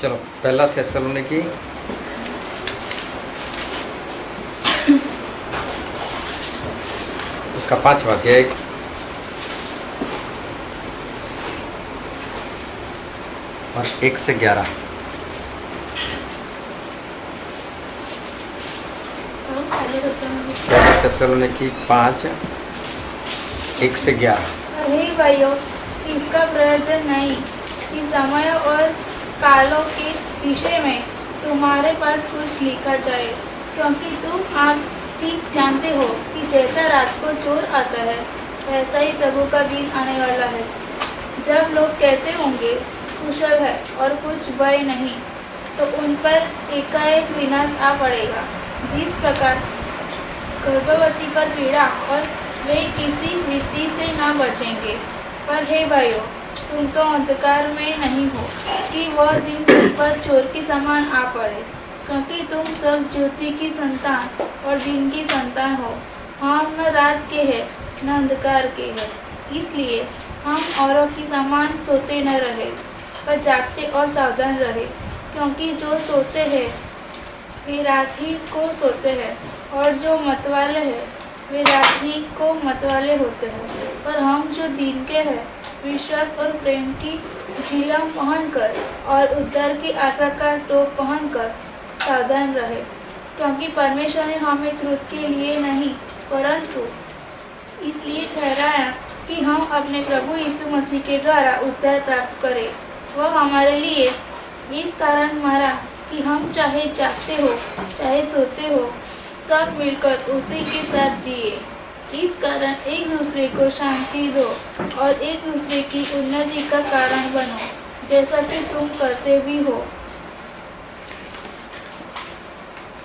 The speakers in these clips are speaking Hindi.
चलो पहला थिस्सलुनीकी उसका 5वां अध्याय और 1 से 11। पहला थिस्सलुनीकी 5 1 से 11। हे भाइयों, इसका प्रयोजन नहीं कि समय और कालों के विषय में तुम्हारे पास कुछ लिखा जाए, क्योंकि तुम आप ठीक जानते हो कि जैसा रात को चोर आता है वैसा ही प्रभु का दिन आने वाला है। जब लोग कहते होंगे कुशल है और कुछ भय नहीं, तो उन पर एकाएक विनाश आ पड़ेगा। जिस प्रकार गर्भवती पर पीड़ा और वे किसी वृत्ति से न बचेंगे। पर हे भाइयों, तुम तो अंधकार में नहीं हो कि वह दिन तुम पर चोर के समान आ पड़े, क्योंकि तुम सब ज्योति की संतान और दिन की संतान हो। हम न रात के हैं न अंधकार के हैं, इसलिए हम औरों की समान सोते न रहे, पर जागते और सावधान रहे। क्योंकि जो सोते हैं वे रात ही को सोते हैं, और जो मतवाले हैं वे रात ही को मतवाले होते हैं। पर हम जो दिन के हैं विश्वास और प्रेम की झिलम पहनकर और उद्धार की आशा का टोप पहनकर सावधान रहे। क्योंकि परमेश्वर ने हमें क्रोध के लिए नहीं परंतु इसलिए ठहराया कि हम अपने प्रभु यीशु मसीह के द्वारा उद्धार प्राप्त करें। वह हमारे लिए इस कारण मरा कि हम चाहे जागते हो चाहे सोते हो सब मिलकर उसी के साथ जिए। इस कारण एक दूसरे को शांति दो और एक दूसरे की उन्नति का कारण बनो, जैसा कि तुम करते भी हो।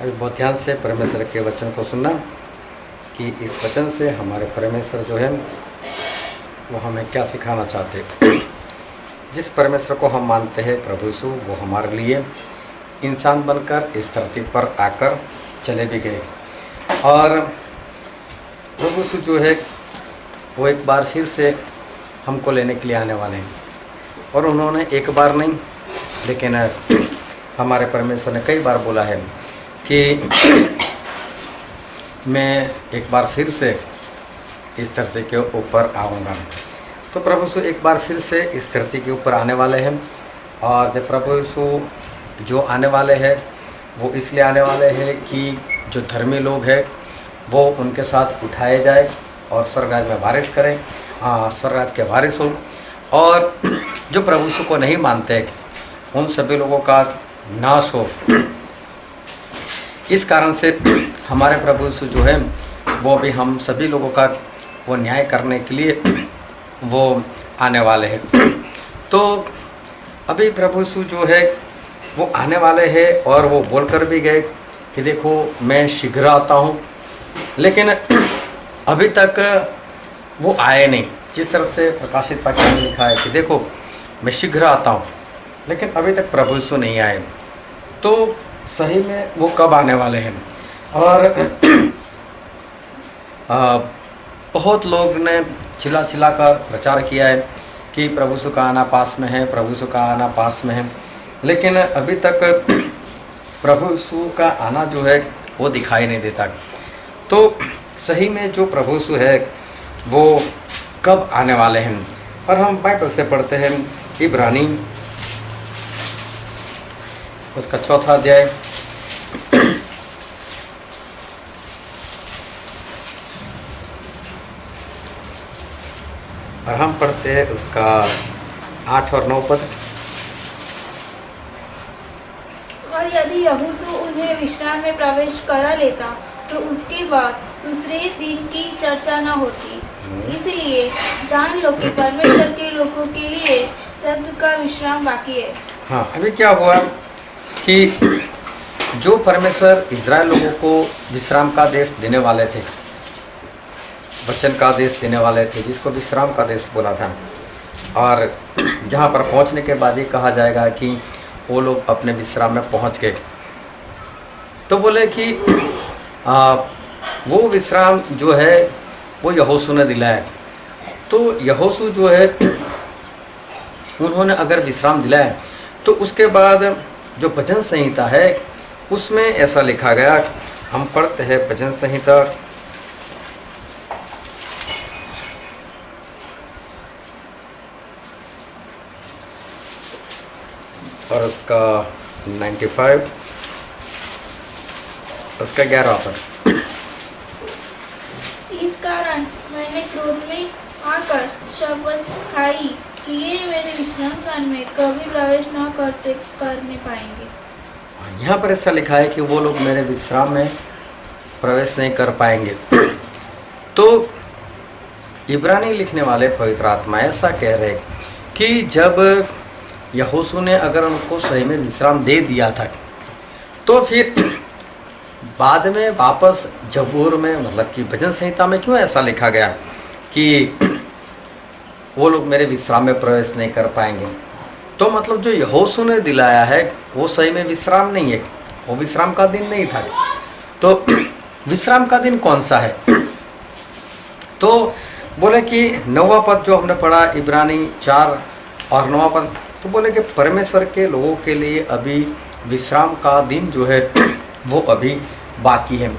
अभी बहुत ध्यान से परमेश्वर के वचन को सुनना कि इस वचन से हमारे परमेश्वर जो है वो हमें क्या सिखाना चाहते हैं। जिस परमेश्वर को हम मानते हैं प्रभु यीशु, वो हमारे लिए इंसान बनकर इस धरती पर आकर चले भी गए। और प्रभु यीशु जो है वो एक बार फिर से हमको लेने के लिए आने वाले हैं। और उन्होंने एक बार नहीं लेकिन हमारे परमेश्वर ने कई बार बोला है कि मैं एक बार फिर से इस धरती के ऊपर आऊँगा। तो प्रभु यीशु एक बार फिर से इस धरती के ऊपर आने वाले हैं। और जब प्रभु यीशु जो आने वाले हैं वो इसलिए आने वाले हैं कि जो धर्मी लोग हैं वो उनके साथ उठाए जाए और स्वर्गराज में वारिस करें, स्वर्गराज के वारिस हों। और जो प्रभु यीशु को नहीं मानते उन सभी लोगों का नाश हो। इस कारण से हमारे प्रभु यीशु जो है वो भी हम सभी लोगों का वो न्याय करने के लिए वो आने वाले हैं। तो अभी प्रभु यीशु जो है वो आने वाले हैं और वो बोलकर भी गए कि देखो मैं शीघ्र आता हूँ, लेकिन अभी तक वो आए नहीं। जिस तरह से प्रकाशित वाक्य में लिखा है कि देखो मैं शीघ्र आता हूँ, लेकिन अभी तक प्रभु यीशु नहीं आए। तो सही में वो कब आने वाले हैं? और बहुत लोग ने चिल्ला चिल्ला कर प्रचार किया है कि प्रभु यीशु का आना पास में है, प्रभु यीशु का आना पास में है, लेकिन अभी तक प्रभु यीशु का आना जो है वो दिखाई नहीं देता। तो सही में जो प्रभु यीशु है वो कब आने वाले हैं? और हम बाइबल से पढ़ते हैं इब्रानी उसका 4वां अध्याय और हम पढ़ते हैं उसका 8 और 9 पद। और यदि यहोशू उन्हें विश्राम में प्रवेश करा लेता तो उसके बाद दूसरे दिन की चर्चा न होती। इसलिए जान लो कि परमेश्वर के लोगों के लिए शब्द का विश्राम बाकी है। हाँ, अभी क्या हुआ कि जो परमेश्वर इज़राइल लोगों को विश्राम का देश देने वाले थे, वचन का देश देने वाले थे, जिसको विश्राम का देश बोला था, और जहाँ पर पहुँचने के बाद ही कहा जाएगा कि वो लोग अपने विश्राम में पहुँच गए। तो बोले कि वो विश्राम जो है वो यहोशू ने दिलाया। तो यहोशू जो है उन्होंने अगर विश्राम दिलाया तो उसके बाद जो भजन संहिता है उसमें ऐसा लिखा गया, हम पढ़ते हैं भजन संहिता और उसका 95 उसका 11 पद। इस कारण मैंने क्रोध में आकर शपथ खाई कि ये मेरे विश्राम स्थान में कभी प्रवेश न करने पाएंगे। यहाँ पर ऐसा लिखा है कि वो लोग मेरे विश्राम में प्रवेश नहीं कर पाएंगे। तो इब्रानी लिखने वाले पवित्र आत्मा ऐसा कह रहे कि जब यहोशू ने अगर उनको सही में विश्राम दे दिया था, तो फिर बाद में वापस जबूर में, मतलब कि भजन संहिता में क्यों ऐसा लिखा गया कि वो लोग मेरे विश्राम में प्रवेश नहीं कर पाएंगे? तो मतलब जो यहोशू ने दिलाया है वो सही में विश्राम नहीं है, वो विश्राम का दिन नहीं था। तो विश्राम का दिन कौन सा है? तो बोले कि 9वां पद जो हमने पढ़ा इब्रानी 4 और 9वां पद, तो बोले कि परमेश्वर के लोगों के लिए अभी विश्राम का दिन जो है वो अभी बाकी है।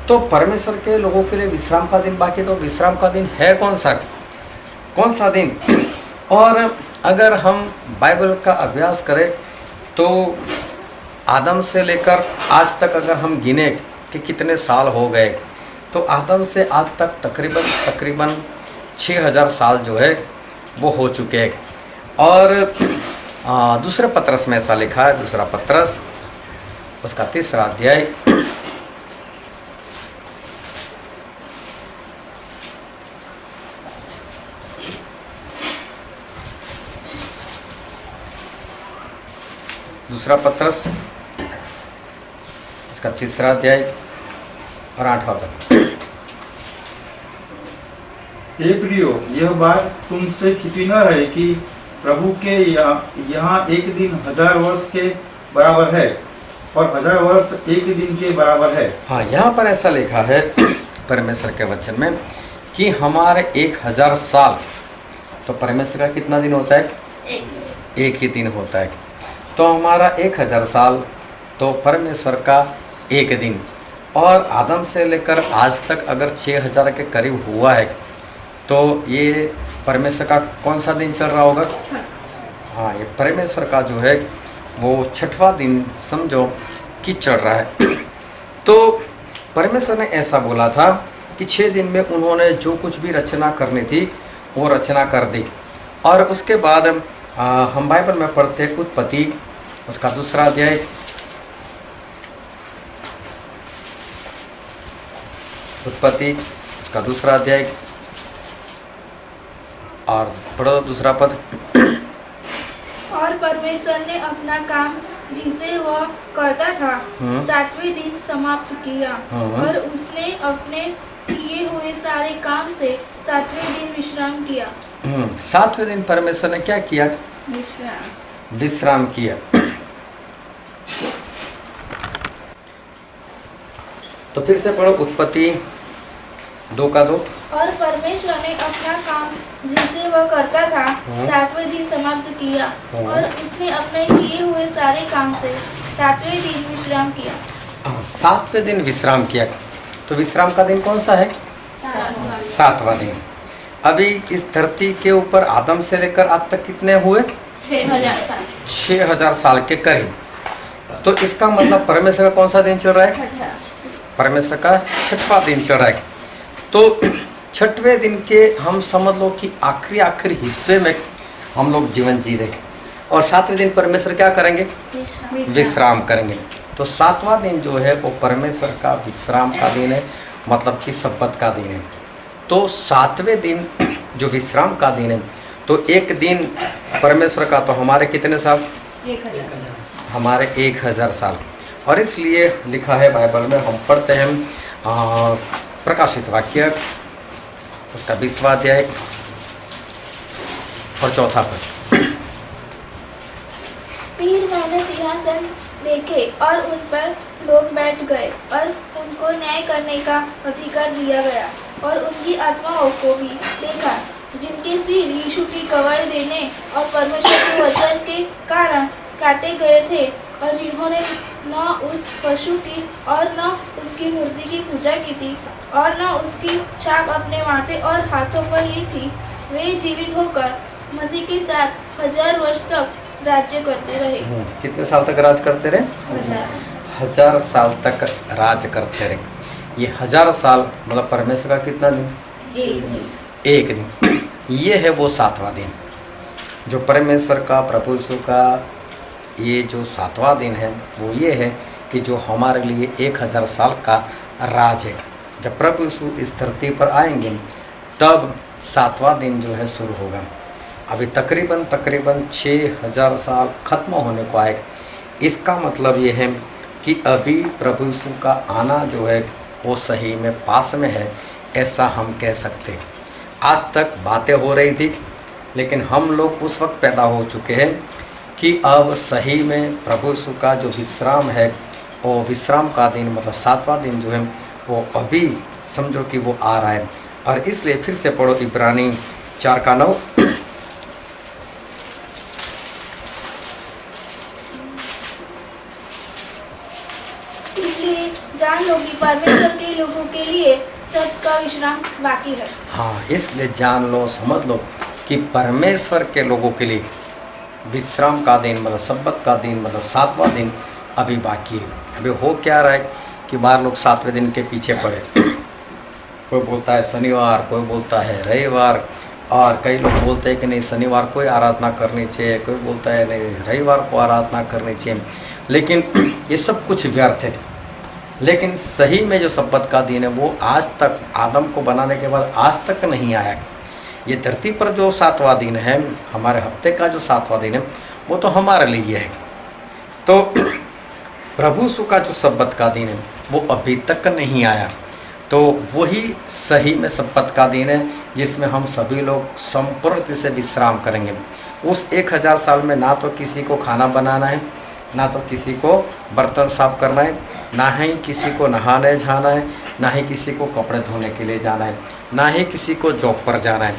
तो परमेश्वर के लोगों के लिए विश्राम का दिन बाकी, तो विश्राम का दिन है कौन सा दिन? और अगर हम बाइबल का अभ्यास करें तो आदम से लेकर आज तक अगर हम गिने कि कितने साल हो गए, तो आदम से आज तक तकरीबन 6000 साल जो है वो हो चुके हैं। और दूसरे पत्रस में ऐसा लिखा है, दूसरा पत्रस उसका 3रा अध्याय दूसरा पत्रस इसका 3रा अध्याय और 8वां पद। हे प्रियो, यह बात तुमसे छिपी न रहे कि प्रभु के यहाँ एक दिन 1000 वर्ष के बराबर है और 1000 वर्ष एक दिन के बराबर है। हाँ, यहाँ पर ऐसा लिखा है परमेश्वर के वचन में कि हमारे 1000 साल, तो परमेश्वर का कितना दिन होता है? एक ही दिन होता है। तो हमारा 1000 साल तो परमेश्वर का एक दिन, और आदम से लेकर आज तक अगर 6000 के करीब हुआ है, तो ये परमेश्वर का कौन सा दिन चल रहा होगा? हाँ, ये परमेश्वर का जो है वो 6वां दिन समझो कि चल रहा है। तो परमेश्वर ने ऐसा बोला था कि 6 दिन में उन्होंने जो कुछ भी रचना करनी थी वो रचना कर दी। और उसके बाद हम बाइबल में पढ़ते हैं उत्पत्ति उसका 2रा अध्याय, उत्पत्ति उसका 2रा अध्याय और पढ़ो 2रा पद। और परमेश्वर ने अपना काम जिसे वह करता था 7वें दिन समाप्त किया, और उसने अपने किए हुए सारे काम से 7वें दिन विश्राम किया। 7वें दिन परमेश्वर ने क्या किया? विश्राम किया। तो फिर से पढ़ो उत्पत्ति 2:2। और परमेश्वर ने अपना काम जिसे वह करता था 7वें दिन समाप्त किया, और उसने अपने किए हुए सारे काम से 7वें दिन विश्राम किया। 7वें दिन विश्राम किया। तो विश्राम का दिन कौन सा है? 7वां दिन। अभी इस धरती के ऊपर आदम से लेकर आज तक कितने हुए? 6000 साल के करीब। तो इसका मतलब परमेश्वर का कौन सा दिन चल रहा है? परमेश्वर का 6वां दिन चल रहा है। तो 6वें दिन के हम समझ लो कि आखिरी हिस्से में हम लोग जीवन जी रहे, और 7वें दिन परमेश्वर क्या करेंगे? विश्राम करेंगे। तो 7वां दिन जो है वो परमेश्वर का विश्राम का दिन है, मतलब कि सब्बत का दिन है। तो 7वें दिन जो विश्राम का दिन है, तो एक दिन परमेश्वर का, तो हमारे कितने साल? 1000। हमारे 1000 साल। और इसलिए लिखा है बाइबल में, हम पढ़ते हैं प्रकाशित वाक्य उसका 20वां अध्याय और 4था पद। फिर मैंने सिंहासन देखे और उन पर लोग बैठ गए, और उनको न्याय करने का अधिकार दिया गया, और उनकी आत्माओं को भी देखा जिनके सिर यीशु की गवाही देने और परमेश्वर के वचन के कारण काटे गए थे, और जिन्होंने न उस पशु की और न उसकी मूर्ति की पूजा की थी और न उसकी छाप अपने माथे और हाथों पर ली थी, वे जीवित होकर मसीह के साथ 1000 वर्ष तक राज्य करते रहे। कितने साल तक राज करते रहे? 1000 साल तक राज करते रहे। ये 1000 साल मतलब परमेश्वर का कितना दिन? एक दिन। ये है वो 7वां दिन जो परमेश्वर का, प्रभु यीशु का ये जो 7वां दिन है वो ये है कि जो हमारे लिए 1000 साल का राज है। जब प्रभु यीशु इस धरती पर आएंगे तब 7वां दिन जो है शुरू होगा। अभी तकरीबन 6000 साल खत्म होने को आएगा। इसका मतलब ये है कि अभी प्रभु यीशु का आना जो है वो सही में पास में है, ऐसा हम कह सकते हैं। आज तक बातें हो रही थी, लेकिन हम लोग उस वक्त पैदा हो चुके हैं कि अब सही में प्रभु यीशु का जो विश्राम है वो विश्राम का दिन मतलब 7वां दिन जो है वो अभी समझो कि वो आ रहा है। और इसलिए फिर से पढ़ो इब्रानी 4:9। इसलिए जान लो कि परमेश्वर के लोगों के लिए सब का विश्राम बाकी है। हाँ, इसलिए जान लो, समझ लो कि परमेश्वर के लोगों के लिए विश्राम का दिन मतलब सब्बत का दिन मतलब 7वां दिन अभी बाकी है। अभी हो क्या रहा है कि बाहर लोग 7वें दिन के पीछे पड़े। कोई बोलता है शनिवार, कोई बोलता है रविवार, और कई लोग बोलते हैं कि नहीं शनिवार को ही आराधना करनी चाहिए, कोई बोलता है नहीं रविवार को आराधना करनी चाहिए। लेकिन ये सब कुछ व्यर्थ है। लेकिन सही में जो सब्बत का दिन है वो आज तक आदम को बनाने के बाद आज तक नहीं आया। ये धरती पर जो 7वां दिन है, हमारे हफ्ते का जो 7वां दिन है वो तो हमारे लिए है। तो प्रभु यीशु का जो सब्बत का दिन है वो अभी तक नहीं आया। तो वही सही में सब्बत का दिन है जिसमें हम सभी लोग संपूर्ण से विश्राम करेंगे। उस 1000 साल में ना तो किसी को खाना बनाना है, ना तो किसी को बर्तन साफ करना है, ना ही किसी को नहाने जाना है, ना ही किसी को कपड़े धोने के लिए जाना है, ना ही किसी को जॉब पर जाना है।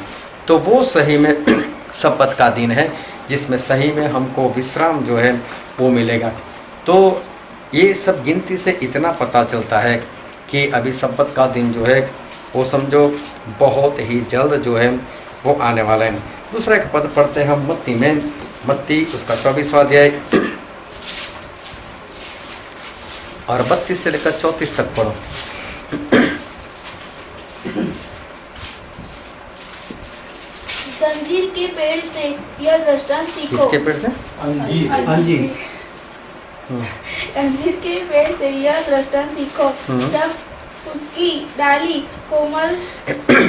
तो वो सही में सब्बत का दिन है जिसमें सही में हमको विश्राम जो है वो मिलेगा। तो ये सब गिनती से इतना पता चलता है कि अभी सब्बत का दिन जो है वो समझो बहुत ही जल्द जो है वो आने वाला है। दूसरा एक पद पढ़ते हैं हम मत्ती में, मत्ती उसका 24वां अध्याय और 32 से लेकर 34 तक पढ़ो। अंजीर के पेड़ से यह दृष्टांत सीखो। किसके पेड़ से? अंजीर। अंजीर। अंजीर के पेड़ से यह दृष्टांत सीखो, जब उसकी डाली कोमल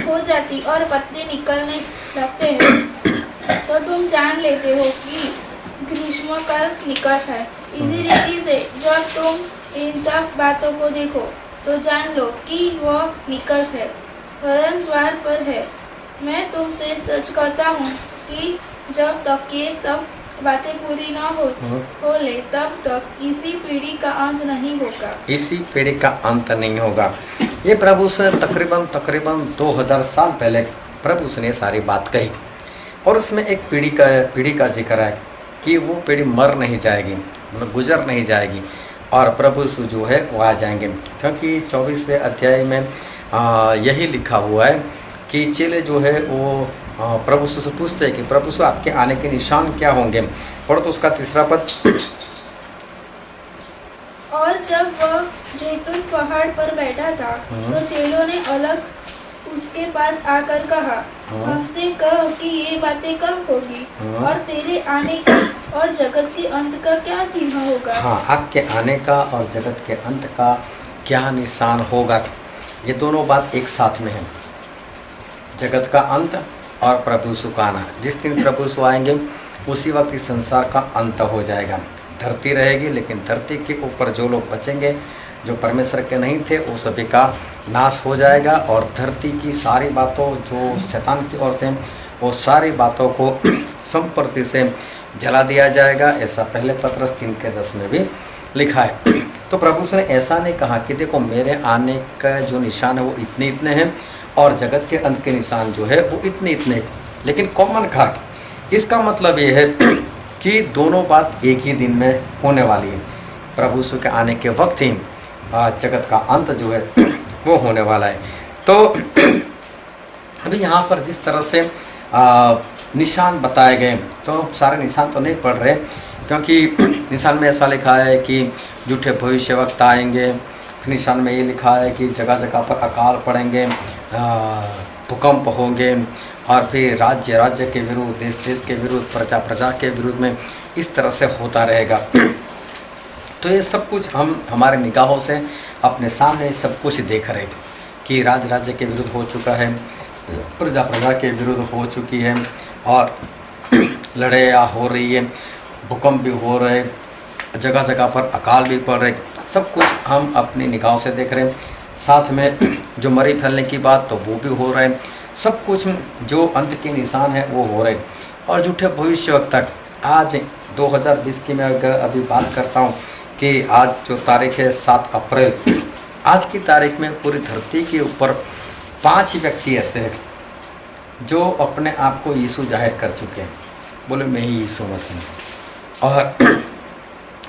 हो जाती और पत्ते निकलने लगते हैं तो तुम जान लेते हो कि ग्रीष्मकाल निकट है। इसी रीति से जब तुम इन सब बातों को देखो तो जान लो कि वह निकट है, वरन द्वार पर है। मैं तुमसे सच कहता हूँ कि जब तक ये सब बातें पूरी ना हो ले तब तक इसी पीढ़ी का अंत नहीं होगा। इसी पीढ़ी का अंत नहीं होगा। ये प्रभु से तकरीबन 2000 साल पहले प्रभु से ने सारी बात कही और उसमें एक पीढ़ी का जिक्र है कि वो पीढ़ी मर नहीं जाएगी, मतलब गुजर नहीं जाएगी और प्रभु यीशु जो है वो आ जाएंगे। क्योंकि 24वें अध्याय में यही लिखा हुआ है कि चेले जो है वो प्रभु से पूछते हैं कि प्रभु से आपके आने के निशान क्या होंगे। पढ़ो तो उसका 3रा पद। और जब वह जैतून पहाड़ पर बैठा था तो चेलों ने अलग उसके पास आकर कहा, हमसे कह कि ये बातें कब होगी और तेरे आने का और जगत के अंत का क्या चिन्ह होगा। हाँ, आपके आने का और जगत के अंत का क्या निशान होगा। ये दोनों बात एक साथ में है, जगत का अंत और प्रभु यीशु का आना। जिस दिन प्रभु यीशु आएंगे उसी वक्त इस संसार का अंत हो जाएगा। धरती रहेगी लेकिन धरती के ऊपर जो लोग बचेंगे, जो परमेश्वर के नहीं थे, वो सभी का नाश हो जाएगा और धरती की सारी बातों जो शैतान की ओर से वो सारी बातों को संप्रति से जला दिया जाएगा। ऐसा पहले पत्रस 3:10 में भी लिखा है। तो प्रभु ने ऐसा नहीं कहा कि देखो मेरे आने का जो निशान है वो इतने इतने हैं और जगत के अंत के निशान जो है वो इतने इतने, लेकिन कॉमन कहा। इसका मतलब ये है कि दोनों बात एक ही दिन में होने वाली है। प्रभु यीशु के आने के वक्त ही जगत का अंत जो है वो होने वाला है। तो अभी यहाँ पर जिस तरह से निशान बताए गए, तो सारे निशान तो नहीं पढ़ रहे, क्योंकि निशान में ऐसा लिखा है कि झूठे भविष्यवक्ता आएंगे। निशान में ये लिखा है कि जगह जगह पर अकाल पड़ेंगे, भूकंप होंगे, और फिर राज्य राज्य के विरुद्ध, देश देश के विरुद्ध, प्रजा प्रजा के विरुद्ध में इस तरह से होता रहेगा। तो ये सब कुछ हम हमारे निगाहों से अपने सामने सब कुछ देख रहे कि राज्य राज्य के विरुद्ध हो चुका है, प्रजा प्रजा के विरुद्ध हो चुकी है, और लड़ाइयाँ हो रही है, भूकंप भी हो रहे, जगह जगह पर अकाल भी पड़ रहे, सब कुछ हम अपनी निगाहों से देख रहे हैं। साथ में जो मरी फैलने की बात तो वो भी हो रहा है, सब कुछ जो अंत के निशान है वो हो रहे। और झूठे भविष्यवक्ता, आज 2020 की मैं अभी बात करता हूँ कि आज जो तारीख है 7 अप्रैल, आज की तारीख में पूरी धरती के ऊपर 5 व्यक्ति ऐसे हैं जो अपने आप को यीशु जाहिर कर चुके हैं, बोले मैं ही यीशु मसीह, और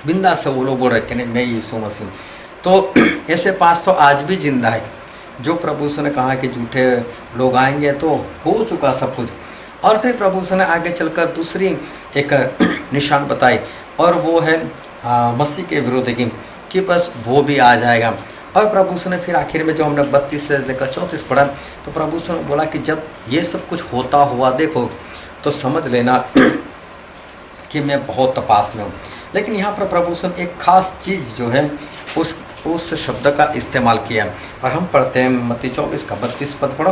बिंदा से वो लोग बोल रहे कि नहीं मैं यीशु मसीह। तो ऐसे 5 तो आज भी जिंदा है। जो प्रभु यीशु ने कहा कि झूठे लोग आएंगे, तो हो चुका सब कुछ। और फिर प्रभु यीशु ने आगे चलकर दूसरी एक निशान बताई, और वो है मसीह के विरोध की, कि बस वो भी आ जाएगा। और प्रभु यीशु ने फिर आखिर में जो हमने 32 से लेकर 34 पढ़ा, तो प्रभु यीशु ने बोला कि जब ये सब कुछ होता हुआ देखो तो समझ लेना कि मैं बहुत तपास में हूँ। लेकिन यहाँ पर प्रभु यीशु ने एक खास चीज़ जो है उस शब्द का इस्तेमाल किया, और हम पढ़ते हैं मत्ती 24 का 32 पद पढ़ो।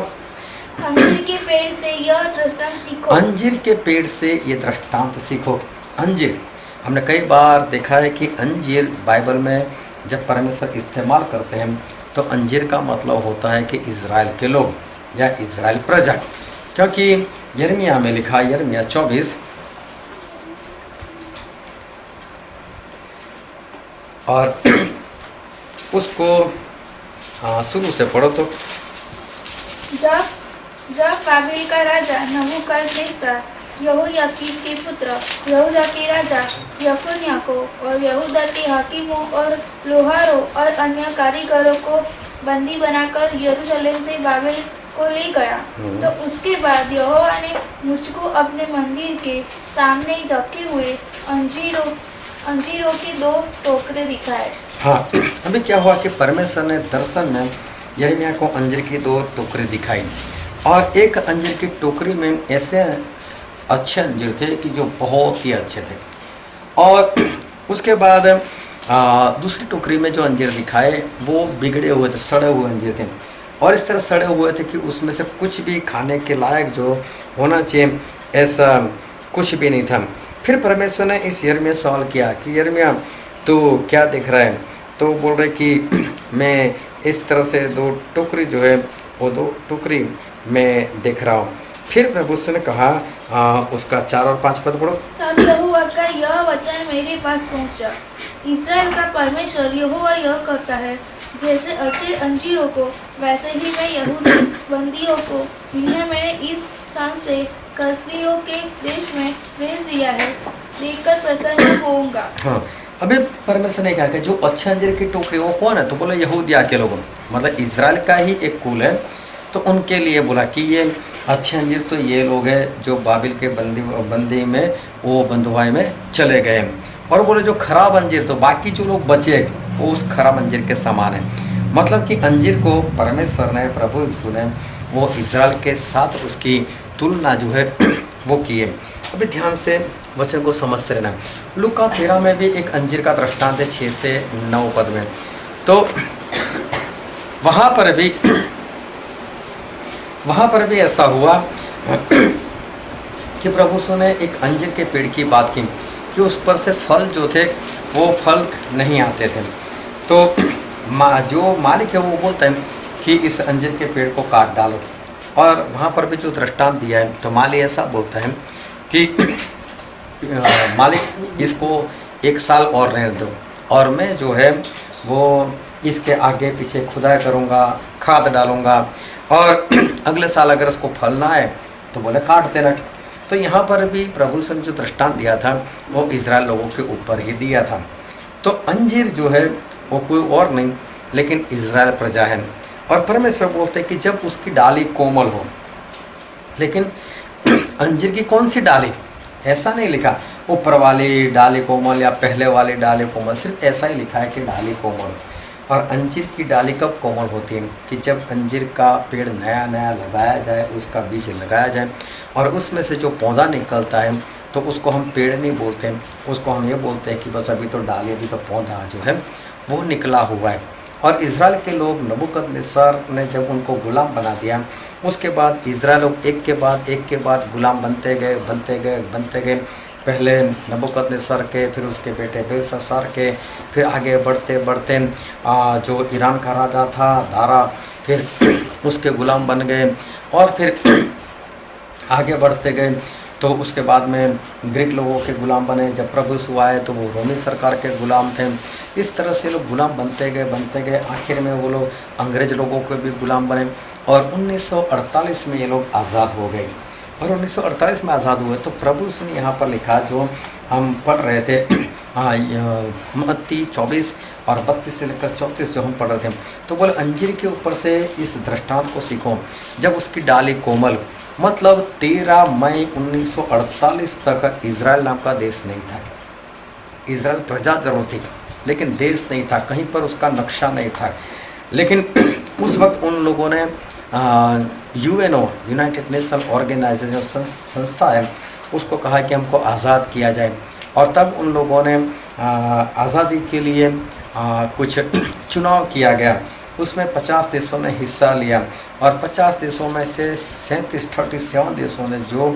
अंजीर के पेड़ से यह दृष्टांत सीखो। अंजीर के पेड़ से ये दृष्टांत सीखो। अंजीर, हमने कई बार देखा है कि अंजीर बाइबल में जब परमेश्वर इस्तेमाल करते हैं तो अंजीर का मतलब होता है कि इज़राइल के लोग या इज़राइल प्रजा, क्योंकि यिर्मयाह में लिखा, यिर्मयाह 24 और उसको शुरू से पढ़ो तो। जब बाबिल का राजा नबूकदनेस्सर यहोयाकीम के पुत्र यहूदा के राजा यकोन्याह को और यहूदा के हाकिमों और लोहारों और अन्य कारीगरों को बंदी बनाकर यरूशलेम से बाबिल को ले गया, तो उसके बाद यहोवा ने मुझको अपने मंदिर के सामने रखे हुए अंजीरों के 2 टोकरे दिखाए। हाँ, अभी क्या हुआ कि परमेश्वर ने दर्शन में यिर्मयाह को अंजीर की 2 टोकरी दिखाई, और एक अंजीर की टोकरी में ऐसे अच्छे अंजीर थे कि जो बहुत ही अच्छे थे, और उसके बाद दूसरी टोकरी में जो अंजीर दिखाए वो बिगड़े हुए थे, सड़े हुए अंजीर थे, और इस तरह सड़े हुए थे कि उसमें से कुछ भी खाने के लायक जो होना चाहिए ऐसा कुछ भी नहीं था। फिर परमेश्वर ने इस यिर्मयाह सवाल किया कि यिर्मयाह तो क्या दिख रहा है? तो बोल रहे कि मैं इस तरह से 2 टोकरी जो है वो 2 टोकरी मैं देख रहा हूँ। फिर प्रभु ने कहा उसका 4 और 5 पद पढ़ो। तब यहोवा का यह वचन मेरे पास पहुंचा, इस्राएल का परमेश्वर यहोवा यह कहता है, जैसे अच्छे अंजीरों को वैसे ही मैं यहूदी बंदियों को जिन्हें मैंने इस स्थान से कसदियों के देश में भेज दिया है देखकर प्रसन्न होऊंगा। हाँ, अभी परमेश्वर ने कहा कि जो अच्छे अंजीर की टोकरी वो कौन है? तो बोले यहूदिया के लोग, मतलब इजराइल का ही एक कुल है, तो उनके लिए बोला कि ये अच्छे अंजीर तो ये लोग हैं जो बाबिल के बंदी में वो बंधुआई में चले गए, और बोले जो खराब अंजीर तो बाकी जो लोग बचे वो उस खराब अंजीर के समान है। मतलब कि अंजीर को परमेश्वर ने, प्रभु यीशु ने वो इजराइल के साथ उसकी तुलना जो है वो की है। अभी ध्यान से वचन को समझते रहना। लूका 13 में भी एक अंजीर का दृष्टांत है 6 से 9 पद में, तो वहाँ पर भी ऐसा हुआ कि प्रभु यीशु ने एक अंजीर के पेड़ की बात की कि उस पर से फल जो थे वो फल नहीं आते थे, तो जो मालिक है वो बोलता है कि इस अंजीर के पेड़ को काट डालो। और वहाँ पर भी जो दृष्टांत दिया है तो मालिक ऐसा बोलता है कि मालिक इसको 1 साल और रहने दो, और मैं जो है वो इसके आगे पीछे खुदाई करूँगा, खाद डालूँगा, और अगले साल अगर इसको फल ना आए तो बोले काट देना। तो यहाँ पर भी प्रभु से जो दृष्टांत दिया था वो इजराइल लोगों के ऊपर ही दिया था। तो अंजीर जो है वो कोई और नहीं लेकिन इजराइल प्रजा है। और परमेश्वर बोलते हैं कि जब उसकी डाली कोमल हो, लेकिन अंजीर की कौन सी डाली ऐसा नहीं लिखा, ऊपर वाली डाली कोमल या पहले वाली डाली कोमल, सिर्फ ऐसा ही लिखा है कि डाली कोमल। और अंजीर की डाली कब कोमल होती है कि जब अंजीर का पेड़ नया नया लगाया जाए, उसका बीज लगाया जाए और उसमें से जो पौधा निकलता है तो उसको हम पेड़ नहीं बोलते हैं, उसको हम ये बोलते हैं कि बस अभी तो डाली, अभी तो पौधा जो है वो निकला हुआ है। और इजराइल के लोग नबूकदनेस्सर ने जब उनको गुलाम बना दिया, उसके बाद इजराइल लोग एक के बाद गुलाम बनते गए। पहले नबूकदनेस्सर के, फिर उसके बेटे बेलशस्सर के, फिर आगे बढ़ते जो ईरान का राजा था दारा, फिर उसके गुलाम बन गए। और फिर आगे बढ़ते गए तो उसके बाद में ग्रीक लोगों के गुलाम बने। जब प्रभु यीशु आए तो वो रोमी सरकार के गुलाम थे। इस तरह से लोग गुलाम बनते गए। आखिर में वो लोग अंग्रेज लोगों के भी गुलाम बने और 1948 में ये लोग आज़ाद हो गए। और 1948 में आज़ाद हुए तो प्रभु यीशु ने यहाँ पर लिखा जो हम पढ़ रहे थे, मत्ती 24 और 32 से लेकर 34 जो हम पढ़ रहे थे, तो बोले अंजीर के ऊपर से इस दृष्टांत को सीखो जब उसकी डाली कोमल। मतलब 13 मई 1948 तक इजराइल नाम का देश नहीं था। इजराइल प्रजा जरूर थी लेकिन देश नहीं था, कहीं पर उसका नक्शा नहीं था। लेकिन उस वक्त उन लोगों ने यूएनओ, यूनाइटेड नेशन ऑर्गेनाइजेशन संस्था है, उसको कहा कि हमको आज़ाद किया जाए। और तब उन लोगों ने आज़ादी के लिए कुछ चुनाव किया गया। उसमें 50 देशों ने हिस्सा लिया और 50 देशों में से 37 देशों ने जो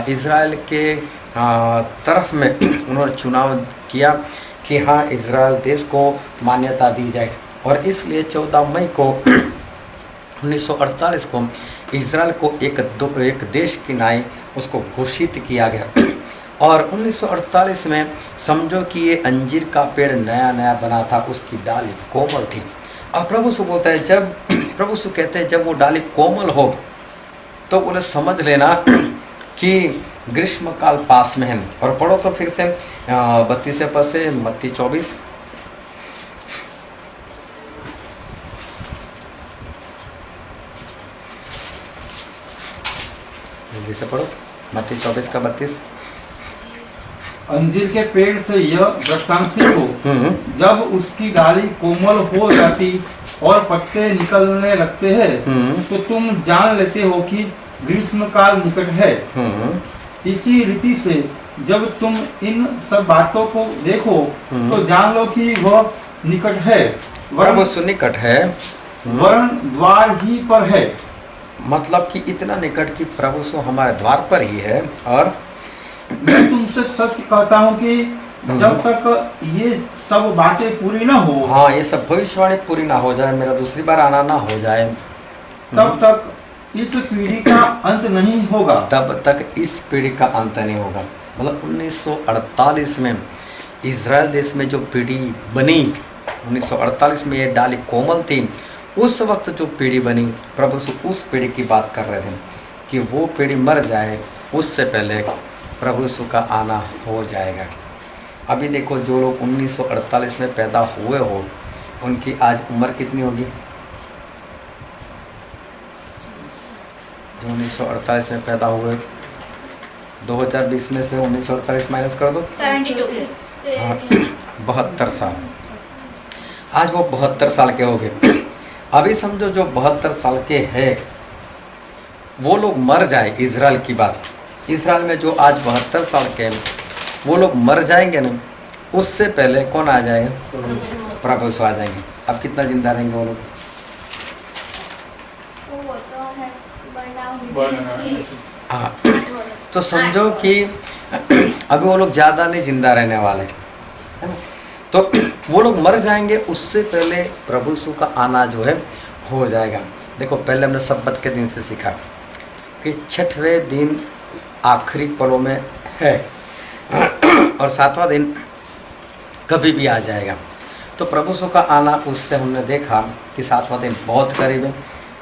इजराइल के तरफ में उन्होंने चुनाव किया कि हाँ इजराइल देश को मान्यता दी जाए। और इसलिए 14 मई को 1948 को इजराइल को एक देश की नाई उसको घोषित किया गया। और 1948 में समझो कि ये अंजीर का पेड़ नया नया बना था, उसकी डाली कोमल थी। और प्रभु से बोलता है, जब प्रभु से कहते हैं जब वो डाली कोमल हो तो बोले समझ लेना कि ग्रीष्म काल पास में है। और पढ़ो तो फिर से 32 पद से मत्ती 24। जल्दी से पढ़ो, मत्ती 24 का 32। अंजीर के पेड़ से यह दृष्टांत सीखो, जब उसकी डाली कोमल हो जाती और पत्ते निकलने लगते हैं तो तुम जान लेते हो कि ग्रीष्म काल निकट है। इसी रीति से जब तुम इन सब बातों को देखो तो जान लो कि वह निकट है, निकट है, वरन द्वार ही पर है। मतलब कि इतना निकट कि प्रभु सो हमारे द्वार पर ही है। और मैं तुमसे सच कहता हूँ कि जब तक ये सब बातें पूरी ना हो, हाँ ये सब भविष्यवाणी पूरी ना हो जाए, मेरा दूसरी बार आना ना हो जाए, तब तक इस पीढ़ी का अंत नहीं होगा। तब तक इस पीढ़ी का अंत नहीं होगा। मतलब 1948 में इजराइल देश में जो पीढ़ी बनी, 1948 में ये डाली कोमल थी, उस वक्त जो पीढ़ी बनी प्रभु से उस पीढ़ी की बात कर रहे थे कि वो पीढ़ी मर जाए उससे पहले प्रभु यीशु का आना हो जाएगा। अभी देखो जो लोग 1948 में पैदा हुए हो उनकी आज उम्र कितनी होगी? जो 1948 में पैदा हुए, 2020 में से 1948 माइनस कर दो, 72 साल। आज वो 72 साल के हो गए। अभी समझो जो 72 साल के हैं वो लोग मर जाए, इजराइल की बात, इजराइल में जो आज 72 साल के हैं वो लोग मर जाएंगे ना, उससे पहले कौन आ जाएगा? प्रभु यीशु आ जाएंगे। अब कितना जिंदा रहेंगे वो लोग? हाँ, तो समझो कि अभी वो लोग ज़्यादा नहीं जिंदा रहने वाले, है ना? तो वो लोग मर जाएंगे, उससे पहले प्रभु यीशु का आना जो है हो जाएगा। देखो पहले हमने सब्बत के दिन से सीखा कि 6वें दिन आखिरी पलों में है और 7वां दिन कभी भी आ जाएगा। तो प्रभु यीशु का आना, उससे हमने देखा कि 7वां दिन बहुत करीब है,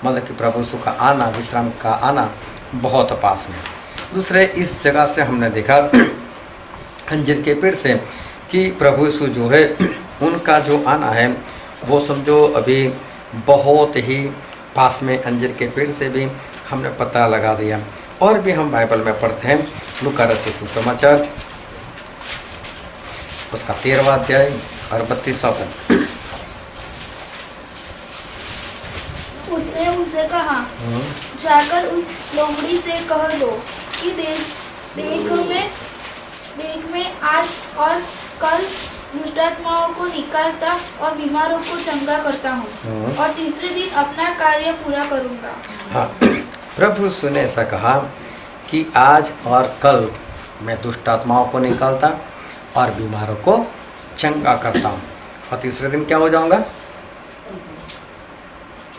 मतलब कि प्रभु यीशु का आना, विश्राम का आना बहुत पास में। दूसरे इस जगह से हमने देखा अंजीर के पेड़ से कि प्रभु यीशु जो है उनका जो आना है वो समझो अभी बहुत ही पास में अंजीर के पेड़ से भी हमने पता लगा दिया। और भी हम बाइबल में पढ़ते हैं लूका रचित सुसमाचार उसका 13वां अध्याय और 32वां पद। उसने उनसे कहा, जाकर उस लोमड़ी से कह दो कि देख में आज और कल दुष्टात्माओं को निकालता और बीमारों को चंगा करता हूँ और तीसरे दिन अपना कार्य पूरा करूँगा। हाँ, प्रभु यीशु ने ऐसा कहा कि आज और कल मैं दुष्टात्माओं को निकालता और बीमारों को चंगा करता हूँ और तीसरे दिन क्या हो जाऊँगा?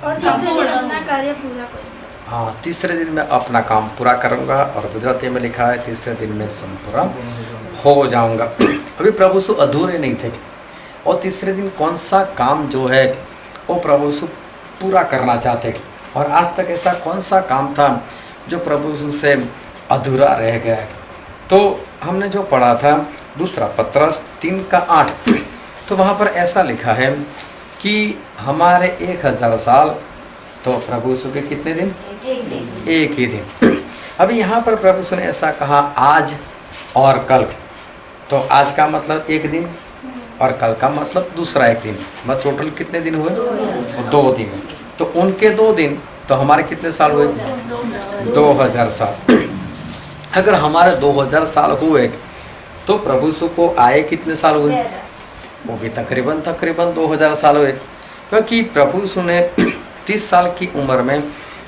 और तीसरे दिन अपना कार्य पूरा करूँगा। हाँ, तीसरे दिन मैं अपना काम पूरा करूँगा और गुजराती में लिखा है तीसरे दिन मैं संपूर्ण हो जाऊँगा। अभी प्रभु यीशु अधूरे नहीं थे और तीसरे दिन कौन सा काम जो है वो प्रभु यीशु पूरा करना चाहते और आज तक ऐसा कौन सा काम था जो प्रभु यीशु से अधूरा रह गया है। तो हमने जो पढ़ा था दूसरा पत्रस 3:8 तो वहाँ पर ऐसा लिखा है कि हमारे 1000 साल तो प्रभु यीशु के कितने दिन? एक ही दिन। अभी यहाँ पर प्रभु यीशु ने ऐसा कहा आज और कल, तो आज का मतलब एक दिन और कल का मतलब दूसरा एक दिन, मतलब टोटल कितने दिन हुए? 2 दिन। तो उनके 2 दिन तो हमारे कितने साल हुए? 2000 साल। अगर हमारे 2000 साल हुए तो प्रभु यीशु को आए कितने साल हुए? वो भी तकरीबन 2000 साल हुए, क्योंकि प्रभु यीशु ने 30 साल की उम्र में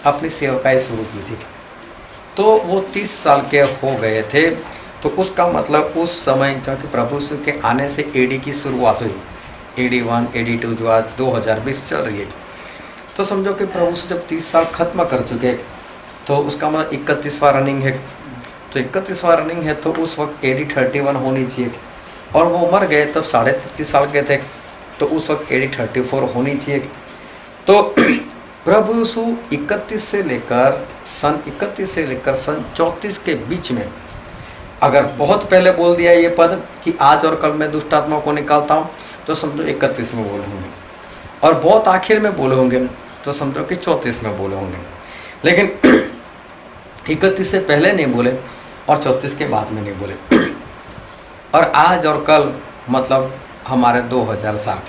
अपनी सेवकाई शुरू की थी। तो वो 30 साल के हो गए थे, तो उसका मतलब उस समय, क्योंकि प्रभु यीशु के आने से एडी की शुरुआत हुई, AD 1 AD 2 जो आज 2020 चल रही है, तो समझो कि प्रभु यीशु जब 30 साल खत्म कर चुके तो उसका मतलब 31वां रनिंग है। तो 31वां रनिंग है तो उस वक्त AD 31 होनी चाहिए और वो मर गए तब 33.5 साल के थे, तो उस वक्त AD 34 होनी चाहिए। तो प्रभु यीशु 31 से लेकर सन 34 के बीच में अगर बहुत पहले बोल दिया ये पद कि आज और कल मैं दुष्टात्मा को निकालता हूँ, तो समझो 31 में बोले होंगे, और बहुत आखिर में बोले होंगे तो समझो कि 34 में बोले होंगे। लेकिन 31 से पहले नहीं बोले और 34 के बाद में नहीं बोले। और आज और कल मतलब हमारे 2000 साल।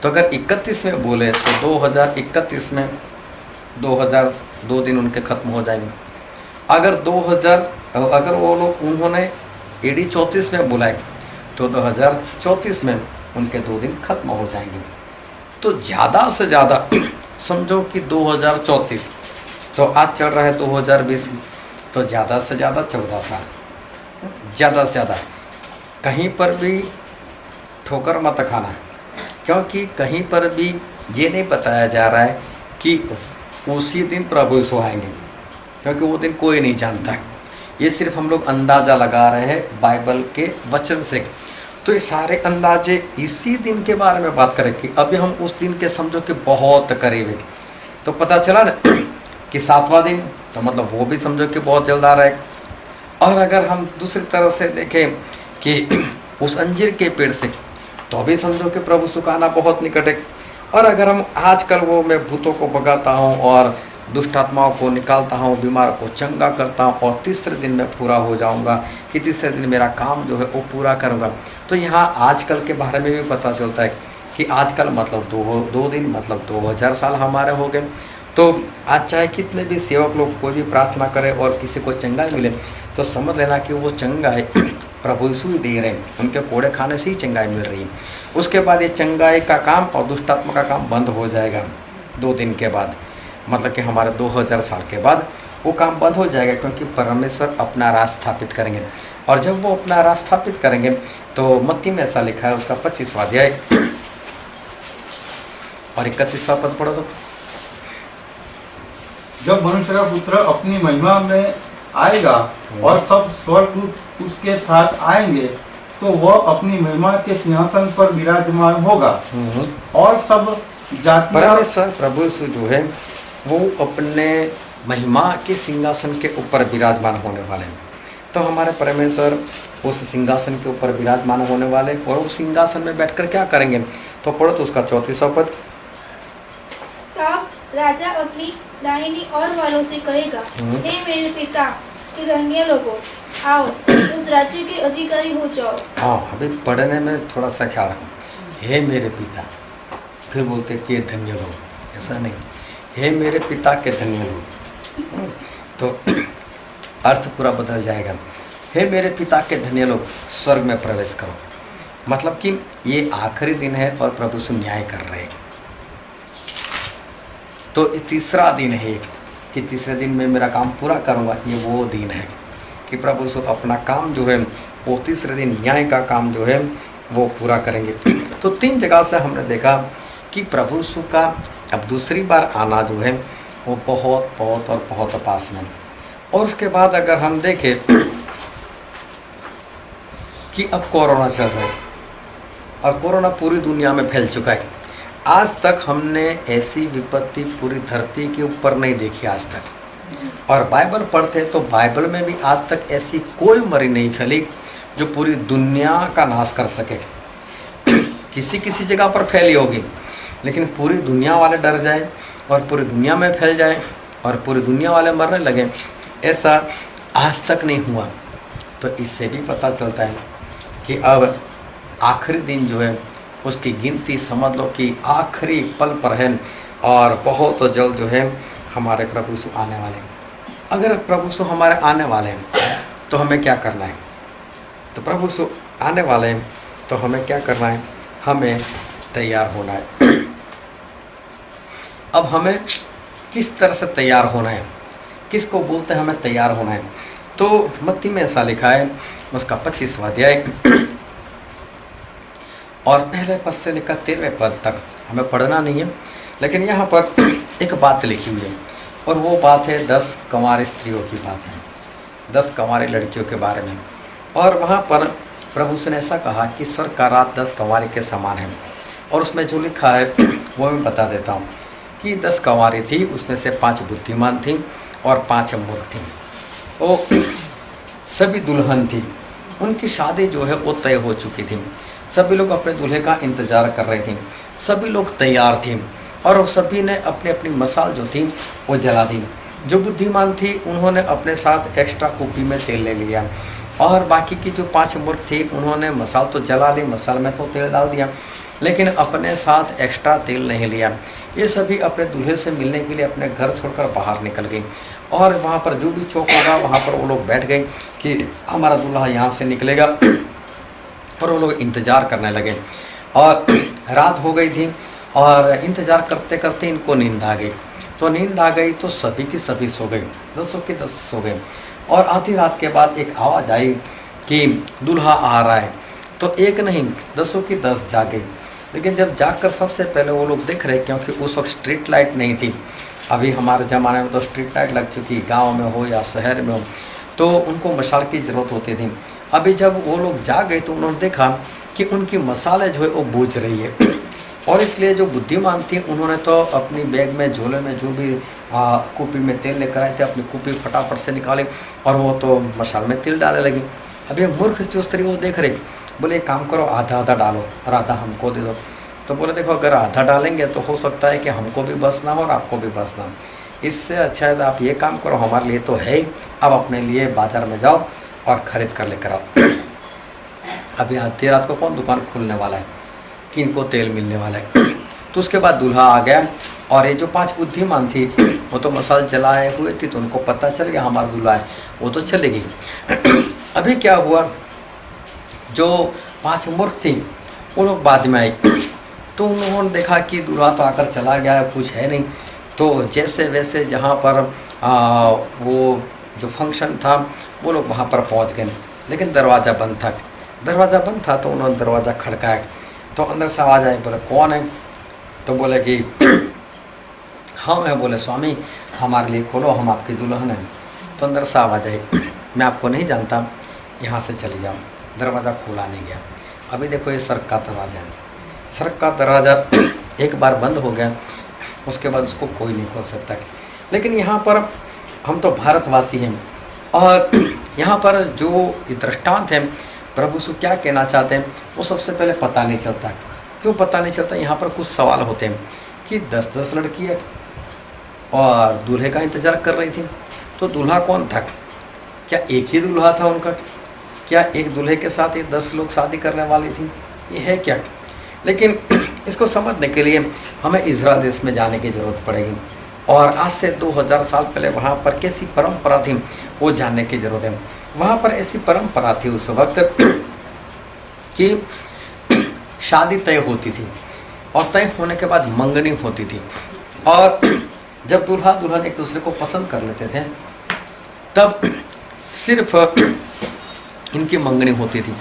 तो अगर 31 में बोले तो 2031 में 2 दिन उनके ख़त्म हो जाएंगे। अगर वो लोग उन्होंने AD 34 में बुलाए तो 2034 में उनके 2 दिन खत्म हो जाएंगे। तो ज़्यादा से ज़्यादा समझो कि 2034, तो आज चल रहा है 2020, तो ज़्यादा से ज़्यादा 14 साल, ज़्यादा से ज़्यादा। कहीं पर भी ठोकर मत खाना, क्योंकि कहीं पर भी ये नहीं बताया जा रहा है कि उसी दिन प्रभु यीशु आएंगे, क्योंकि वो दिन कोई नहीं जानता। ये सिर्फ हम लोग अंदाज़ा लगा रहे हैं बाइबल के वचन से। तो ये सारे अंदाजे इसी दिन के बारे में बात करें कि अभी हम उस दिन के समझो कि बहुत करीब है। तो पता चला ना कि 7वां दिन, तो मतलब वो भी समझो कि बहुत जल्द आ रहा है। और अगर हम दूसरी तरह से देखें कि उस अंजीर के पेड़ से, तो अभी समझो कि प्रभु यीशु का आना बहुत निकट है। और अगर हम आजकल वो मैं भूतों को भगाता हूँ और दुष्टात्माओं को निकालता हूँ, बीमार को चंगा करता हूँ और तीसरे दिन में पूरा हो जाऊँगा, कि तीसरे दिन मेरा काम जो है वो पूरा करूँगा। तो यहाँ आजकल के बारे में भी पता चलता है कि आजकल मतलब 2 दिन मतलब 2000 साल हमारे हो गए। तो आज चाहे कितने भी सेवक लोग कोई भी प्रार्थना करे और किसी को चंगाई मिले, तो समझ लेना कि वो चंगाई प्रभु यीशु ही दे रहे हैं, उनके कोड़े खाने से ही चंगाई मिल रही है। उसके बाद ये चंगाई का काम और दुष्टात्मा का काम बंद हो जाएगा 2 दिन के बाद, मतलब कि हमारे 2000 साल के बाद वो काम बंद हो जाएगा, क्योंकि परमेश्वर अपना राज स्थापित करेंगे। और जब वो अपना राज स्थापित करेंगे तो मत्ती में ऐसा लिखा है उसका 25वां अध्याय और 31वां पद पढ़ो तो। जब मनुष्य का पुत्र अपनी महिमा में आएगा और सब स्वर्गदूत उसके साथ आएंगे, तो वह अपनी महिमा के सिंहासन पर विराजमान होगा और सब जातियां। परमेश्वर प्रभु यीशु जो है वो अपने महिमा के सिंहासन के ऊपर विराजमान होने वाले हैं। तो हमारे परमेश्वर उस सिंहासन के ऊपर विराजमान होने वाले और उस सिंहासन में बैठकर क्या करेंगे? तो पढ़ो तो उसका 34वां पद। तब राजा अपनी दाहिनी ओर वालों से कहेगा, हे मेरे पिता के धन्य लोगों, आओ उस राज्य के अधिकारी हो जाओ। हाँ, अभी पढ़ने में थोड़ा सा ख्याल रखो। हे मेरे पिता, फिर बोलते कि धन्य लोग, ऐसा नहीं, हे मेरे पिता के धन्य लोग, तो अर्थ पूरा बदल जाएगा। हे मेरे पिता के धन्य लोग, स्वर्ग में प्रवेश करो। मतलब कि ये आखिरी दिन है और प्रभु से न्याय कर रहे हैं। तो ये तीसरा दिन है कि तीसरे दिन में मेरा काम पूरा करूँगा। ये वो दिन है कि प्रभु से अपना काम जो है वो तीसरे दिन न्याय का काम जो है वो पूरा करेंगे। तो 3 जगह से हमने देखा कि प्रभु यीशु का अब दूसरी बार आना जो है वो बहुत बहुत और बहुत पास में। और उसके बाद अगर हम देखें कि अब कोरोना चल रहा है और कोरोना पूरी दुनिया में फैल चुका है। आज तक हमने ऐसी विपत्ति पूरी धरती के ऊपर नहीं देखी आज तक। और बाइबल पढ़ते तो बाइबल में भी आज तक ऐसी कोई मरी नहीं फैली जो पूरी दुनिया का नाश कर सके। किसी किसी जगह पर फैली होगी, लेकिन पूरी दुनिया वाले डर जाए और पूरी दुनिया में फैल जाए और पूरी दुनिया वाले मरने लगे, ऐसा आज तक नहीं हुआ। तो इससे भी पता चलता है कि अब आखिरी दिन जो है उसकी गिनती समझ लो कि आखिरी पल पर है और बहुत जल्द जो है हमारे प्रभु यीशु आने वाले हैं। अगर प्रभु यीशु हमारे आने वाले हैं तो हमें क्या करना है? तो प्रभु यीशु आने वाले हैं तो हमें क्या करना है? हमें तैयार होना है। अब हमें किस तरह से तैयार होना है? किसको बोलते हैं हमें तैयार होना है? तो मत्ती में ऐसा लिखा है, उसका 25वां अध्याय और पहले पद से लेकर 13वें पद तक हमें पढ़ना नहीं है, लेकिन यहाँ पर एक बात लिखी हुई है और वो बात है 10 कंवारी स्त्रियों की बात है, 10 कंवारी लड़कियों के बारे में। और वहाँ पर प्रभु ने ऐसा कहा कि स्वर्ग का रात 10 कंवारी के समान है। और उसमें जो लिखा है वो मैं बता देता हूँ कि 10 कंवारी थी, उसमें से 5 बुद्धिमान थी और 5 मूर्ख थी। वो सभी दुल्हन थी, उनकी शादी जो है वो तय हो चुकी थी। सभी लोग अपने दूल्हे का इंतज़ार कर रहे थे, सभी लोग तैयार थे और सभी ने अपनी अपनी मसाल जो थी वो जला दी। जो बुद्धिमान थी उन्होंने अपने साथ एक्स्ट्रा कुप्पी में तेल ले लिया और बाकी की जो 5 मूर्ख थी उन्होंने मसाल तो जला ली, मसाल में तो तेल डाल दिया, लेकिन अपने साथ एक्स्ट्रा तेल नहीं लिया। ये सभी अपने दूल्हे से मिलने के लिए अपने घर छोड़कर बाहर निकल गई और वहाँ पर जो भी चौक होगा वहाँ पर वो लोग बैठ गए कि हमारा दूल्हा यहाँ से निकलेगा। और वो लोग इंतज़ार करने लगे और रात हो गई थी और इंतज़ार करते करते इनको नींद आ गई। तो नींद आ गई तो सभी की सभी सो गई, 10 के 10 सो गए। और आधी रात के बाद एक आवाज़ आई कि दूल्हा आ रहा है। तो एक नहीं 10 की 10 जागे। लेकिन जब जागकर सबसे पहले वो लोग देख रहे, क्योंकि उस वक्त स्ट्रीट लाइट नहीं थी। अभी हमारे ज़माने में तो स्ट्रीट लाइट लग चुकी, गांव में हो या शहर में हो, तो उनको मशाल की ज़रूरत होती थी। अभी जब वो लोग जाग गए तो उन्होंने देखा कि उनकी मसाले जो है वो बुझ रही है। और इसलिए जो बुद्धिमान थी उन्होंने तो अपनी बैग में झोले में जो भी कुप्पी में तेल लेकर आए थे अपनी कुप्पी फटाफट से निकाले और वो तो मसाल में तेल डालने लगी। अभी मूर्ख जो स्त्री वो देख रही, बोले एक काम करो आधा आधा डालो और आधा हमको दे दो। तो बोले देखो अगर आधा डालेंगे तो हो सकता है कि हमको भी बस ना हो और आपको भी बस ना हो, इससे अच्छा है तो आप ये काम करो, हमारे लिए तो है, अब अपने लिए बाज़ार में जाओ और ख़रीद कर लेकर आओ। अभी आधी रात को कौन दुकान खुलने वाला है कि इनको तेल मिलने वाला है। तो उसके बाद दूल्हा आ गया और ये जो 5 बुद्धिमान थी वो तो मसाल जलाए हुए थी, तो उनको पता चल गया हमारा दूल्हा है, वो तो चले गई। अभी क्या हुआ, जो 5 मूर्ख थी वो लोग बाद में आई। तो उन्होंने देखा कि दूल्हा तो आकर चला गया है, कुछ है नहीं। तो जैसे वैसे जहाँ पर वो जो फंक्शन था वो लोग वहाँ पर पहुँच गए, लेकिन दरवाज़ा बंद था। दरवाज़ा बंद था तो उन्होंने दरवाज़ा खड़काया तो अंदर से आवाज़ आई, बोले कौन है? तो बोले कि हम हैं। बोले स्वामी हमारे लिए खोलो, हम आपकी दुल्हन हैं। तो अंदर से आवाज़ आई, मैं आपको नहीं जानता, यहाँ से चली जाओ। दरवाज़ा खोला नहीं गया। अभी देखो ये सड़क का दरवाज़ा है, सड़क का दरवाज़ा एक बार बंद हो गया उसके बाद उसको कोई नहीं खोल सकता। लेकिन यहाँ पर हम तो भारतवासी हैं। और यहाँ पर जो ये दृष्टांत है प्रभु यीशु क्या कहना चाहते हैं वो सबसे पहले पता नहीं चलता। क्यों पता नहीं चलता? यहाँ पर कुछ सवाल होते हैं कि 10-10 लड़कियाँ और दूल्हे का इंतज़ार कर रही थी, तो दूल्हा कौन था? क्या एक ही दूल्हा था उनका? क्या एक दूल्हे के साथ ये 10 लोग शादी करने वाली थी? ये है क्या? लेकिन इसको समझने के लिए हमें इज़राइल देश में जाने की ज़रूरत पड़ेगी, और आज से 2000 साल पहले वहाँ पर कैसी परंपरा थी वो जानने की ज़रूरत है। वहाँ पर ऐसी परंपरा थी उस वक्त कि शादी तय होती थी, और तय होने के बाद मंगनी होती थी, और जब दूल्हा दुल्हन एक दूसरे को पसंद कर लेते थे तब सिर्फ इनकी मंगनी होती थी।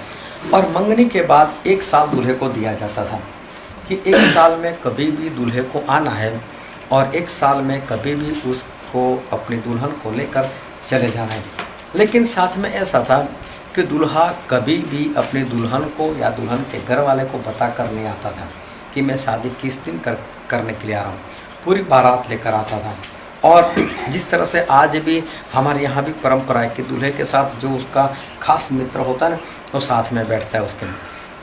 और मंगनी के बाद 1 साल दूल्हे को दिया जाता था कि 1 साल में कभी भी दूल्हे को आना है, और 1 साल में कभी भी उसको अपनी दुल्हन को लेकर चले जाना है। लेकिन साथ में ऐसा था कि दूल्हा कभी भी अपनी दुल्हन को या दुल्हन के घर वाले को बता कर नहीं आता था कि मैं शादी किस दिन करने के लिए आ रहा हूँ। पूरी बारात लेकर आता था। और जिस तरह से आज भी हमारे यहाँ भी परंपरा है कि दूल्हे के साथ जो उसका खास मित्र होता है ना वो साथ में बैठता है उसके,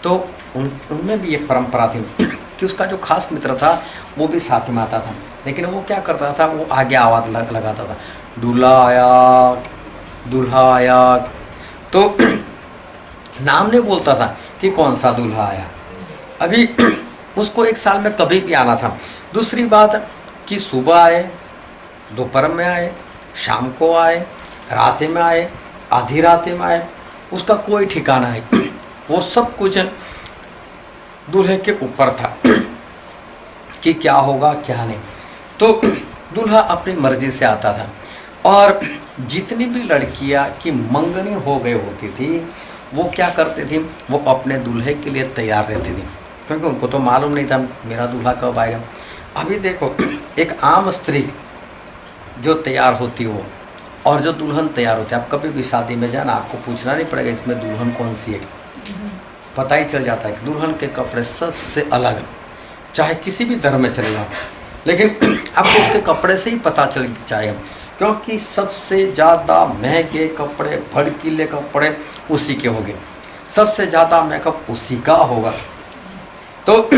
तो उनमें भी ये परंपरा थी कि उसका जो खास मित्र था वो भी साथ में आता था। लेकिन वो क्या करता था, वो आगे आवाज़ लगाता था, दूल्हा आया, दूल्हा आया। तो नाम नहीं बोलता था कि कौन सा दूल्हा आया। अभी उसको 1 साल में कभी भी आना था। दूसरी बात कि सुबह आए, दोपहर में आए, शाम को आए, रात में आए, आधी रात में आए, उसका कोई ठिकाना नहीं। वो सब कुछ दूल्हे के ऊपर था कि क्या होगा क्या नहीं। तो दूल्हा अपनी मर्जी से आता था। और जितनी भी लड़कियां की मंगनी हो गई होती थी वो क्या करती थी, वो अपने दूल्हे के लिए तैयार रहती थी, क्योंकि उनको तो मालूम नहीं था मेरा दूल्हा कब आएगा। अभी देखो, एक आम स्त्री जो तैयार होती हो और जो दुल्हन तैयार होती है, आप कभी भी शादी में जाना आपको पूछना नहीं पड़ेगा इसमें दुल्हन कौन सी है, पता ही चल जाता है कि दुल्हन के कपड़े सबसे अलग, चाहे किसी भी धर्म में चले जाओ, लेकिन आपको उसके कपड़े से ही पता चल जाएगा, क्योंकि सबसे ज़्यादा महंगे कपड़े, भड़कीले कपड़े उसी के होंगे, सबसे ज़्यादा मेकअप उसी का होगा। तो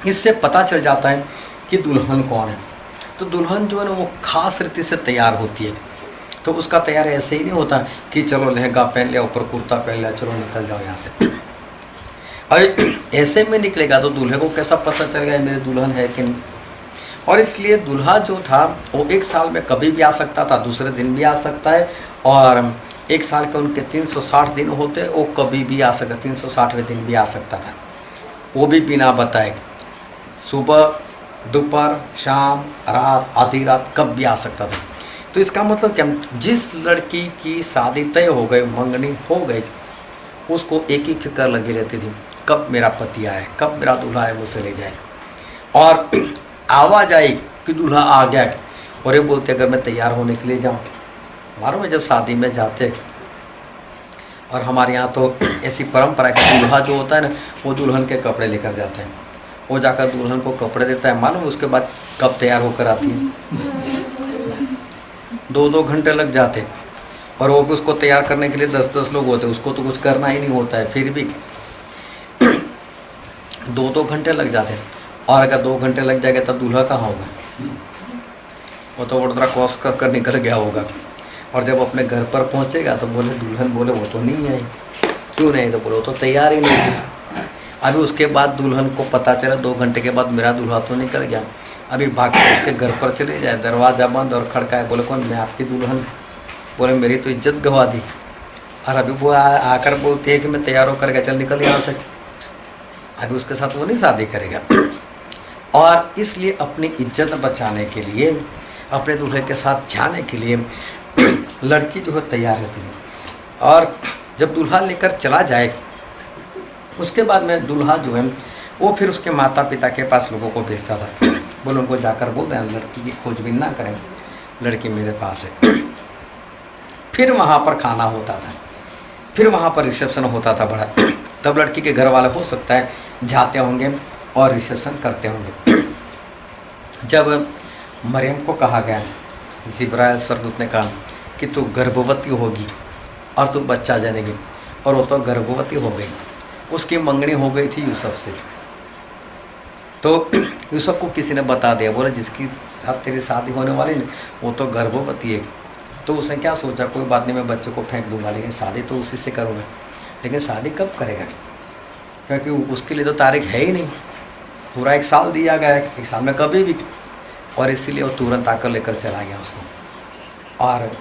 इससे पता चल जाता है कि दुल्हन कौन है। तो दुल्हन जो है ना वो खास रीति से तैयार होती है। तो उसका तैयार ऐसे ही नहीं होता कि चलो लहंगा पहन लिया, ऊपर कुर्ता पहन लिया, चलो निकल जाओ यहाँ से। और ऐसे में निकलेगा तो दूल्हे को कैसा पता चलेगा मेरे दुल्हन है कि नहीं। और इसलिए दूल्हा जो था वो 1 साल में कभी भी आ सकता था, दूसरे दिन भी आ सकता है, और 1 साल के उनके 360 दिन होते, वो कभी भी आ सकता, 360वें दिन भी आ सकता था, वो भी बिना बताए, सुबह, दोपहर, शाम, रात, आधी रात, कब भी आ सकता था। तो इसका मतलब क्या, जिस लड़की की शादी तय हो गई, मंगनी हो गई, उसको एक ही फिक्र लगी रहती थी, कब मेरा पति आए, कब मेरा दूल्हा आए मुझसे ले जाए। और आवाज़ आई कि दूल्हा आ गया, और ये बोलते अगर मैं तैयार होने के लिए जाऊँ, मालूम है जब शादी में जाते, और हमारे यहाँ तो ऐसी परंपरा है कि दूल्हा जो होता है ना वो दुल्हन के कपड़े लेकर जाते हैं, वो जाकर दुल्हन को कपड़े देता है, मालूम उसके बाद कब तैयार होकर आती है, 2-2 घंटे लग जाते, और वो भी उसको तैयार करने के लिए 10-10 लोग होते, उसको तो कुछ करना ही नहीं होता है, फिर भी 2-2 घंटे लग जाते। और अगर 2 घंटे लग जाएगा तब दूल्हा कहाँ होगा, वो तो वडोदरा क्रॉस कर निकल गया होगा। और जब अपने घर पर पहुँचेगा तो बोले दुल्हन, बोले वो तो नहीं आई, क्यों नहीं, तो बोले वो तो तैयार ही नहीं थी। अभी उसके बाद दुल्हन को पता चला 2 घंटे के बाद मेरा दूल्हा तो निकल गया, अभी भाग के उसके घर पर चले जाए, दरवाज़ा बंद और खड़काए, बोले कौन, मैं आपकी दुल्हन, बोले मेरी तो इज्जत गंवा दी। और अभी वो आकर बोलती है कि मैं तैयार होकर गया, चल निकल यहाँ से, अभी उसके साथ वो नहीं शादी करेगा। और इसलिए अपनी इज्जत बचाने के लिए, अपने दूल्हे के साथ जाने के लिए लड़की जो है तैयार रहती है। और जब दूल्हा लेकर चला जाए उसके बाद में दूल्हा जो है वो फिर उसके माता पिता के पास लोगों को भेजता था, बोले उनको जाकर बोल दें लड़की की खोजबीन ना करें, लड़की मेरे पास है। फिर वहाँ पर खाना होता था, फिर वहाँ पर रिसेप्शन होता था बड़ा, तब लड़की के घर वाले हो सकता है जाते होंगे और रिसेप्शन करते होंगे। जब मरियम को कहा गया जिब्राइल स्वर्गदूत ने कहा कि तू गर्भवती होगी और तू बच्चा जनेगी, और वो तो गर्भवती हो गई। उसकी मंगनी हो गई थी यूसुफ से। तो यूसुफ को किसी ने बता दिया, बोले जिसकी साथ तेरी शादी होने वाली है वो तो गर्भवती है। तो उसने क्या सोचा, कोई बात नहीं, मैं बच्चे को फेंक दूंगा, लेकिन शादी तो उसी से करूँगा। लेकिन शादी कब करेगा, क्योंकि उसके लिए तो तारीख है ही नहीं। पूरा 1 साल दिया गया है, 1 साल में कभी भी, और इसीलिए वो तुरंत आकर लेकर चला गया उसको। और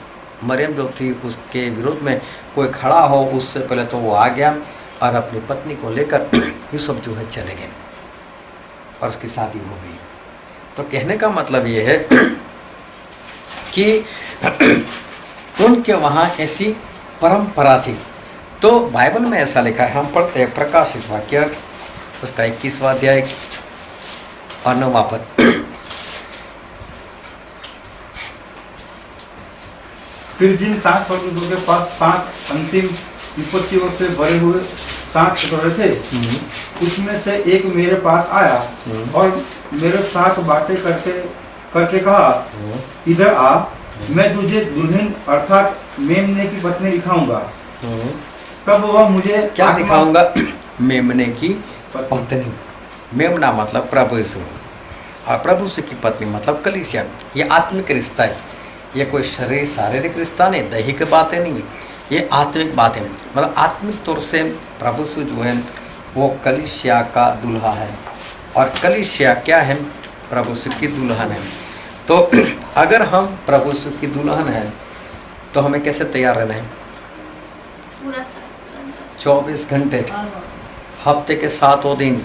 मरियम जो थी उसके विरोध में कोई खड़ा हो उससे पहले तो वो आ गया और अपनी पत्नी को लेकर यूसुफ जो है चले गए और उसकी शादी हो गई। तो कहने का मतलब ये है कि उनके वहाँ ऐसी परंपरा थी। तो बाइबल में ऐसा लिखा है, हम पढ़ते हैं प्रकाशित वाक्य उसका 21वां अध्याय और 9वां पद। फिर जिन 7 स्वर्गदूतों के पास 7 अंतिम विपत्तियों से भरे हुए 7 कटोरे थे, उसमें से एक मेरे पास आया और मेरे साथ बातें करके कहा, इधर आ, मैं तुझे दुल्हन अर्थात मेमने की पत्नी दिखाऊंगा। तब वह मुझे क्या दिखाऊंगा? मेमने की पत्नी। मेमना मतलब प्रभु यीशु, और प्रभु यीशु की पत्नी मतलब कलीसिया। ये आत्मिक रिश्ता है, ये कोई शारीरिक रिश्ता नहीं, दैहिक बातें नहीं है, ये आत्मिक बात है। मतलब आत्मिक तौर से प्रभु यीशु जो है वो कलीसिया का दूल्हा है, और कलीसिया क्या है? प्रभु यीशु की दुल्हन है। तो अगर हम प्रभु यीशु की दुल्हन है तो हमें कैसे तैयार रहना है? पूरा 24 घंटे, हफ्ते के 7 दिन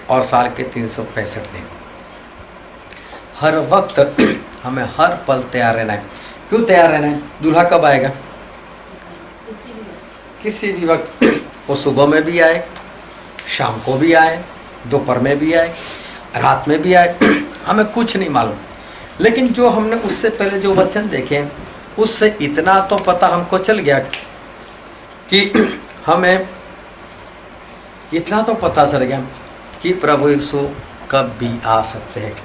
और साल के 365 दिन, हर वक्त हमें हर पल तैयार रहना है। क्यों तैयार रहना है? दूल्हा कब आएगा? किसी भी वक्त। वो सुबह में भी आए, शाम को भी आए, दोपहर में भी आए, रात में भी आए, हमें कुछ नहीं मालूम। लेकिन जो हमने उससे पहले जो वचन देखे उससे इतना तो पता हमको चल गया कि हमें इतना तो पता चल गया कि प्रभु यीशु कब भी आ सकते हैं।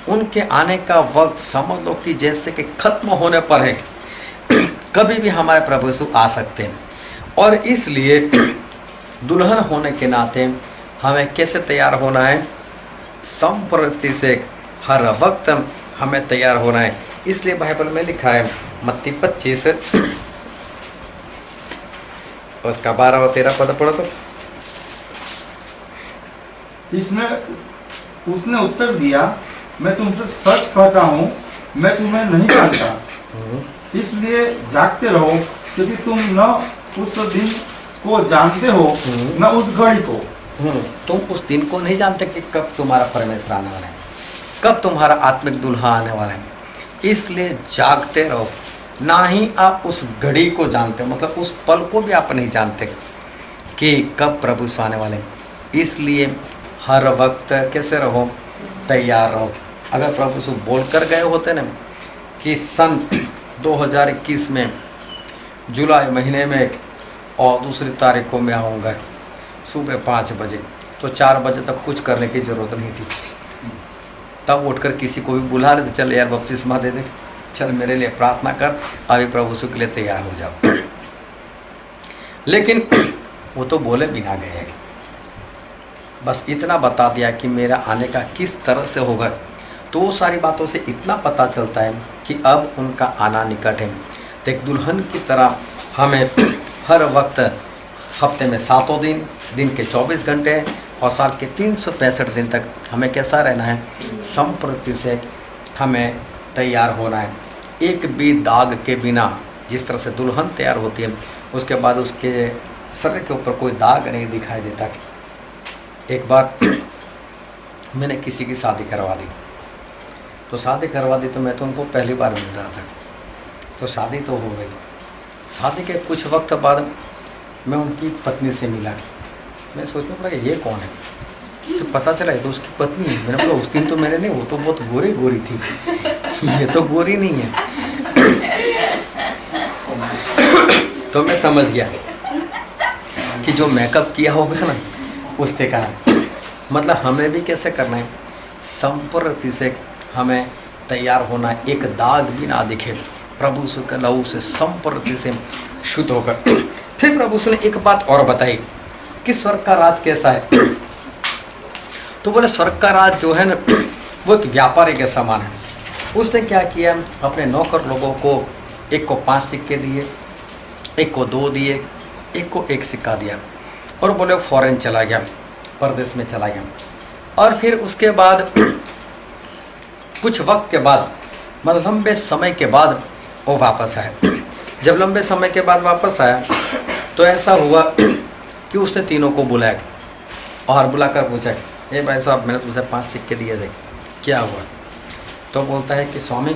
उनके आने का वक्त समझ लो कि जैसे कि खत्म होने पर है, कभी भी हमारे प्रभु यीशु आ सकते हैं। और इसलिए दुल्हन होने के नाते हमें कैसे तैयार होना है? संप्रति से हर वक्त हमें तैयार होना है। इसलिए बाइबल में लिखा है मत्ती 25 उसका 12 और 13 पद पढ़ो तो। उसने उत्तर दिया, मैं तुमसे सच कहता हूँ, मैं तुम्हें नहीं जानता। इसलिए जागते रहो, क्योंकि तुम न उस दिन को जानते हो न उस घड़ी को। तुम उस दिन को नहीं जानते कि कब तुम्हारा परमेश्वर आने वाला है, कब तुम्हारा आत्मिक दुल्हा आने वाला है। इसलिए जागते रहो। ना ही आप उस घड़ी को जानते, मतलब उस पल को भी आप नहीं जानते कि कब प्रभु आने वाले हैं। इसलिए हर वक्त कैसे रहो? तैयार रहो। अगर प्रभु से बोल कर गए होते ना कि सन 2021 में जुलाई महीने में और 2 तारीख को मैं आऊँगा सुबह 5 बजे, तो 4 बजे तक कुछ करने की ज़रूरत नहीं थी। तब उठकर किसी को भी बुला लेते, चल यार बपतिस्मा दे दे, चल मेरे लिए प्रार्थना कर, अभी प्रभु यीशु के लिए तैयार हो जाओ। लेकिन वो तो बोले बिना गए, बस इतना बता दिया कि मेरा आने का किस तरह से होगा। तो वो सारी बातों से इतना पता चलता है कि अब उनका आना निकट है। तो एक दुल्हन की तरह हमें हर वक्त हफ्ते में 7 दिन, दिन के 24 घंटे और साल के 365 दिन तक हमें कैसा रहना है? संप्रति से हमें तैयार होना है, एक भी दाग के बिना। जिस तरह से दुल्हन तैयार होती है उसके बाद उसके शरीर के ऊपर कोई दाग नहीं दिखाई देता। एक बार मैंने किसी की शादी करवा दी, तो शादी करवा दी तो मैं तो उनको पहली बार मिल रहा था, तो शादी तो हो गई। शादी के कुछ वक्त बाद मैं उनकी पत्नी से मिला। मैं सोचने पड़ा ये कौन है, तो पता चला ये तो उसकी पत्नी है। मैंने बोला उस दिन तो मैंने नहीं, वो तो बहुत गोरी थी, ये तो गोरी नहीं है। तो मैं समझ गया कि जो मेकअप किया होगा ना उसके कारण। मतलब हमें भी कैसे करना है? संप्रति से हमें तैयार होना, एक दाग भी ना दिखे, प्रभु यीशु के लहू से संपूर्ण से शुद्ध होकर। फिर प्रभु यीशु ने एक बात और बताई कि स्वर्ग का राज कैसा है। तो बोले स्वर्ग का राज जो है ना वो एक व्यापारी के समान है। उसने क्या किया, अपने नौकर लोगों को एक को 5 सिक्के दिए, एक को 2 दिए, एक को 1 सिक्का दिया और बोले फॉरेन चला गया, परदेश में चला गया। और फिर उसके बाद कुछ वक्त के बाद, मतलब लंबे समय के बाद वो वापस आया। जब लंबे समय के बाद वापस आया तो ऐसा हुआ कि उसने तीनों को बुलाया और बुलाकर पूछा, ए भाई साहब, मैंने तुझे 5 सिक्के दिए थे, क्या हुआ? तो बोलता है कि स्वामी,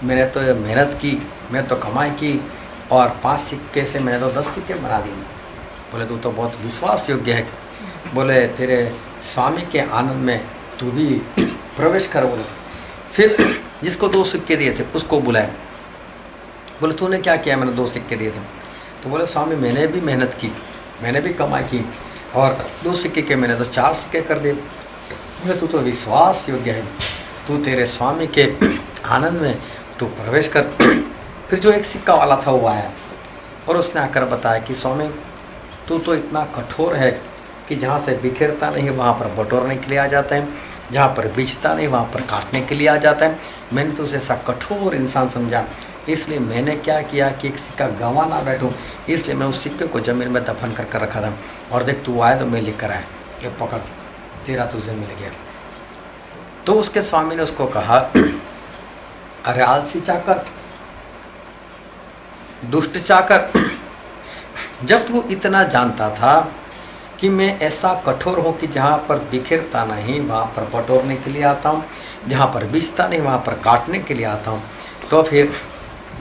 मैंने तो मेहनत की, मैंने तो कमाई की और 5 सिक्के से मैंने तो 10 सिक्के बना दिए। बोले तू तो बहुत विश्वास योग्य है। बोले तेरे स्वामी के आनंद में तू भी प्रवेश कर। बोले फिर जिसको 2 सिक्के दिए थे उसको बुलाए। बोले तूने क्या किया? मैंने 2 सिक्के दिए थे। तो बोले स्वामी, मैंने भी मेहनत की, मैंने भी कमाई की और 2 सिक्के के मैंने तो 4 सिक्के कर दिए। बोले तू तो विश्वास योग्य है, तू तेरे स्वामी के आनंद में तू प्रवेश कर। फिर जो 1 सिक्का वाला था वो आया और उसने आकर बताया कि स्वामी, तू तो इतना कठोर है कि जहाँ से बिखरता नहीं वहाँ पर बटोरने के लिए आ जाता है, जहाँ पर बिछता नहीं वहाँ पर काटने के लिए आ जाता है। मैंने तो उसे ऐसा कठोर इंसान समझा, इसलिए मैंने क्या किया कि 1 सिक्का गंवा ना बैठूं, इसलिए मैं उस सिक्के को ज़मीन में दफन कर रखा था। और देख तू आया तो मैं लिख कर आया, ये पकड़, तेरा तुझे मिल गया। तो उसके स्वामी ने उसको कहा, अरे आलसी चाकर, दुष्ट चाकर, जब तू इतना जानता था कि मैं ऐसा कठोर हूँ कि जहाँ पर बिखरता नहीं वहाँ पर बटोरने के लिए आता हूँ, जहाँ पर बिछता नहीं वहाँ पर काटने के लिए आता हूँ, तो फिर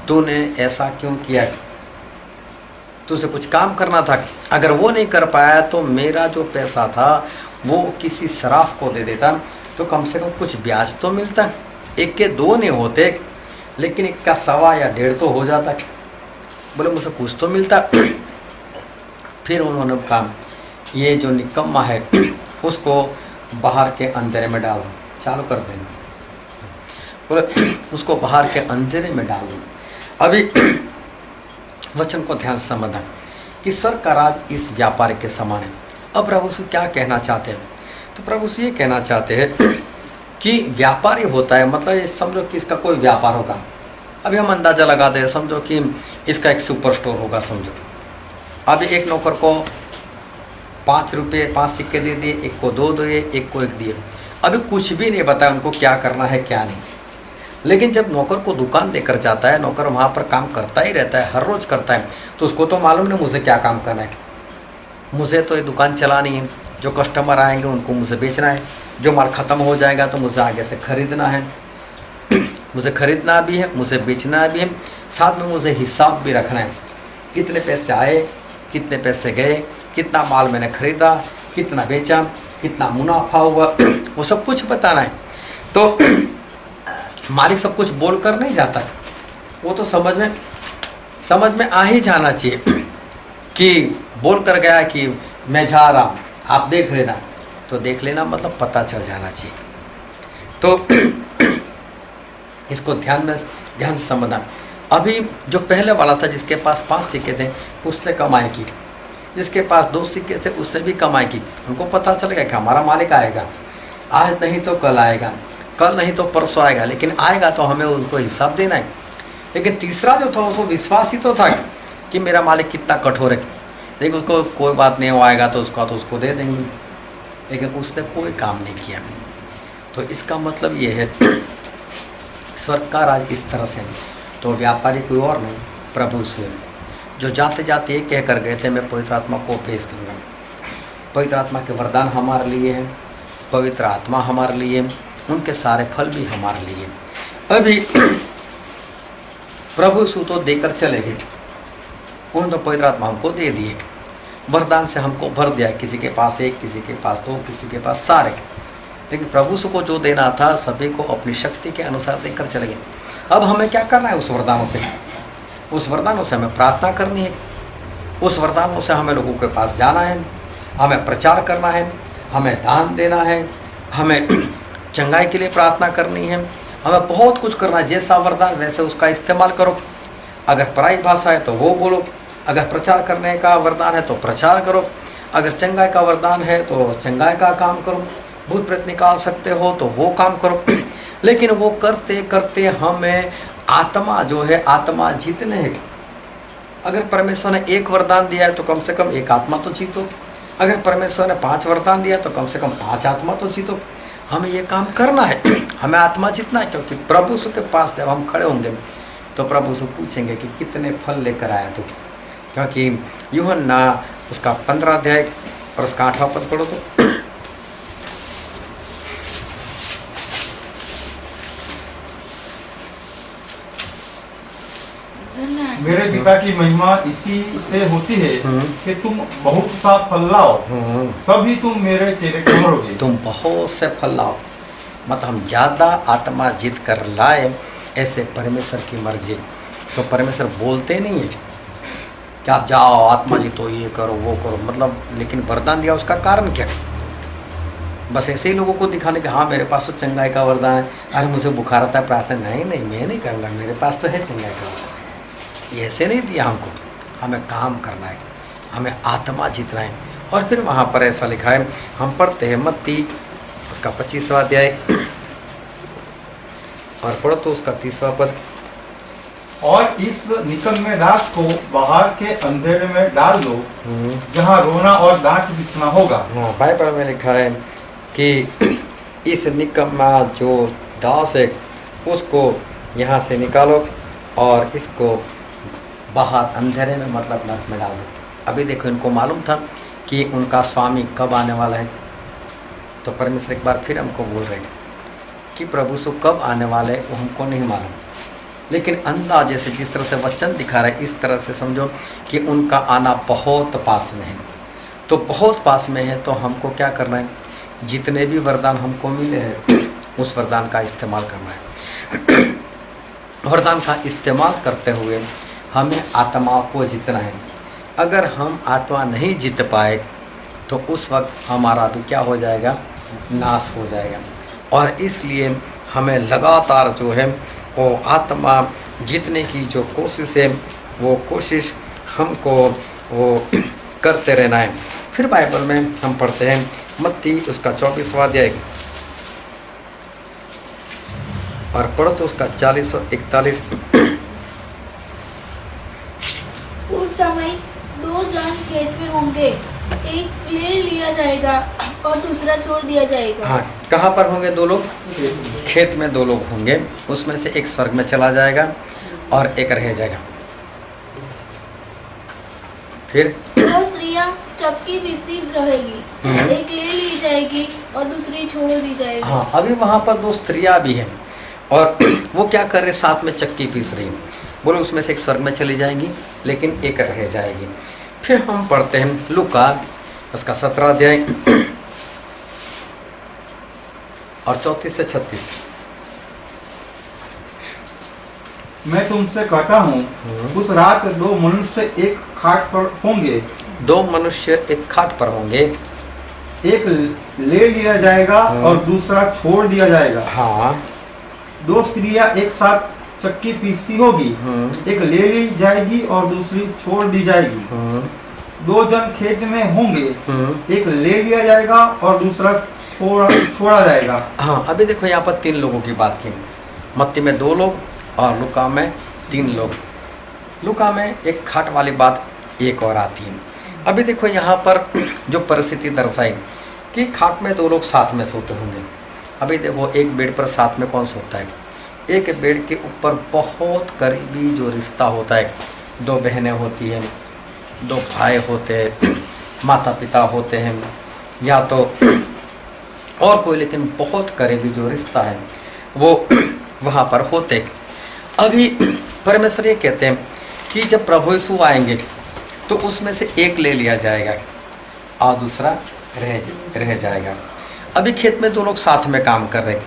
तूने ऐसा क्यों किया? तुझे कुछ काम करना था। अगर वो नहीं कर पाया तो मेरा जो पैसा था वो किसी शराफ को दे देता, तो कम से कम कुछ ब्याज तो मिलता। 1 के 2 नहीं होते, लेकिन 1 का 1.25 या 1.5 तो हो जाता। बोले मुझे कुछ तो मिलता। फिर उन्होंने कहा, ये जो निकम्मा है उसको बाहर के अंधेरे में डाल दो, चालू कर देना। बोले उसको बाहर के अंधेरे में डाल दो। अभी वचन को ध्यान से समझना कि स्वर्ग का राज इस व्यापारी के समान है। अब प्रभु से क्या कहना चाहते हैं? तो प्रभु से ये कहना चाहते हैं कि व्यापारी होता है, मतलब ये समझो कि इसका कोई व्यापार होगा। अभी हम अंदाज़ा लगाते हैं, समझो कि इसका एक सुपर स्टोर होगा। समझो अभी एक नौकर को 5 रुपये 5 सिक्के दे दिए, 1 को 2 दिए, 1 को 1 दिए। अभी कुछ भी नहीं बताया उनको क्या करना है क्या नहीं। लेकिन जब नौकर को दुकान लेकर जाता है, नौकर वहाँ पर काम करता ही रहता है, हर रोज़ करता है, तो उसको तो मालूम नहीं मुझे क्या काम करना है। मुझे तो ये दुकान चलानी है, जो कस्टमर आएंगे उनको मुझे बेचना है, जो माल ख़त्म हो जाएगा तो मुझे आगे से ख़रीदना है। मुझे ख़रीदना भी है, मुझे बेचना भी है, साथ में मुझे हिसाब भी रखना है, कितने पैसे आए, कितने पैसे गए, कितना माल मैंने ख़रीदा, कितना बेचा, कितना मुनाफा हुआ, वो सब कुछ बताना है। तो मालिक सब कुछ बोल कर नहीं जाता, वो तो समझ में आ ही जाना चाहिए कि बोल कर गया कि मैं जा रहा हूँ, आप देख लेना। तो देख लेना मतलब पता चल जाना चाहिए। तो इसको ध्यान से समझना। अभी जो पहले वाला था जिसके पास 5 सिक्के थे उसने कमाई की, जिसके पास 2 सिक्के थे उसने भी कमाई की। उनको पता चल गया कि हमारा मालिक आएगा, आज नहीं तो कल आएगा, कल नहीं तो परसों आएगा, लेकिन आएगा तो हमें उनको हिसाब देना है। लेकिन तीसरा जो था उसको विश्वास ही तो था कि मेरा मालिक कितना कठोर है, लेकिन उसको कोई बात नहीं, वो आएगा तो उसको दे देंगे, लेकिन उसने कोई काम नहीं किया। तो इसका मतलब ये है स्वर्ग का राज इस तरह से। तो व्यापारी कोई और नहीं, प्रभु से, जो जाते जाते ये कह कर गए थे मैं पवित्र आत्मा को भेज दूँगा। पवित्र आत्मा के वरदान हमारे लिए हैं, पवित्र आत्मा हमारे लिए, उनके सारे फल भी हमारे लिए। अभी प्रभु यीशु तो देकर चले गए, उन्होंने तो पवित्र आत्मा हमको दे दिए, वरदान से हमको भर दिया। किसी के पास 1, किसी के पास 2, किसी के पास सारे, लेकिन प्रभु यीशु को जो देना था सभी को अपनी शक्ति के अनुसार देकर चले गए। अब हमें क्या करना है उस वरदानों से? उस वरदानों से हमें प्रार्थना करनी है, उस वरदानों से हमें लोगों के पास जाना है, हमें प्रचार करना है, हमें दान देना है, हमें चंगाई के लिए प्रार्थना करनी है, हमें बहुत कुछ करना है, जैसा वरदान वैसे उसका इस्तेमाल करो। अगर पराई भाषा है तो वो बोलो, अगर प्रचार करने का वरदान है तो प्रचार करो, अगर चंगाई का वरदान है तो चंगाई का काम करो, भूत प्रेत निकाल सकते हो तो वो काम करो। लेकिन वो करते करते हमें आत्मा जो है, आत्मा जीतने है। अगर परमेश्वर ने एक वरदान दिया है तो कम से कम एक आत्मा तो जीतो, अगर परमेश्वर ने 5 वरदान दिया तो कम से कम 5 आत्मा तो जीतो। हमें ये काम करना है, हमें आत्मा जीतना है। क्योंकि प्रभु यीशु के पास जब हम खड़े होंगे तो प्रभु यीशु पूछेंगे कि कितने फल लेकर आया तू। क्योंकि यूहन्ना उसका 15 अध्याय और उसका 8वां पद पढ़ो तो। मेरे पिता की महिमा इसी से होती है कि तुम बहुत सा फल लाओ, तभी तुम मेरे चेले ठहरोगे। तुम बहुत से फल लाओ, मतलब हम ज़्यादा आत्मा जीत कर लाए, ऐसे परमेश्वर की मर्जी। तो परमेश्वर बोलते नहीं है कि आप जाओ आत्मा जीतो, ये करो वो करो, मतलब लेकिन वरदान दिया उसका कारण क्या? बस ऐसे ही लोगों को दिखाने के हाँ मेरे पास तो चंगाई का वरदान है, अरे मुझे बुखार आता है प्रार्थना, नहीं नहीं मैं नहीं करना, मेरे पास तो है चंगाई का वरदान। ये ऐसे नहीं दिया हमको, हमें काम करना है, हमें आत्मा जीतना है। और फिर वहाँ पर ऐसा लिखा है, हम पढ़ते हैं मत्ती उसका 25वां अध्याय और पढ़ो तो उसका 30वां पद। और इस निकम्मे रात को बाहर के अंधेरे में डाल दो, जहाँ रोना और दांत पिसना होगा। हाँ, बाइबल में लिखा है कि इस निकम्मा जो दास है उसको यहाँ से निकालो और इसको बाहर अंधेरे में, मतलब नरक में डाल दो। अभी देखो, इनको मालूम था कि उनका स्वामी कब आने वाला है, तो परमेश्वर एक बार फिर हमको बोल रहे हैं कि प्रभु सो कब आने वाले वो हमको नहीं मालूम, लेकिन अंदाजे से जिस तरह से वचन दिखा रहा है इस तरह से समझो कि उनका आना बहुत पास में है। तो बहुत पास में है तो हमको क्या करना है, जितने भी वरदान हमको मिले हैं उस वरदान का इस्तेमाल करना है। वरदान का इस्तेमाल करते हुए हमें आत्मा को जीतना है। अगर हम आत्मा नहीं जीत पाए तो उस वक्त हमारा भी क्या हो जाएगा, नाश हो जाएगा। और इसलिए हमें लगातार जो है वो आत्मा जीतने की जो कोशिश है वो कोशिश हमको वो करते रहना है। फिर बाइबल में हम पढ़ते हैं मत्ती उसका 24वां अध्याय और पढ़ो तो उसका 40 और 41। उस समय 2 जन खेत में होंगे, एक ले लिया जाएगा और दूसरा छोड़ दिया जाएगा। हाँ, कहाँ पर होंगे 2 लोग? खेत में 2 लोग होंगे, उसमें से एक स्वर्ग में चला जाएगा और एक रह जाएगा। फिर 2 स्त्रियां चक्की पीसती रहेगी, एक ले ली जाएगी और दूसरी छोड़ दी जाएगी। हाँ, अभी वहाँ पर 2 स्त्रियाँ भी हैं और वो क्या कर रहे, साथ में चक्की पीस रही। बोलो उसमें से एक स्वर्ग में चली जाएगी लेकिन एक रह जाएगी। फिर हम पढ़ते हैं लूका उसका 17 अध्याय और 34 से 36। मैं तुमसे कहता हूँ उस रात 2 मनुष्य एक खाट पर होंगे, 2 मनुष्य एक खाट पर होंगे, एक ले लिया जाएगा और दूसरा छोड़ दिया जाएगा। हाँ, 2 स्त्रियां एक साथ चक्की पीसती होगी, एक ले ली जाएगी और दूसरी छोड़ दी जाएगी। 2 जन खेत में होंगे, एक ले लिया जाएगा और दूसरा छोड़ा जाएगा। हाँ, अभी देखो यहाँ पर 3 लोगों की बात की। मत्ती में 2 लोग और लूका में 3 लोग। लूका में एक खाट वाली बात एक और आती है। अभी देखो यहाँ पर जो परिस्थिति दर्शाई कि खाट में 2 लोग साथ में सोते होंगे। अभी देखो एक बेड पर साथ में कौन सोता है? एक बेड के ऊपर बहुत करीबी जो रिश्ता होता है, 2 बहनें होती हैं, 2 भाई होते हैं, माता पिता होते हैं या तो और कोई, लेकिन बहुत करीबी जो रिश्ता है वो वहाँ पर होते। अभी परमेश्वर ये कहते हैं कि जब प्रभु यीशु आएंगे तो उसमें से एक ले लिया जाएगा और दूसरा रह जाएगा। अभी खेत में 2 लोग साथ में काम कर रहे,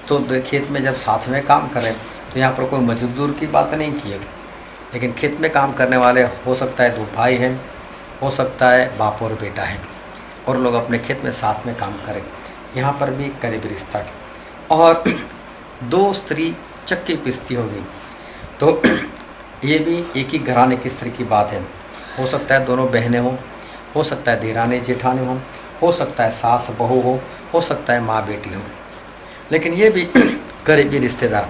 तो खेत में जब साथ में काम करें तो यहाँ पर कोई मजदूर की बात नहीं की है, लेकिन खेत में काम करने वाले हो सकता है 2 भाई हैं, हो सकता है बाप और बेटा है, और लोग अपने खेत में साथ में काम करें। यहाँ पर भी करीबी रिश्ता। और दो स्त्री चक्की पीसती होगी। तो ये भी एक ही घराने की स्त्री की बात है। हो सकता है दोनों बहनें हों, हो सकता है देरानी जेठानी हो सकता है सास बहू हो सकता है माँ बेटी हो, लेकिन ये भी करीबी रिश्तेदार।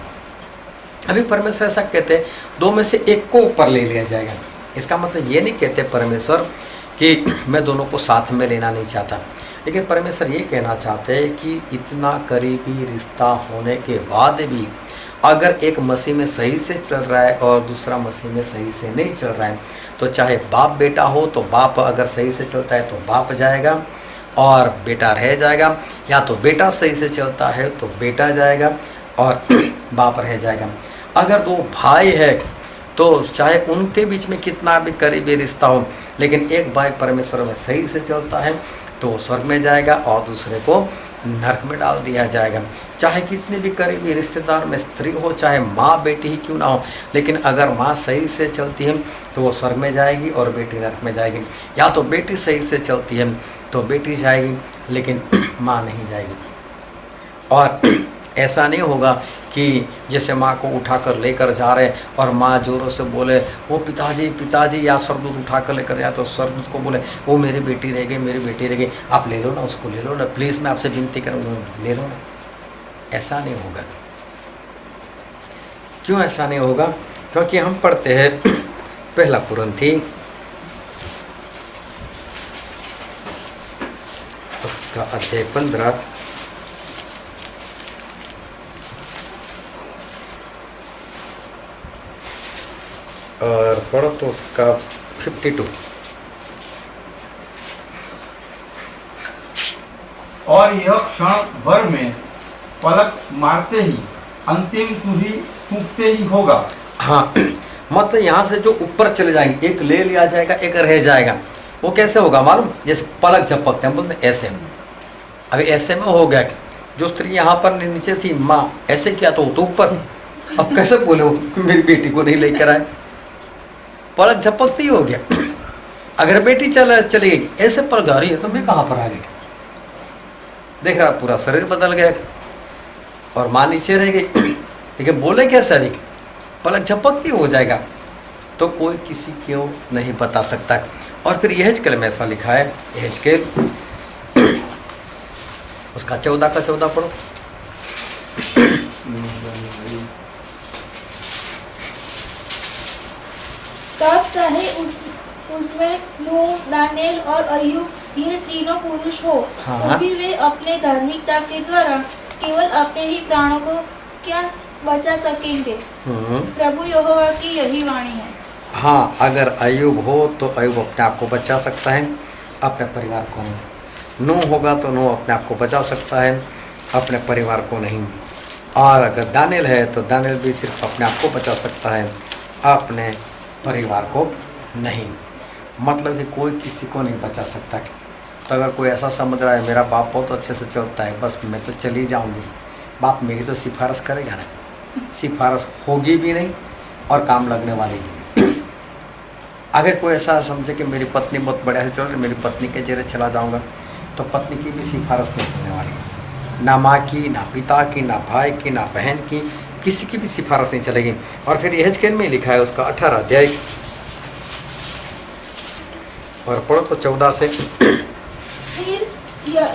अभी परमेश्वर ऐसा कहते हैं दो में से एक को ऊपर ले लिया जाएगा। इसका मतलब ये नहीं कहते परमेश्वर कि मैं दोनों को साथ में लेना नहीं चाहता, लेकिन परमेश्वर ये कहना चाहते हैं कि इतना करीबी रिश्ता होने के बाद भी अगर एक मसीह में सही से चल रहा है और दूसरा मसीह में सही से नहीं चल रहा है, तो चाहे बाप बेटा हो तो बाप अगर सही से चलता है तो बाप जाएगा और बेटा रह जाएगा, या तो बेटा सही से चलता है तो बेटा जाएगा और बाप रह जाएगा। अगर दो भाई है तो चाहे उनके बीच में कितना भी करीबी रिश्ता हो, लेकिन एक भाई परमेश्वर में सही से चलता है तो स्वर्ग में जाएगा और दूसरे को नरक में डाल दिया जाएगा। चाहे कितने भी करीबी रिश्तेदार में स्त्री हो, चाहे माँ बेटी ही क्यों ना हो, लेकिन अगर माँ सही से चलती है तो वो स्वर्ग में जाएगी और बेटी नरक में जाएगी। या तो बेटी सही से चलती है तो बेटी जाएगी लेकिन माँ नहीं जाएगी। और ऐसा नहीं होगा कि जैसे माँ को उठाकर लेकर जा रहे और माँ जोरों से बोले वो पिताजी पिताजी, या स्वर्गदूत उठाकर लेकर जाए तो स्वर्गदूत को बोले वो मेरी बेटी रह गई मेरी बेटी रह गई, आप ले लो ना उसको, ले लो ना प्लीज़, मैं आपसे विनती करूँगा ले लो ना। ऐसा नहीं होगा। क्यों ऐसा नहीं होगा? क्योंकि हम पढ़ते हैं पहला कुरिन्थी उसका अध्याय 15 और पढ़ो तो उसका 52। और यह क्षण भर में पलक मारते ही अंतिम तुरही फूंकते ही होगा। हाँ, मतलब यहाँ से जो ऊपर चले जाएंगे, एक ले लिया जाएगा एक रह जाएगा। वो कैसे होगा मालूम? जैसे पलक झपकते हैं, बोलते ऐसे। अभी ऐसे में हो गया, जो स्त्री यहाँ पर नीचे थी माँ ऐसे किया तो ऊपर, अब कैसे बोले वो मेरी बेटी को नहीं लेकर आए? पलक झपकती ही हो गया। अगर बेटी चली गई ऐसे पलक आ रही है तो मैं कहाँ पर आ गई? देख रहा पूरा शरीर बदल गया और माँ नीचे रह गई। लेकिन बोले कैसे? अभी पलक झपकती हो जाएगा तो कोई किसी को नहीं बता सकता। और फिर यहेजकेल में ऐसा लिखा है, यहेजकेल उसका 14 का 14 पढ़ो। तब चाहे उसमें नूह, दानिएल और अय्यूब ये तीनों पुरुष हो, हाँ। तो भी वे अपने धार्मिकता के द्वारा केवल अपने ही प्राणों को क्या बचा सकेंगे। प्रभु यहोवा की यही वाणी है। हाँ, अगर अय्यूब हो तो अय्यूब अपने आप को बचा सकता है, अपने परिवार को नहीं। नूह होगा तो नूह अपने आप को बचा सकता है, अपने परिवार को नहीं। और अगर दानिएल है तो दानिएल भी सिर्फ अपने आप को बचा सकता है, अपने परिवार को नहीं। मतलब कि कोई किसी को नहीं बचा सकता। तो अगर कोई ऐसा समझ रहा है मेरा बाप बहुत अच्छे से चलता है, बस मैं तो चली जाऊंगी, बाप मेरी तो सिफारिश करेगा ना? सिफारिश होगी भी नहीं और काम लगने वाली भी नहीं। अगर कोई ऐसा समझे कि मेरी पत्नी बहुत बढ़िया से चल रही, मेरी पत्नी के जरिए चला जाऊंगा, तो पत्नी की भी सिफारिश नहीं चलने वाली। ना माँ की, ना पिता की, ना भाई की, ना बहन की, किसी की भी सिफारिश नहीं चलेगी। और फिर यहेजकेल में लिखा है उसका 18 अध्याय और पढ़ो तो 14 से। फिर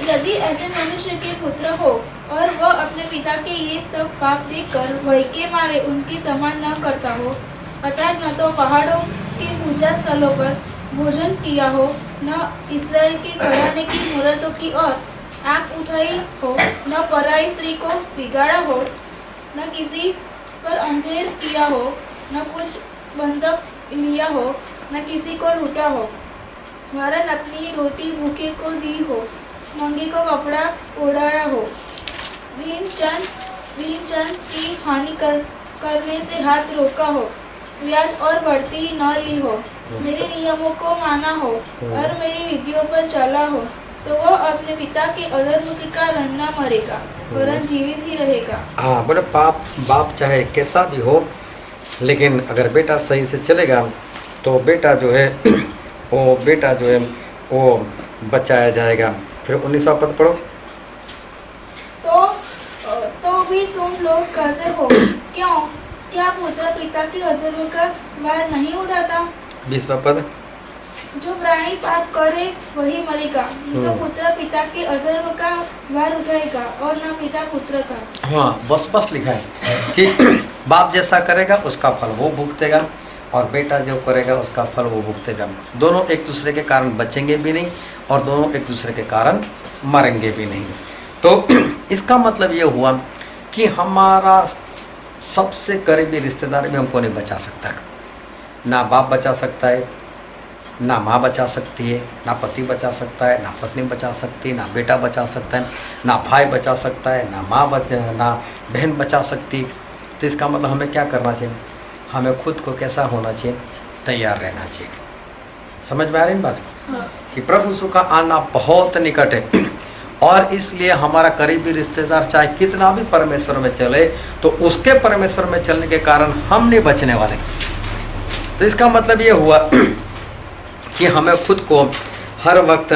यदि ऐसे मनुष्य के पुत्र हो और वह अपने पिता के ये सब पाप देखकर भय के मारे उनकी समान न करता हो, अर्थात न तो पहाड़ों के पूजा स्थलों पर भोजन किया हो, न इस्राएल के घराने की मूर्तों की ओर आँख उठाई हो, न पराई स्त्री को बिगाड़ा हो, न किसी पर अंधेर किया हो, न कुछ बंधक लिया हो, न किसी को लूटा हो, वरन अपनी रोटी भूखे को दी हो, नंगे को कपड़ा ओढ़ाया हो, ऋण चंद की हानि करने से हाथ रोका हो, ब्याज और बढ़ती न ली हो, मेरे नियमों को माना हो और मेरी विधियों पर चला हो, तो वह अपने पिता के अधर्म के कारण न मरेगा वरन जीवित ही रहेगा। हाँ, बोले बाप चाहे कैसा भी हो, लेकिन अगर बेटा सही से चलेगा तो बेटा जो है वो बचाया जाएगा। फिर 19वां पद पढ़ो। तो भी तुम लोग लोग कहते हो, क्यों? क्या पुत्र पिता की अधर्म का भार नहीं उठाता? 20वां पद। जो प्राणी पाप करे वही मरेगा, तो पुत्र पिता के अधर्म का भार उठाएगा और न पिता पुत्र का। हाँ, बस बस लिखा है कि बाप जैसा करेगा उसका फल वो भुगतेगा और बेटा जो करेगा उसका फल वो भुगतेगा। दोनों एक दूसरे के कारण बचेंगे भी नहीं और दोनों एक दूसरे के कारण मरेंगे भी नहीं। तो इसका मतलब ये हुआ कि हमारा सबसे करीबी रिश्तेदार भी हमको नहीं बचा सकता। ना बाप बचा सकता है, ना माँ बचा सकती है, ना पति बचा सकता है, ना पत्नी बचा सकती है, ना बेटा बचा सकता है, ना भाई बचा सकता है, ना ना बहन बचा सकती। तो इसका मतलब हमें क्या करना चाहिए? हमें खुद को कैसा होना चाहिए? तैयार रहना चाहिए। समझ में आ रही बात? हाँ। कि प्रभु यीशु का आना बहुत निकट है और इसलिए हमारा करीबी रिश्तेदार चाहे कितना भी परमेश्वर में चले तो उसके परमेश्वर में चलने के कारण हम नहीं बचने वाले। तो इसका मतलब ये हुआ कि हमें खुद को हर वक्त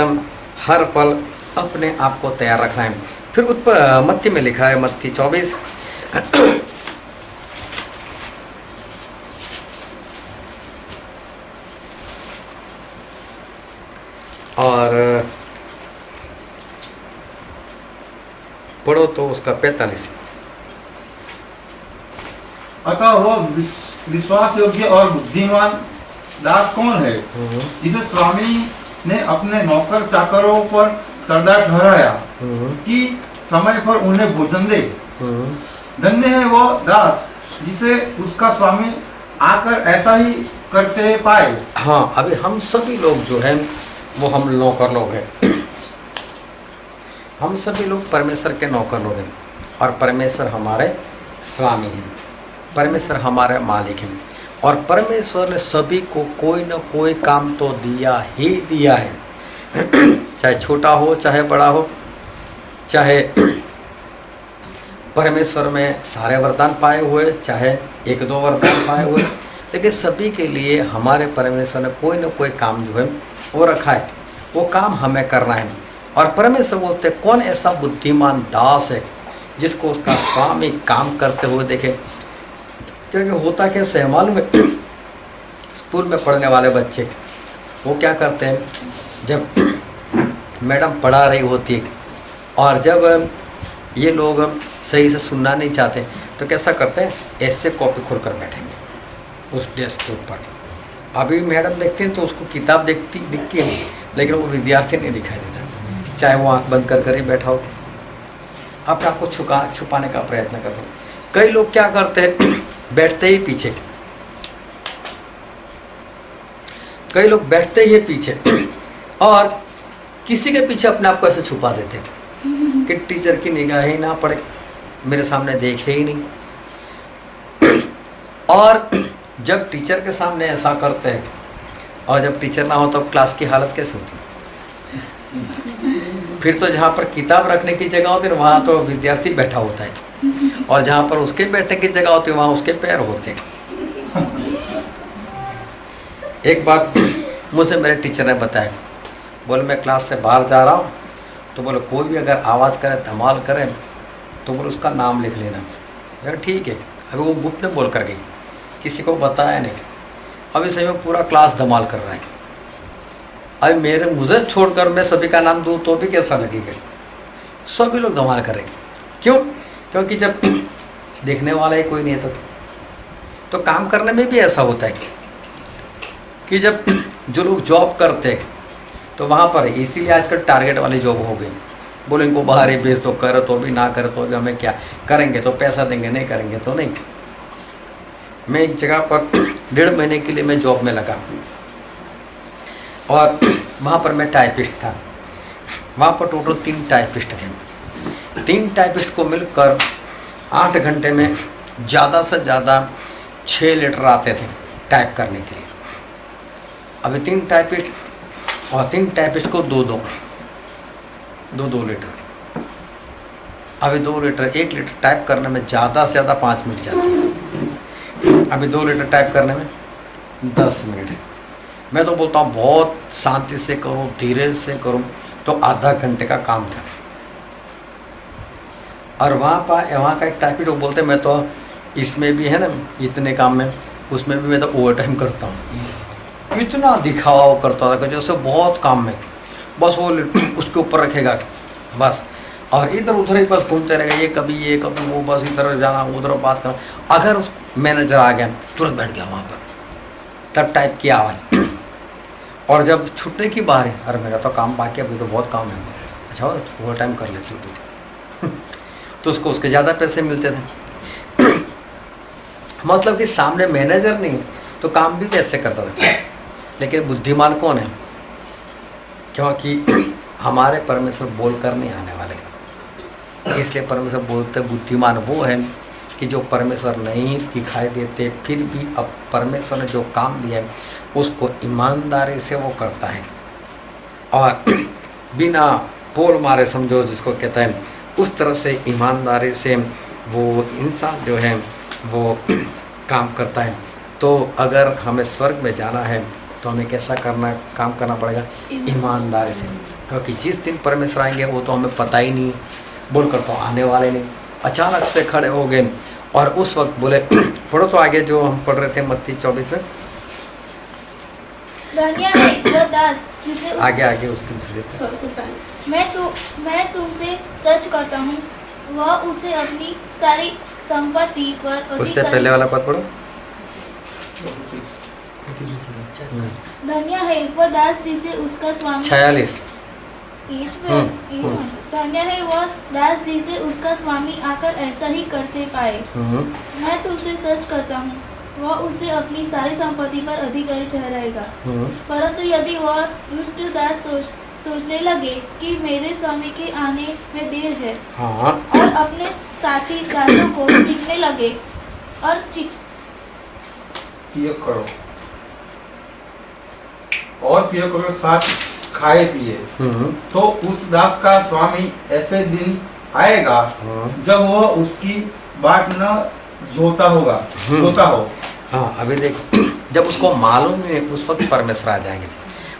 हर पल अपने आप को तैयार रखना है। फिर मत्ती में लिखा है, मत्ती 24 और पढ़ो तो उसका 45। अतः वह विश्वास योग्य और बुद्धिमान दास कौन है जिसे स्वामी ने अपने नौकर चाकरों पर सरदार ठहराया कि समय पर उन्हें भोजन दे। धन्य है वो दास जिसे उसका स्वामी आकर ऐसा ही करते पाए। हाँ, अभी हम सभी लोग जो हैं वो हम नौकर लोग हैं। हम सभी लोग परमेश्वर के नौकर लोग हैं और परमेश्वर हमारे स्वामी हैं, परमेश्वर हमारे मालिक हैं और परमेश्वर ने सभी को कोई न कोई काम तो दिया ही दिया है। चाहे छोटा हो चाहे बड़ा हो, चाहे परमेश्वर में सारे वरदान पाए हुए चाहे एक दो वरदान पाए हुए, लेकिन सभी के लिए हमारे परमेश्वर ने कोई न कोई काम जो है वो रखा है। वो काम हमें करना है और परमेश्वर बोलते कौन ऐसा बुद्धिमान दास है जिसको उसका स्वामी काम करते हुए देखे। क्योंकि होता कैसे है मालूम है? स्कूल में पढ़ने वाले बच्चे वो क्या करते हैं, जब मैडम पढ़ा रही होती है और जब ये लोग सही से सुनना नहीं चाहते तो कैसा करते हैं, ऐसे कॉपी खोल कर बैठेंगे उस डेस्क के ऊपर। अभी मैडम देखती हैं तो उसको किताब दिखती है लेकिन वो विद्यार्थी नहीं दिखाई देता, चाहे वो आँख बंद कर ही बैठा हो, अपने आप को छुपाने का प्रयत्न करते हैं। कई लोग क्या करते हैं, बैठते ही पीछे, कई लोग बैठते ही पीछे और किसी के पीछे अपने आप को ऐसे छुपा देते हैं कि टीचर की निगाह ही ना पड़े, मेरे सामने देखे ही नहीं। और जब टीचर के सामने ऐसा करते हैं और जब टीचर ना हो तो क्लास की हालत कैसे होती? फिर तो जहाँ पर किताब रखने की जगह होती है वहाँ तो विद्यार्थी बैठा होता है और जहाँ पर उसके बैठने की जगह होती है वहाँ उसके पैर होते हैं। एक बात मुझे मेरे टीचर ने बताया, बोले मैं क्लास से बाहर जा रहा हूँ तो बोले कोई भी अगर आवाज़ करे धमाल करे तो बोले उसका नाम लिख लेना। यार ठीक है। अभी वो गुप्त में बोल कर गई, किसी को बताया नहीं। अभी सही में पूरा क्लास धमाल कर रहा है। अभी मुझे छोड़कर मैं सभी का नाम दूँ तो भी कैसा लगेगा? सभी लोग धमाल करेंगे। क्यों? क्योंकि जब देखने वाला ही कोई नहीं है तो काम करने में भी ऐसा होता है कि जब जो लोग जॉब करते हैं तो वहाँ पर इसीलिए आजकल टारगेट वाली जॉब हो गई। बोले इनको बाहर ही भेज दो, करो तो भी ना करो तो भी हमें क्या, करेंगे तो पैसा देंगे, नहीं करेंगे तो नहीं। मैं एक जगह पर 1.5 महीने के लिए मैं जॉब में लगा और वहाँ पर मैं टाइपिस्ट था। वहाँ पर टोटल 3 टाइपिस्ट थे। 3 टाइपिस्ट को मिलकर 8 घंटे में ज़्यादा से ज़्यादा 6 लीटर आते थे टाइप करने के लिए। अभी 3 टाइपिस्ट और 3 टाइपिस्ट को 2 लीटर। अभी 2 लीटर, 1 लीटर टाइप करने में ज़्यादा से ज़्यादा 5 मिनट जाती है। अभी 2 लीटर टाइप करने में 10 मिनट। मैं तो बोलता हूँ बहुत शांति से करो, धीरे से करो तो आधा घंटे का काम था। और वहाँ का एक टाइपिस्ट वो बोलते मैं तो इसमें भी है ना इतने काम में, उसमें भी मैं तो ओवर टाइम करता हूँ। इतना दिखावा करता था कि जैसे बहुत काम में, बस वो उसके ऊपर रखेगा बस, और इधर उधर ही बस घूमते रहेगा, ये कभी वो, बस इधर जाना उधर बात करना। अगर उस मैनेजर आ गया तुरंत बैठ गया वहाँ पर, तब टाइप की आवाज़। और जब छूटने की बारी, अरे मेरा तो काम बाकी, अभी तो बहुत काम है। अच्छा ओवर टाइम कर ले चल तू तो उसको उसके ज़्यादा पैसे मिलते थे। मतलब कि सामने मैनेजर नहीं तो काम भी वैसे करता था। लेकिन बुद्धिमान कौन है? क्योंकि हमारे परमेश्वर बोल कर नहीं आने वाले, इसलिए परमेश्वर बोलते बुद्धिमान वो है कि जो परमेश्वर नहीं दिखाई देते, फिर भी अब परमेश्वर ने जो काम दिया है उसको ईमानदारी से वो करता है, और बिना पोल मारे, समझो जिसको कहता है, उस तरह से ईमानदारी से वो इंसान जो है वो काम करता है। तो अगर हमें स्वर्ग में जाना है तो हमें कैसा काम करना पड़ेगा? ईमानदारी से, क्योंकि जिस दिन परमेश्वर आएंगे वो तो हमें पता ही नहीं, बोल कर तो आने वाले नहीं, अचानक से खड़े हो गए और उस वक्त बोले पढ़ो तो आगे जो हम पढ़ रहे थे मत्ती 24 में, धन्य है वह दास जिसे आगे उसकी दूसरी, मैं तुमसे सच कहता हूँ वह उसे अपनी सारी संपत्ति पर उससे पहले वाला पद पढ़ो। धन्य है वह दास जिसे उसका स्वामी 46 धन्य है वह दास जिसे उसका स्वामी आकर ऐसा ही करते पाए। मैं तुमसे सच कहता हूँ वह उसे अपनी सारी संपत्ति पर अधिकारी ठहराएगा। परंतु यदि वह दुष्ट दास सोचने लगे कि मेरे स्वामी के आने में देर है, और अपने साथी दासों को पीटने लगे और पियो करो साथ खाए पिए, तो उस दास का स्वामी ऐसे दिन आएगा जब वह उसकी बाट न जोता हो। हाँ, अभी देखो, जब उसको मालूम है उस वक्त परमेश्वर आ जाएंगे,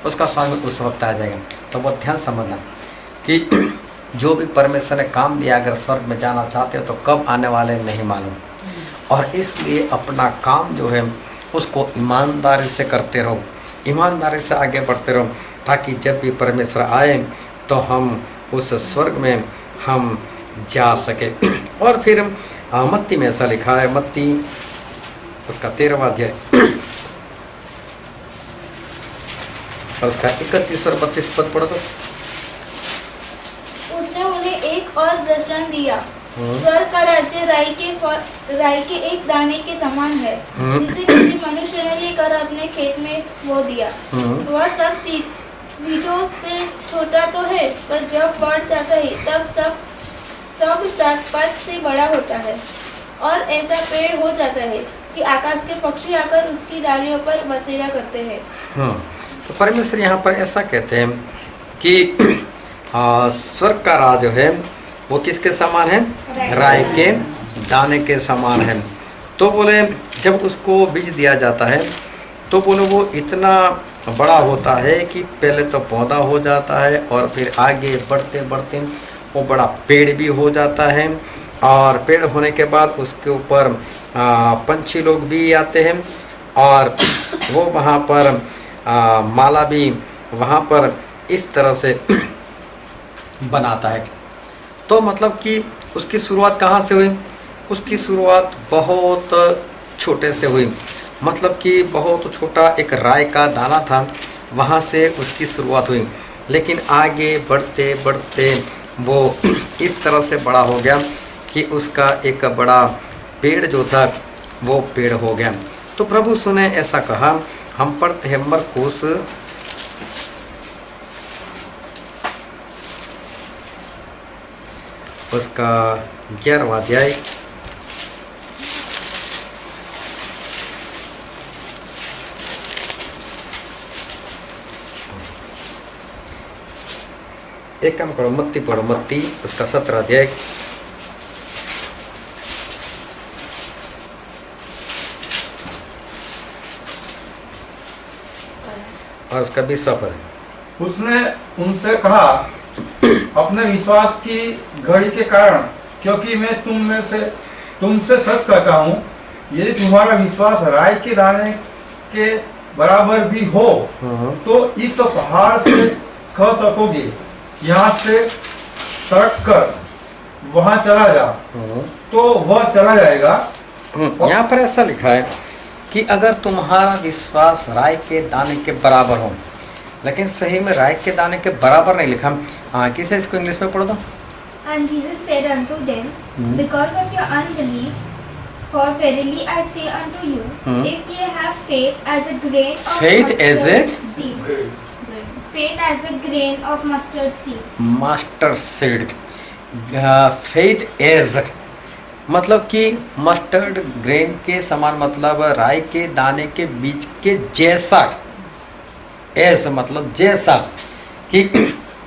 उसका स्वामी उस वक्त आ जाएगा। तो वो ध्यान समझना कि जो भी परमेश्वर ने काम दिया, अगर स्वर्ग में जाना चाहते हो तो कब आने वाले नहीं मालूम, और इसलिए अपना काम जो है उसको ईमानदारी से करते रहो, ईमानदारी से आगे बढ़ते रहो, ताकि जब भी परमेश्वर आए तो हम उस स्वर्ग में हम जा सके। और फिर मत्ती में ऐसा लिखा है, मत्ती उसका 13वां अध्याय और उसका 31 और 32 पद पढ़ो तो। उसने उन्हें एक और दृष्टांत दिया, स्वर्ग का राज्य राई के एक दाने के समान है, जिसे किसी मनुष्य ने लेकर अपने खेत में बो दिया। वह सब बीजों से छोटा तो है, पर जब बढ़ जाता है तब सब पद से बड़ा होता है, और ऐसा पेड़ हो जाता है कि आकाश के पक्षी आकर उसकी डालियों पर बसेरा करते हैं। तो परमेश्वर यहाँ पर ऐसा कहते हैं कि स्वर्ग का राज जो है वो किसके समान है? राई के दाने के समान है। तो बोले जब उसको बीज दिया जाता है तो बोले वो इतना बड़ा होता है कि पहले तो पौधा हो जाता है, और फिर आगे बढ़ते बढ़ते वो बड़ा पेड़ भी हो जाता है, और पेड़ होने के बाद उसके ऊपर पंछी लोग भी आते हैं, और वो वहाँ पर माला भी वहाँ पर इस तरह से बनाता है। तो मतलब कि उसकी शुरुआत कहाँ से हुई? उसकी शुरुआत बहुत छोटे से हुई, मतलब कि बहुत छोटा एक राई का दाना था, वहाँ से उसकी शुरुआत हुई, लेकिन आगे बढ़ते बढ़ते वो इस तरह से बड़ा हो गया कि उसका एक बड़ा पेड़ जो था वो पेड़ हो गया। तो प्रभु सुने ऐसा कहा, हम पढ़ते हैं मरकुस उसका 11वां अध्याय एक काम करो, मत्ती पढ़ो, मत्ती उसका 17 अध्याय और उसका 20वां पद। उसने उनसे कहा, अपने विश्वास की घड़ी के कारण क्योंकि मैं तुमसे सच कहता हूँ, यदि तुम्हारा विश्वास राई के दाने के बराबर भी हो तो इस पहाड़ से कह सकोगे, यहाँ से सड़क कर वहां चला जा, तो वह चला जाएगा। यहाँ पर ऐसा लिखा है कि अगर तुम्हारा विश्वास राई के दाने के बराबर हो, लेकिन सही में राई के दाने के बराबर नहीं लिखा। हाँ, किसे इसको इंग्लिश में पढ़ दो। And Jesus said unto them, Because of your unbelief, for verily I say unto you, if ye have faith as a grain of Faith as a mustard seed, faith as a grain of mustard seed, mustard seed, faith as मतलब कि मस्टर्ड ग्रेन के समान, मतलब राई के दाने के बीज के जैसा, एज मतलब जैसा कि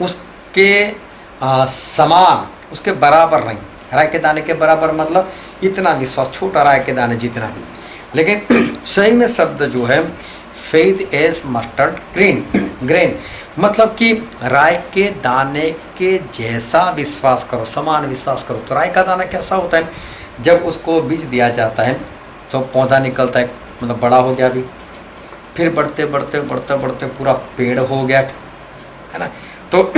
उसके समान, उसके बराबर नहीं। राई के दाने के बराबर मतलब इतना विश्वास, छोटा राई के दाने जितना। लेकिन सही में शब्द जो है फेथ एज मस्टर्ड ग्रेन मतलब कि राई के दाने के जैसा विश्वास करो, समान विश्वास करो। तो राई का दाना कैसा होता है, जब उसको बीज दिया जाता है तो पौधा निकलता है, मतलब बड़ा हो गया अभी, फिर बढ़ते बढ़ते बढ़ते बढ़ते पूरा पेड़ हो गया, है ना। तो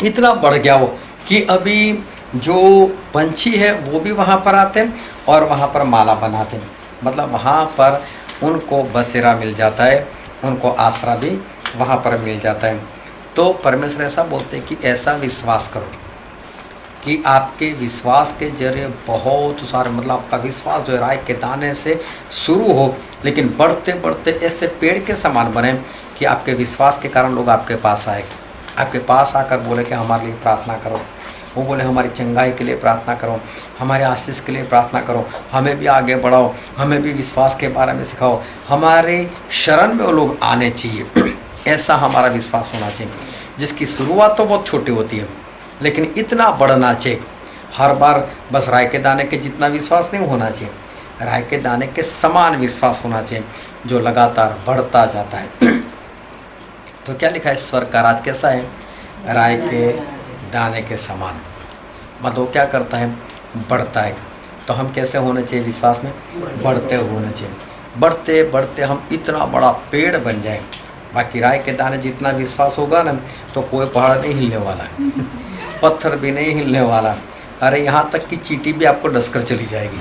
इतना बढ़ गया वो कि अभी जो पंछी है वो भी वहाँ पर आते हैं और वहाँ पर माला बनाते हैं, मतलब वहाँ पर उनको बसेरा मिल जाता है, उनको आसरा भी वहाँ पर मिल जाता है। तो परमेश्वर ऐसा बोलते हैं कि ऐसा विश्वास करो कि आपके विश्वास के जरिए बहुत सारे, मतलब आपका विश्वास जो है राई के दाने से शुरू हो, लेकिन बढ़ते बढ़ते ऐसे पेड़ के समान बने कि आपके विश्वास के कारण लोग आपके पास आए, आपके पास आकर बोले कि हमारे लिए प्रार्थना करो। वो बोले हमारी चंगाई के लिए प्रार्थना करो, हमारे आशीष के लिए प्रार्थना करो, हमें भी आगे बढ़ाओ, हमें भी विश्वास के बारे में सिखाओ, हमारे शरण में वो लोग आने चाहिए। ऐसा हमारा विश्वास होना चाहिए, जिसकी शुरुआत तो बहुत छोटी होती है लेकिन इतना बढ़ना चाहिए। हर बार बस राई के दाने के जितना विश्वास नहीं होना चाहिए, राई के दाने के समान विश्वास होना चाहिए जो लगातार बढ़ता जाता है। तो क्या लिखा है, स्वर्ग का राज कैसा है, राई के दाने के समान, मतलब क्या करता है, बढ़ता है। तो हम कैसे होने चाहिए विश्वास में, बढ़ते होने चाहिए। बढ़ते बढ़ते हम इतना बड़ा पेड़ बन जाए। बाकी राई के दाने जितना विश्वास होगा ना तो कोई पहाड़ नहीं हिलने वाला, पत्थर भी नहीं हिलने वाला, अरे यहाँ तक कि चींटी भी आपको डसकर चली जाएगी।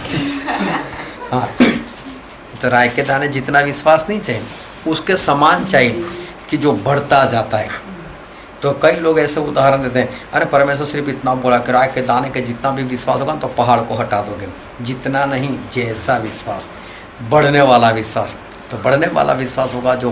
हाँ, तो राई के दाने जितना विश्वास नहीं चाहिए, उसके समान चाहिए कि जो बढ़ता जाता है। तो कई लोग ऐसे उदाहरण देते हैं, अरे परमेश्वर सिर्फ इतना बोला कि राई के दाने के जितना भी विश्वास होगा तो पहाड़ को हटा दोगे। जितना नहीं, जैसा विश्वास, बढ़ने वाला विश्वास। तो बढ़ने वाला विश्वास होगा जो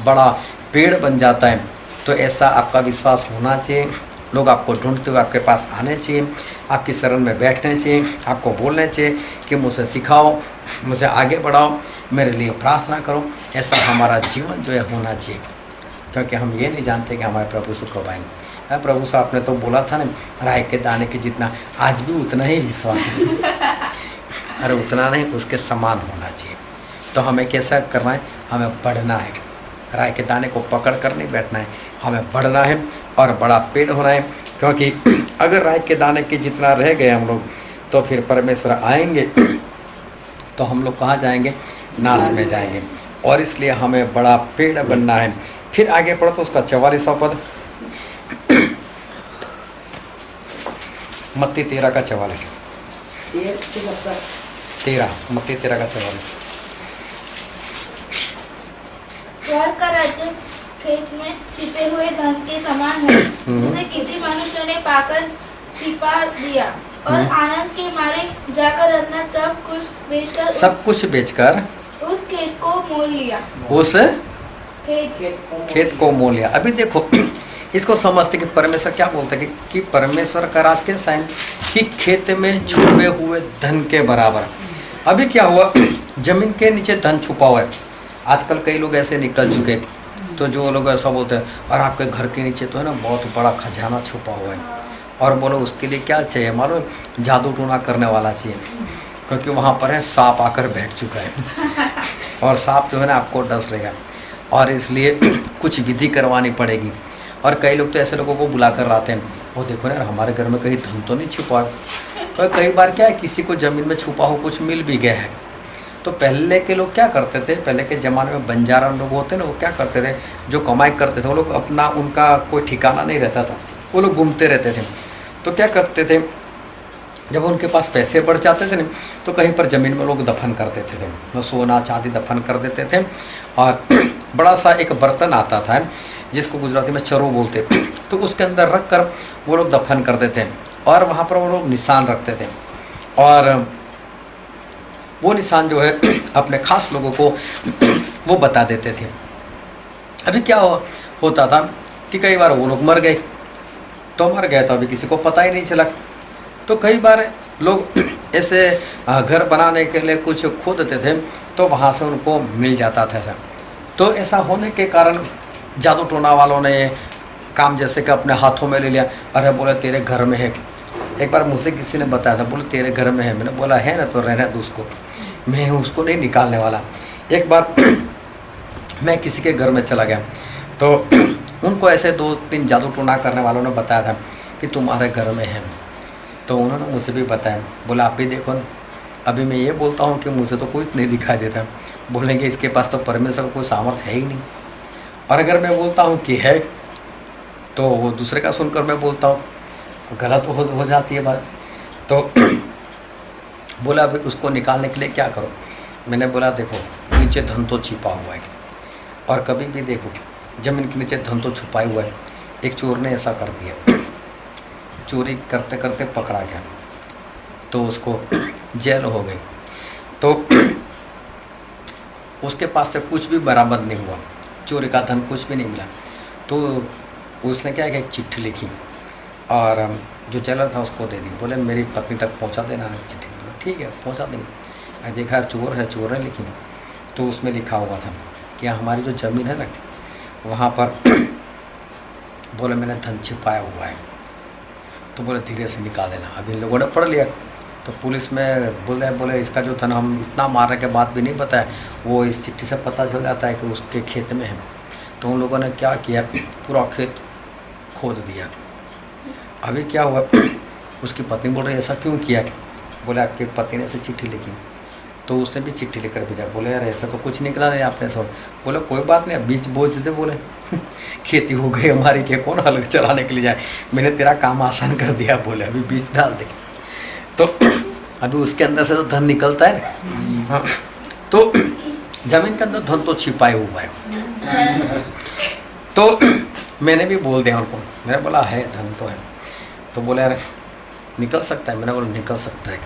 बड़ा पेड़ बन जाता है। तो ऐसा आपका विश्वास होना चाहिए। लोग आपको ढूंढते हुए आपके पास आने चाहिए, आपकी शरण में बैठने चाहिए, आपको बोलने चाहिए कि मुझे सिखाओ, मुझे आगे बढ़ाओ, मेरे लिए प्रार्थना करो। ऐसा हमारा जीवन जो है होना चाहिए, क्योंकि हम ये नहीं जानते कि हमारे प्रभु से कब आएंगे। प्रभु से आपने तो बोला था ना राई के दाने के जितना, आज भी उतना ही विश्वास है। अरे उतना नहीं, उसके समान होना चाहिए। तो हमें कैसा करना है, हमें बढ़ना है। राई के दाने को पकड़ कर नहीं बैठना है, हमें बढ़ना है और बड़ा पेड़ होना है। क्योंकि अगर राई के दाने के जितना रह गए हम लोग तो फिर परमेश्वर आएंगे तो हम लोग कहाँ जाएंगे, नाश में जाएंगे। और इसलिए हमें बड़ा पेड़ बनना है। फिर आगे पढ़ो तो उसका 44वां पद, मत्ती 13 का 44, 13 मत्ती 13 का 44। स्वर्ग का राज्य खेत में छिपे हुए धन के समान है, जिसे किसी मनुष्य ने पाकर छिपा दिया और आनंद के मारे जाकर अपना सब कुछ बेचकर उस खेत को मोल लिया। उस खेत को मोल लिया। अभी देखो इसको समझते कि परमेश्वर क्या बोलते हैं कि परमेश्वर का राज कैसा है कि खेत में छुपे हुए धन के बराबर। अभी क्या हुआ, जमीन के नीचे धन छुपा हुआ है। आजकल कई लोग ऐसे निकल चुके, तो जो लोग ऐसा बोलते हैं और आपके घर के नीचे तो है ना बहुत बड़ा खजाना छुपा हुआ है, और बोलो उसके लिए क्या चाहिए मालूम, जादू टूना करने वाला चाहिए, क्योंकि वहाँ पर है सांप आकर बैठ चुका है और सांप जो है ना आपको डस लेगा, और इसलिए कुछ विधि करवानी पड़ेगी। और कई लोग तो ऐसे लोगों को बुला कर लाते हैं, वो देखो ना यार हमारे घर में कहीं धन तो नहीं छुपा है। तो कई बार क्या है, किसी को ज़मीन में छुपा हो कुछ मिल भी गया है। तो पहले के लोग क्या करते थे, पहले के ज़माने में बंजारा लोग होते ना, वो क्या करते थे, जो कमाई करते थे वो लोग अपना, उनका कोई ठिकाना नहीं रहता था, वो लोग घूमते रहते थे। तो क्या करते थे, जब उनके पास पैसे बढ़ जाते थे ना, तो कहीं पर ज़मीन में लोग दफन कर देते थे, वो सोना चांदी दफन कर देते थे। और बड़ा सा एक बर्तन आता था जिसको गुजराती में चरो बोलते, तो उसके अंदर रख कर वो लोग दफन कर देते और वहाँ पर वो लोग निशान रखते थे। और वो निशान जो है अपने खास लोगों को वो बता देते थे। अभी क्या होता था कि कई बार वो लोग मर गए, तो अभी किसी को पता ही नहीं चला। तो कई बार लोग ऐसे घर बनाने के लिए कुछ खो देते थे, तो वहाँ से उनको मिल जाता था ऐसा। तो ऐसा होने के कारण जादू टोना वालों ने काम जैसे कि अपने हाथों में ले लिया। अरे बोले तेरे घर में है, एक बार मुझसे किसी ने बताया था, बोले तेरे घर में है। मैंने बोला है ना, तो रहने दो उसको, मैं उसको नहीं निकालने वाला। एक बार मैं किसी के घर में चला गया, तो उनको ऐसे 2-3 जादू टोना करने वालों ने बताया था कि तुम्हारे घर में है। तो उन्होंने मुझे भी बताया, बोला आप भी देखो ना, अभी मैं ये बोलता हूँ कि मुझे तो कोई नहीं दिखाई देता, बोलेंगे इसके पास तो परमेश्वर कोई सामर्थ्य है ही नहीं। और अगर मैं बोलता हूँ कि है, तो वो दूसरे का सुनकर मैं बोलता हूँ गलत हो जाती है बात। तो बोला अभी उसको निकालने के लिए क्या करो। मैंने बोला देखो नीचे धन तो छिपा हुआ है, और कभी भी देखो ज़मीन के नीचे धन तो छुपाई हुआ है। एक चोर ने ऐसा कर दिया, चोरी करते करते पकड़ा गया, तो उसको जेल हो गई। तो उसके पास से कुछ भी बरामद नहीं हुआ, चोरी का धन कुछ भी नहीं मिला। तो उसने क्या किया, एक चिट्ठी लिखी और जो जेलर था उसको दे दी, बोले मेरी पत्नी तक पहुंचा देना चिट्ठी। ठीक है पहुंचा देंगे। देखा चोर है, चोर ने लिखी, तो उसमें लिखा हुआ था कि हमारी जो ज़मीन है ना, वहाँ पर बोले मैंने धन छिपाया हुआ है, तो बोले धीरे से निकाल देना। अब इन लोगों ने पढ़ लिया, तो पुलिस में बोले इसका जो धन हम इतना मारने के बाद भी नहीं बताया, वो इस चिट्ठी से पता चल जाता है कि उसके खेत में है। तो उन लोगों ने क्या किया, पूरा खेत खोद दिया। अभी क्या हुआ, उसकी पत्नी बोल रही है ऐसा क्यों किया, बोले आपके पति ने ऐसे चिट्ठी लिखी। तो उसने भी चिट्ठी लेकर भेजा, बोले यार ऐसा तो कुछ निकला नहीं आपने सब। बोले कोई बात नहीं, बीज बोझ दे, बोले खेती हो गई हमारी, के कौन हल चलाने के लिए जाए, मैंने तेरा काम आसान कर दिया, बोले अभी बीज डाल दे। तो अभी उसके अंदर से तो धन निकलता है ना। हाँ, तो जमीन के अंदर धन तो छिपाए हुआ है। तो मैंने भी बोल दिया उनको, मैंने बोला है धन तो है। तो बोले यार निकल सकता है, मैंने बोला निकल सकता है,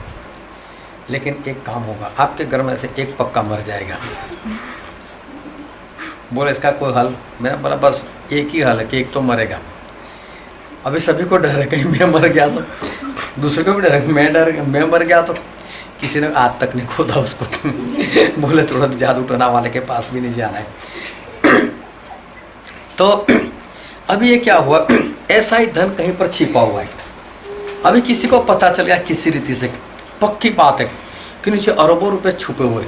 लेकिन एक काम होगा, आपके घर में से एक पक्का मर जाएगा। बोले इसका कोई हल, मैंने बोला बस एक ही हल है कि एक तो मरेगा। अभी सभी को डर है कहीं मैं मर गया तो, दूसरे को भी डर है मैं मर गया तो। किसी ने आज तक नहीं खोदा उसको। बोले थोड़ा जादू टोना वाले के पास भी नहीं जाना है। तो अभी ये क्या हुआ, ऐसा ही धन कहीं पर छिपा हुआ है। अभी किसी को पता चल गया किसी रीति से, पक्की बात है कि नीचे अरबों रुपए छुपे हुए।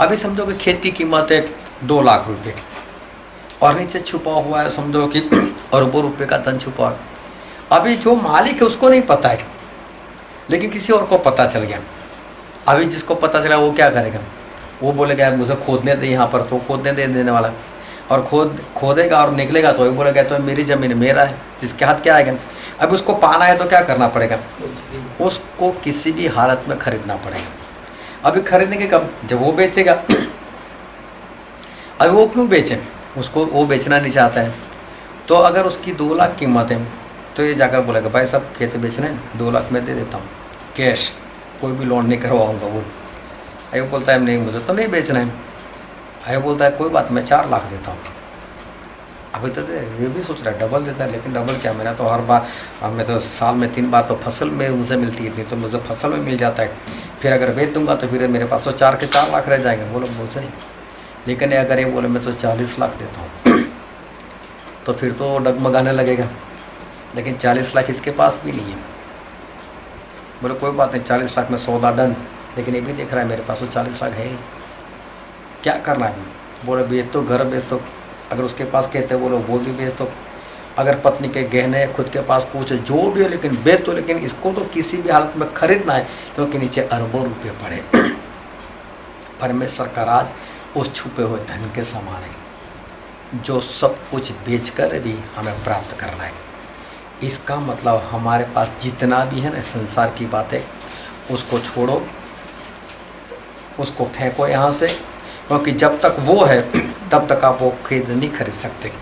अभी समझो कि खेत की कीमत है 2 लाख रुपए, और नीचे छुपा हुआ है समझो कि अरबों रुपए का धन छुपा है। अभी जो मालिक है उसको नहीं पता है, लेकिन किसी और को पता चल गया। अभी जिसको पता चला वो क्या करेगा, वो बोलेगा यार मुझे खोदने दे यहाँ पर, तो खोदने दे देने वाला, और खोदेगा और निकलेगा तो ये बोलेगा तो मेरी ज़मीन मेरा है, जिसके हाथ क्या आएगा। अब उसको पाना है तो क्या करना पड़ेगा, उसको किसी भी हालत में खरीदना पड़ेगा। अभी खरीदने के कब, जब वो बेचेगा। अभी वो क्यों बेचे, उसको वो बेचना नहीं चाहता है। तो अगर उसकी 2 लाख कीमत है, तो ये जाकर बोलेगा भाई साहब खेत बेचना है, 2 लाख में दे देता हूँ कैश, कोई भी लोन नहीं करवाऊँगा। वो अभी बोलता है नहीं मुझे तो नहीं बेचना है। अभी बोलता है कोई बात, मैं 4 लाख देता हूँ। अभी तो ये भी सोच रहा है डबल देता है, लेकिन डबल क्या, मेरा तो हर बार, मैं तो साल में 3 बार तो फसल में मुझे मिलती है, तो मुझे फसल में मिल जाता है। फिर अगर बेच दूंगा तो फिर मेरे पास तो 4 के 4 लाख रह जाएंगे। वो लोग बोलते नहीं, लेकिन अगर ये बोले मैं तो 40 लाख देता हूँ, तो फिर तो डगमगाने लगेगा। लेकिन 40 लाख इसके पास भी नहीं है। बोले कोई बात नहीं, 40 लाख में सौदा डन, लेकिन ये भी देख रहा है मेरे पास तो 40 लाख है ही, क्या करना है। बोले बेच तो घर बेच तो, अगर उसके पास कहते वो लोग वो भी बेच तो, अगर पत्नी के गहने, खुद के पास कुछ जो भी हो, लेकिन बेच दो, लेकिन इसको तो किसी भी हालत में खरीदना है, क्योंकि नीचे अरबों रुपये पड़े। परमेश्वर का राज उस छुपे हुए धन के समान है जो सब कुछ बेचकर भी हमें प्राप्त करना है। इसका मतलब हमारे पास जितना भी है ना संसार की बातें, उसको छोड़ो, उसको फेंको यहाँ से, क्योंकि जब तक वो है तब तक आप वो नहीं खरीद सकते।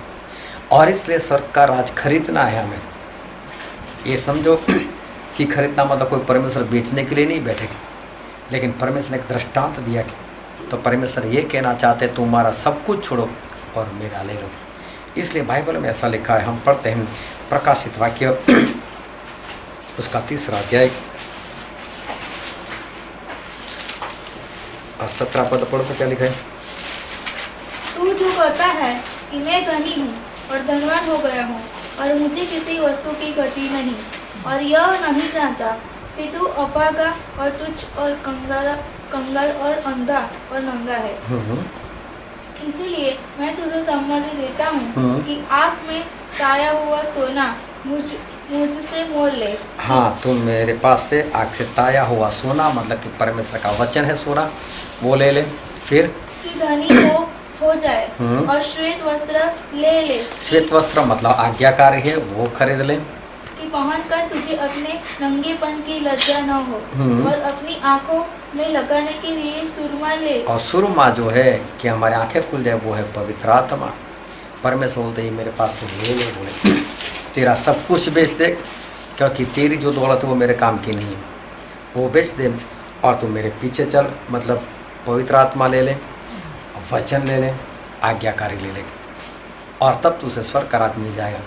और इसलिए स्वर्ग का राज खरीदना है हमें। ये समझो कि खरीदना मतलब कोई परमेश्वर बेचने के लिए नहीं बैठे, लेकिन परमेश्वर ने एक दृष्टांत दिया कि तो परमेश्वर ये कहना चाहते तुम्हारा सब कुछ छोड़ो और मेरा ले लो। इसलिए बाइबल में ऐसा लिखा है, हम पढ़ते हैं प्रकाशित वाक्य उसका 3 अध्याय और 17 पद पढ़ो तो क्या लिखा है। तू जो कहता है कि मैं धनी हूँ और धनवान हो गया हूँ और मुझे किसी वस्तु की घटी नहीं, और यह नहीं जानता कि तू अपागा और तुच्छ और कंगाल और अंधा और नंगा है, इसीलिए मैं तुझे सम्मति देता हूँ कि आग में ताया हुआ सोना मुझसे मोल ले। हाँ, तुम मेरे पास से आग से ताया हुआ सोना, मतलब कि परमेश्वर का वचन है सोना, वो ले ले। फिर कि धनी हो जाए और श्वेत वस्त्र ले ले। श्वेत वस्त्र मतलब आज्ञाकारी है, वो खरीद ले। कि पहनकर तुझे अपने नंगेपन की लज्जा न हो, और अपनी आंखों में लगाने के लिए सुरमा ले। और सुरमा जो है कि हमारे आंखें खुल जाए, वो है पवित्र आत्मा। परमेश्वर बोलते ही मेरे पास से ले ले, बोले तेरा सब कुछ बेच दे, क्योंकि तेरी जो दौलत है वो मेरे काम की नहीं है, वो बेच दे और तू मेरे पीछे चल। मतलब पवित्र आत्मा ले ले, वचन ले ले, आज्ञाकारी ले ले, और तब तुझे स्वर्ग का राज मिल जाएगा।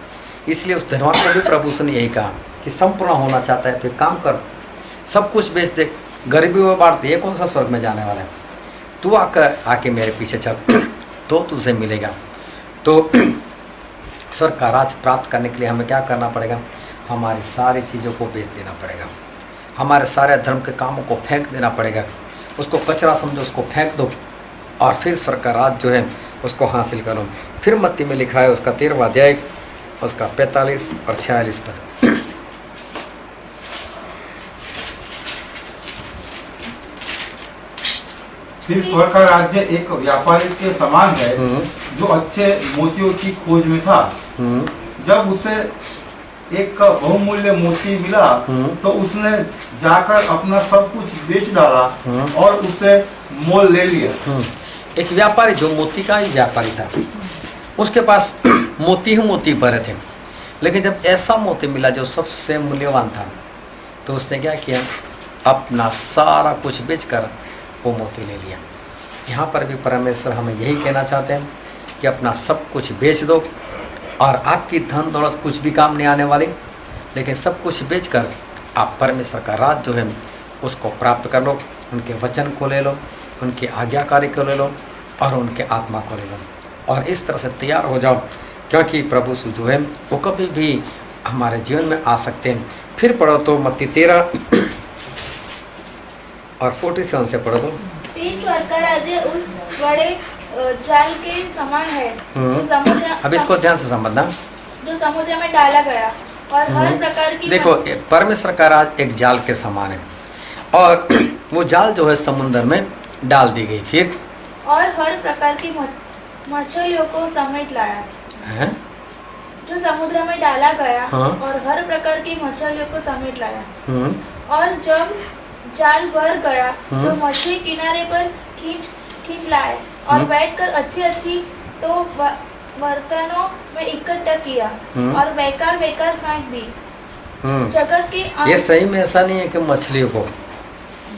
इसलिए उस धनवान को भी प्रभु ने यही कहा कि संपूर्ण होना चाहता है तो एक काम कर, सब कुछ बेच दे, गरीबी में बांट दे, ये कौन सा स्वर्ग में जाने वाला है, तू आके मेरे पीछे चल तो तुझे मिलेगा। तो स्वर्ग का राज प्राप्त करने के लिए हमें क्या करना पड़ेगा, हमारी सारी चीज़ों को बेच देना पड़ेगा, हमारे सारे धर्म के कामों को फेंक देना पड़ेगा, उसको कचरा समझो, उसको फेंक दो, और फिर स्वर्ग का राज जो है उसको हासिल करो। फिर मत्ती में लिखा है उसका 13वां अध्याय उसका 45 और 46 पद। फिर स्वर्ग का राज्य एक व्यापारी के समान है जो अच्छे मोतियों की खोज में था। जब उसे एक बहुमूल्य मोती मिला तो उसने जाकर अपना सब कुछ बेच डाला और उसे मोल ले लिया। एक व्यापारी जो मोती का ही व्यापारी था, उसके पास मोती ही मोती भरे थे, लेकिन जब ऐसा मोती मिला जो सबसे मूल्यवान था तो उसने क्या किया, अपना सारा कुछ बेचकर वो मोती ले लिया। यहाँ पर भी परमेश्वर हमें यही कहना चाहते हैं कि अपना सब कुछ बेच दो, और आपकी धन दौलत कुछ भी काम नहीं आने वाली, लेकिन सब कुछ बेचकर आप परमेश्वर का राज जो है उसको प्राप्त कर लो। उनके वचन को ले लो, उनकी आज्ञाकारी को ले लो, और उनके आत्मा को ले लो, और इस तरह से तैयार हो जाओ, क्योंकि प्रभु जो है वो कभी भी हमारे जीवन में आ सकते हैं। फिर पढ़ो तो मत्ती 13 और 47 से पढ़ो तो। फिर स्वर्ग का राज्य उस बड़े जाल के समान है जो समुद्र, अब इसको ध्यान से समझना, जो समुद्र में डाला गया और हर प्रकार की देखो परमेश्वर का राज एक जाल के समान है, और वो जाल जो है समुद्र में डाल दी गई। फिर और हर प्रकार की मछलियों को समेट लाया है? जो समुद्र में डाला गया हाँ। और हर प्रकार की मछलियों को समेट लाया। और जब जाल भर गया तो मछली किनारे पर खींच लाए और बैठकर अच्छी तो बर्तनों में इकट्ठा किया और बेकार फेंक दी। जगत के ये सही में ऐसा नहीं है कि मछलियों को,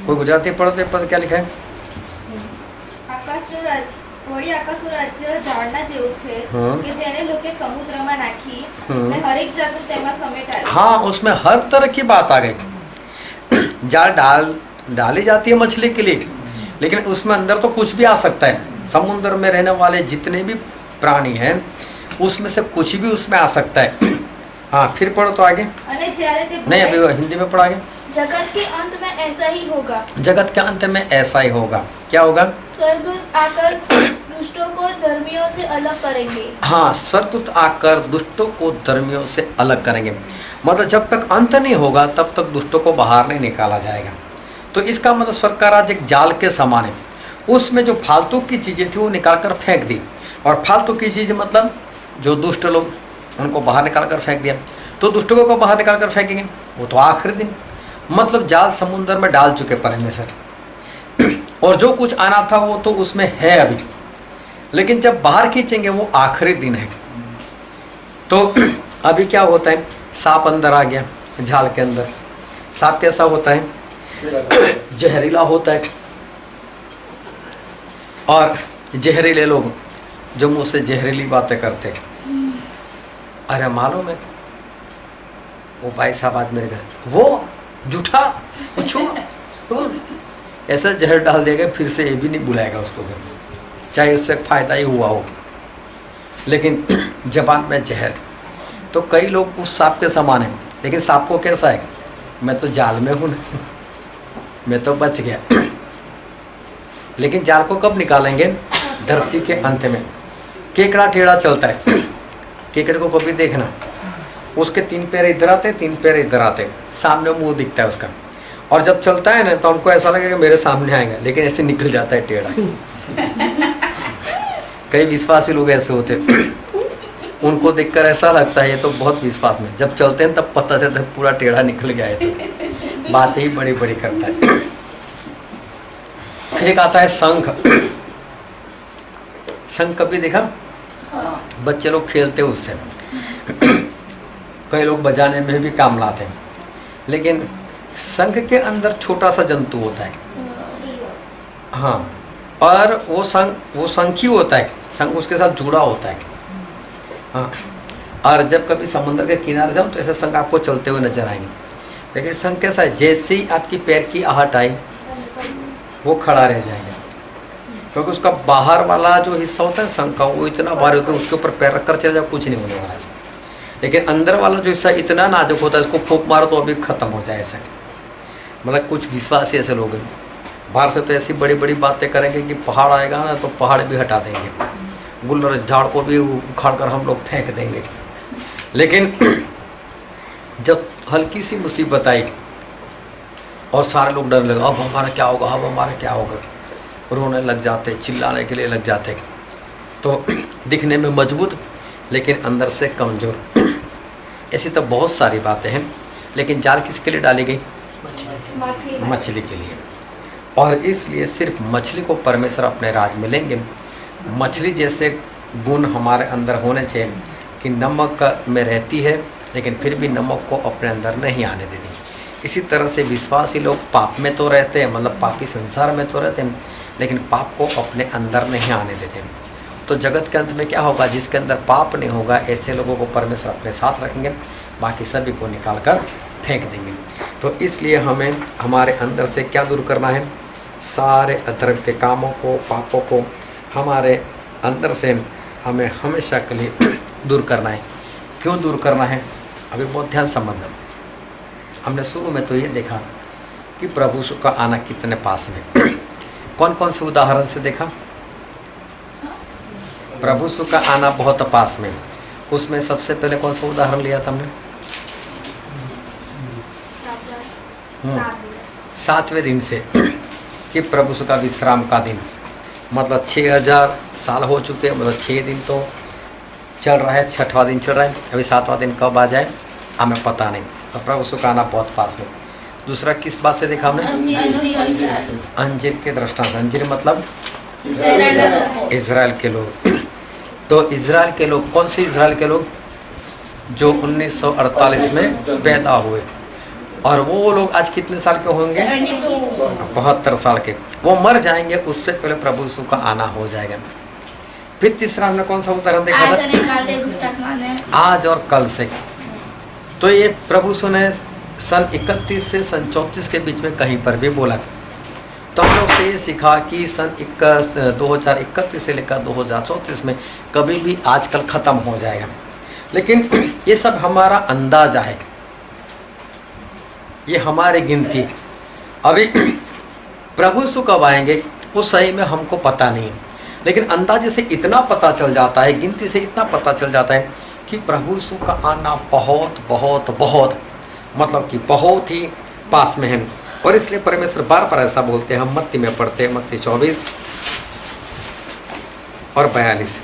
कोई गुजराती पढ़ते पर क्या लिखा है, આકાશનું રાજ્ય ઝાડના જેવું છે કે જેને લોકે સમુદ્રમાં નાખી અને હરેક જાતનું તેમાં સમેટાયું। हाँ, उसमें हर तरह की बात आ गई। जाल डाली जाती है मछली के लिए, लेकिन उसमें अंदर तो कुछ भी आ सकता है। समुद्र में रहने वाले जितने भी प्राणी हैं उसमें से कुछ भी उसमें आ सकता है। हाँ, फिर पढ़ो तो आगे। नहीं, अभी हिंदी में पढ़ा आगे। जगत के अंत में ऐसा ही होगा। जगत के अंत में ऐसा ही होगा। क्या होगा? स्वर्गदूत आकर दुष्टों को धर्मियों से अलग करेंगे। हाँ, स्वर्गदूत आकर दुष्टों को धर्मियों से अलग करेंगे। मतलब जब तक अंत नहीं होगा तब तक दुष्टों को बाहर नहीं निकाला जाएगा। तो इसका मतलब स्वर्ग का राज्य एक जाल के समान है। उसमें जो फालतू की चीज़ें थी वो निकाल कर फेंक दी, और फालतू की चीज़ मतलब जो दुष्ट लोग उनको बाहर निकाल कर फेंक दिया। तो दुष्टों को बाहर निकाल कर फेंकेंगे वो तो आखिरी दिन, मतलब जाल समुद्र में डाल चुके परमेश्वर। और जो कुछ आना था वो तो उसमें है अभी, लेकिन जब बाहर खींचेंगे वो आखिरी दिन है। तो अभी क्या होता है, सांप अंदर आ गया झाल के अंदर। सांप कैसा होता है? जहरीला होता है। और जहरीले लोग जो मुँह से जहरीली बातें करते, अरे मालूम है वो भाई साहब आज मेरे घर वो झूठा कुछ ऐसा जहर डाल देगा, फिर से ये भी नहीं बुलाएगा उसको घर में, चाहे उससे फ़ायदा ही हुआ हो। लेकिन जबान में जहर। तो कई लोग उस सांप के समान हैं, लेकिन सांप को कैसा है, मैं तो जाल में हूँ, मैं तो बच गया। लेकिन जाल को कब निकालेंगे? धरती के अंत में। केकड़ा टेढ़ा चलता है, केकड़े को कभी देखना, उसके 3 पैर इधर आते, 3 पैर इधर आते, सामने मुंह दिखता है उसका। और जब चलता है ना तो हमको ऐसा लगेगा मेरे सामने आएगा, लेकिन ऐसे निकल जाता है टेढ़ा। कई विश्वासी लोग ऐसे होते हैं, उनको देखकर ऐसा लगता है ये तो बहुत विश्वास में, जब चलते हैं तब पता चलता है पूरा टेढ़ा निकल गया है। तो बातें ही बड़ी बड़ी करता है। फिर एक आता है शंख। शंख कभी देखा? बच्चे लोग खेलते उससे, कई लोग बजाने में भी काम लाते हैं। लेकिन शंख के अंदर छोटा सा जंतु होता है। हाँ, और वो शंख ही होता है, शंख उसके साथ जुड़ा होता है। हाँ, और जब कभी समुद्र के किनारे जाओ तो ऐसे शंख आपको चलते हुए नजर आएंगे। लेकिन शंख कैसा है, जैसे ही आपकी पैर की आहट आई वो खड़ा रह जाएगा, क्योंकि उसका बाहर वाला जो हिस्सा होता है शंख का वो इतना भारी होता है, उसके ऊपर पैर रखकर चले जाओ कुछ नहीं होने वाला है। लेकिन अंदर वाला जो हिस्सा इतना नाजुक होता है, इसको फूंक मारो तो अभी ख़त्म हो जाए ऐसा। मतलब कुछ विश्वासी ऐसे लोग हैं, बाहर से तो ऐसी बड़ी बड़ी बातें करेंगे कि पहाड़ आएगा ना तो पहाड़ भी हटा देंगे, गुल्लर झाड़ को भी उखाड़ कर हम लोग फेंक देंगे। लेकिन जब हल्की सी मुसीबत आई और सारे लोग डर लगे, अब हमारा क्या होगा, अब हमारा क्या होगा, रोने लग जाते, चिल्लाने के लिए लग जाते। तो दिखने में मजबूत लेकिन अंदर से कमज़ोर। ऐसी तो बहुत सारी बातें हैं। लेकिन जाल किसके लिए डाली गई? मछली के लिए। और इसलिए सिर्फ मछली को परमेश्वर अपने राज में लेंगे। मछली जैसे गुण हमारे अंदर होने चाहिए कि नमक में रहती है लेकिन फिर भी नमक को अपने अंदर नहीं आने देती। इसी तरह से विश्वासी लोग पाप में तो रहते हैं, मतलब पापी संसार में तो रहते हैं, लेकिन पाप को अपने अंदर नहीं आने देते। तो जगत के अंत में क्या होगा? जिसके अंदर पाप नहीं होगा ऐसे लोगों को परमेश्वर अपने साथ रखेंगे, बाकी सभी को निकाल कर फेंक देंगे। तो इसलिए हमें हमारे अंदर से क्या दूर करना है? सारे अधर्म के कामों को, पापों को हमारे अंदर से हमें हमेशा के लिए दूर करना है। क्यों दूर करना है? अभी बहुत ध्यान संबंध। हमने शुरू में तो ये देखा कि प्रभु का आना कितने पास में। कौन कौन से उदाहरण से देखा? प्रभु का आना बहुत पास में। उसमें सबसे पहले कौन सा उदाहरण लिया था हमने? 7वें दिन से कि प्रभु का विश्राम का दिन, मतलब 6000 साल हो चुके, मतलब 6 दिन तो चल रहा है, 6वां दिन चल रहा है, अभी 7वां दिन कब आ जाए हमें पता नहीं। तो प्रभु का आना बहुत पास में। दूसरा किस बात से देखा हमने? अंजीर के दृष्टांत। अंजीर मतलब इजराइल के लोग। तो इजराइल के लोग कौन से इजराइल के लोग? जो 1948 में पैदा हुए। और वो लोग आज कितने साल के होंगे? 72 साल के। वो मर जाएंगे, उससे पहले प्रभु यीशु का आना हो जाएगा। फिर तीसरा हमने कौन सा उदाहरण देखा था? आज और कल से। तो ये प्रभु यीशु ने सन 31 से सन 34 के बीच में कहीं पर भी बोला। तो हम लोग से ये सीखा कि सन 2031 से लेकर 2034 में कभी भी आजकल ख़त्म हो जाएगा। लेकिन ये सब हमारा अंदाजा है, ये हमारी गिनती। अभी प्रभु यीशु कब आएंगे वो सही में हमको पता नहीं है। लेकिन अंदाजे से इतना पता चल जाता है, गिनती से इतना पता चल जाता है कि प्रभु यीशु का आना बहुत बहुत बहुत मतलब कि बहुत ही पास में है। और इसलिए परमेश्वर बार बार ऐसा बोलते हैं। हम मत्ती में पढ़ते हैं, मत्ती 24 और 42।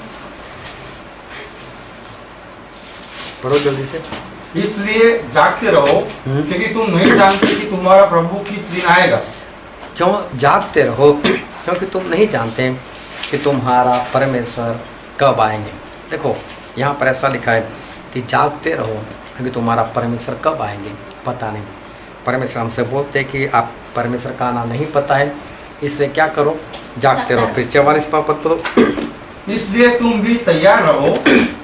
पढ़ो जल्दी से। इसलिए जागते रहो, क्योंकि तुम नहीं जानते कि तुम्हारा प्रभु किस दिन आएगा। क्यों जागते रहो? क्योंकि तुम नहीं जानते कि तुम्हारा परमेश्वर कब आएंगे। देखो यहाँ पर ऐसा लिखा है कि जागते रहो, क्योंकि तुम्हारा परमेश्वर कब आएंगे पता नहीं। परमेश्वर हमसे बोलते हैं कि आप परमेश्वर का आना नहीं पता है, इसलिए क्या करो, जागते रहो। फिर 44वां पद पढ़ो। इसलिए तुम भी तैयार रहो,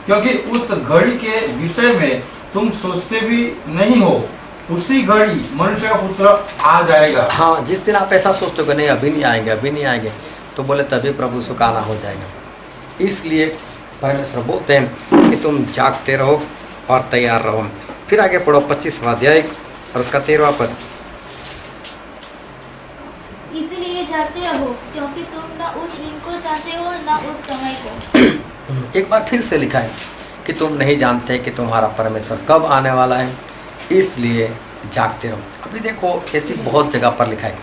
क्योंकि उस घड़ी के विषय में तुम सोचते भी नहीं हो, उसी घड़ी मनुष्य का पुत्र आ जाएगा। हाँ, जिस दिन आप ऐसा सोचते हो कि नहीं अभी नहीं आएंगे, अभी नहीं आएंगे, तो बोले तभी प्रभु यीशु का आना हो जाएगा। इसलिए परमेश्वर बोलते हैं कि तुम जागते रहो और तैयार रहो। फिर आगे पढ़ो 25वां अध्याय और उसका 13वां पद। इसीलिए जागते रहो, क्योंकि तुम ना उस दिन को जानते हो ना उस समय को। एक बार फिर से लिखा है कि तुम नहीं जानते कि तुम्हारा परमेश्वर कब आने वाला है, इसलिए जागते रहो। अभी देखो ऐसी बहुत जगह पर लिखा है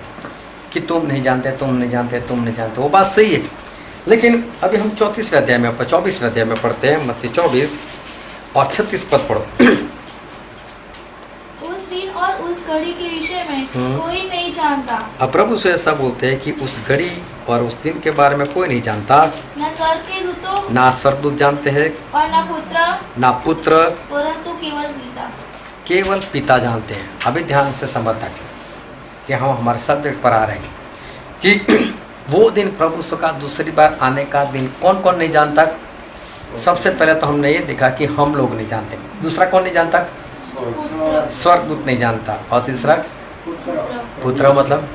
कि तुम नहीं जानते, तुम नहीं जानते, तुम नहीं जानते। वो बात सही है, लेकिन अभी हम 24वें अध्याय में पढ़ते हैं, मत्ती 24 और 36 पद पढ़ो। उस दिन और उस घड़ी के विषय में कोई नहीं जानता। अब प्रभु से ऐसा बोलते हैं कि उस घड़ी और उस दिन के बारे में कोई नहीं जानता, न स्वर्ग के दूतों, ना स्वर्गदूत जानते हैं, और न पुत्र, परंतु केवल पिता। केवल पिता जानते हैं। अभी ध्यान से समझता कि हम हमारे सब्जेक्ट पर आ रहे हैं कि वो दिन प्रभु यीशु का दूसरी बार आने का दिन कौन कौन नहीं जानता। सबसे पहले तो हमने ये देखा कि हम लोग नहीं जानते। दूसरा कौन नहीं जानता? स्वर्गदूत नहीं जानता। और तीसरा पुत्र, मतलब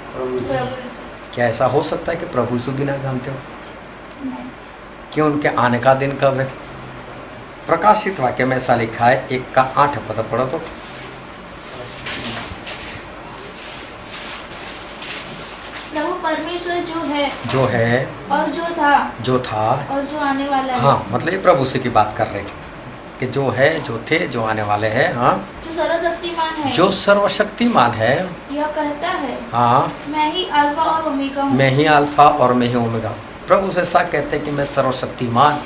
क्या ऐसा हो सकता है कि प्रभु यीशु भी ना जानते हो कि उनके आने का दिन कब है? प्रकाशित वाक्य में ऐसा लिखा है, 1 का 8 पद पढ़ो तो। प्रभु परमेश्वर जो है और जो था और जो आने वाला है। हाँ, मतलब ये प्रभु से की बात कर रहे हैं कि जो है, जो थे, जो आने वाले हैं। हाँ, जो सर्वशक्तिमान है, जो सर्वशक्तिमान है, यह कहता है, हाँ, मैं ही अल्फा और ओमेगा हूँ। मैं ही अल्फा और मैं ही ओमेगा। प्रभु से ऐसा कहते हैं कि मैं सर्वशक्तिमान।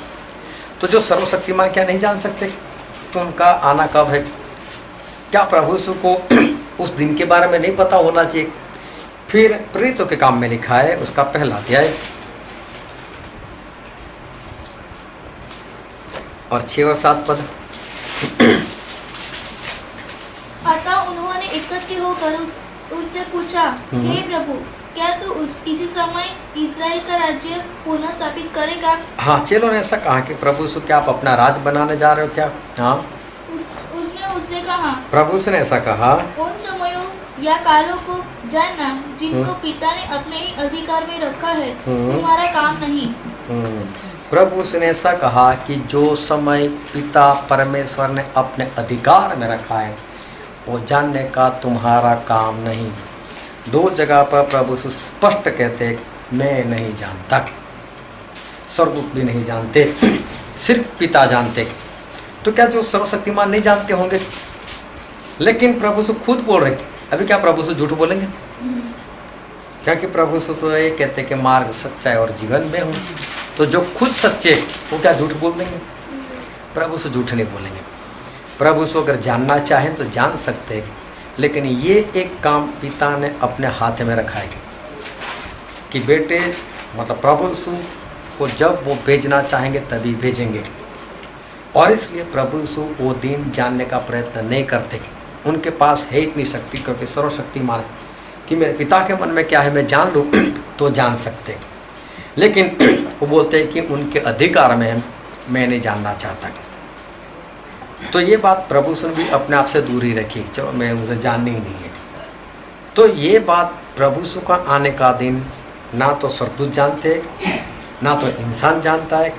तो जो सर्वशक्तिमान क्या नहीं जान सकते कि उनका आना कब है? क्या प्रभु यीशु को उस दिन के बारे में नहीं पता होना चाहिए? फिर प्रेरितों के काम में लिखा है, उसका पहला अध्याय और 6 और 7 पद। अतः उन्होंने इकट्ठे होकर उससे पूछा, हे प्रभु, क्या तू इसी समय इस्राएल का राज्य पुनः स्थापित करेगा? हाँ, चेलों ने ऐसा कहा कि प्रभु यीशु क्या आप अपना राज बनाने जा रहे हो क्या? हाँ, उसने उससे कहा, प्रभु यीशु ने ऐसा कहा, उन समयों या कालों को जानना जिनको पिता ने अपने ही अधिकार में रखा है, तुम्हारा काम नहीं। प्रभु यीशु ने ऐसा कहा कि जो समय पिता परमेश्वर ने अपने अधिकार में रखा है वो जानने का तुम्हारा काम नहीं। 2 जगह पर प्रभु यीशु स्पष्ट कहते हैं, मैं नहीं जानता। स्वर्गदूत भी नहीं जानते, सिर्फ पिता जानते। तो क्या जो सर्वशक्तिमान नहीं जानते होंगे? लेकिन प्रभु यीशु खुद बोल रहे, अभी क्या प्रभु यीशु झूठ बोलेंगे? क्योंकि प्रभु यीशु तो ये कहते कि मार्ग, सच्चाई और जीवन में हूँ। तो जो खुद सच्चे वो क्या झूठ बोल देंगे? प्रभु यीशु झूठ नहीं बोलेंगे। प्रभु यीशु अगर जानना चाहें तो जान सकते हैं, लेकिन ये एक काम पिता ने अपने हाथ में रखा है कि बेटे, मतलब प्रभु यीशु को जब वो भेजना चाहेंगे तभी भेजेंगे। और इसलिए प्रभु यीशु वो दिन जानने का प्रयत्न नहीं करते। उनके पास है इतनी शक्ति, क्योंकि सर्वशक्तिमान है, कि मेरे पिता के मन में क्या है मैं जान लूँ तो जान सकते। लेकिन वो बोलते हैं कि उनके अधिकार में है, मैं नहीं जानना चाहता। तो ये बात प्रभु यीशु ने भी अपने आप से दूर ही रखी, चलो मैं उसे जाननी ही नहीं है। तो ये बात प्रभु यीशु का आने का दिन ना तो स्वर्गदूत जानते, ना तो इंसान जानता है,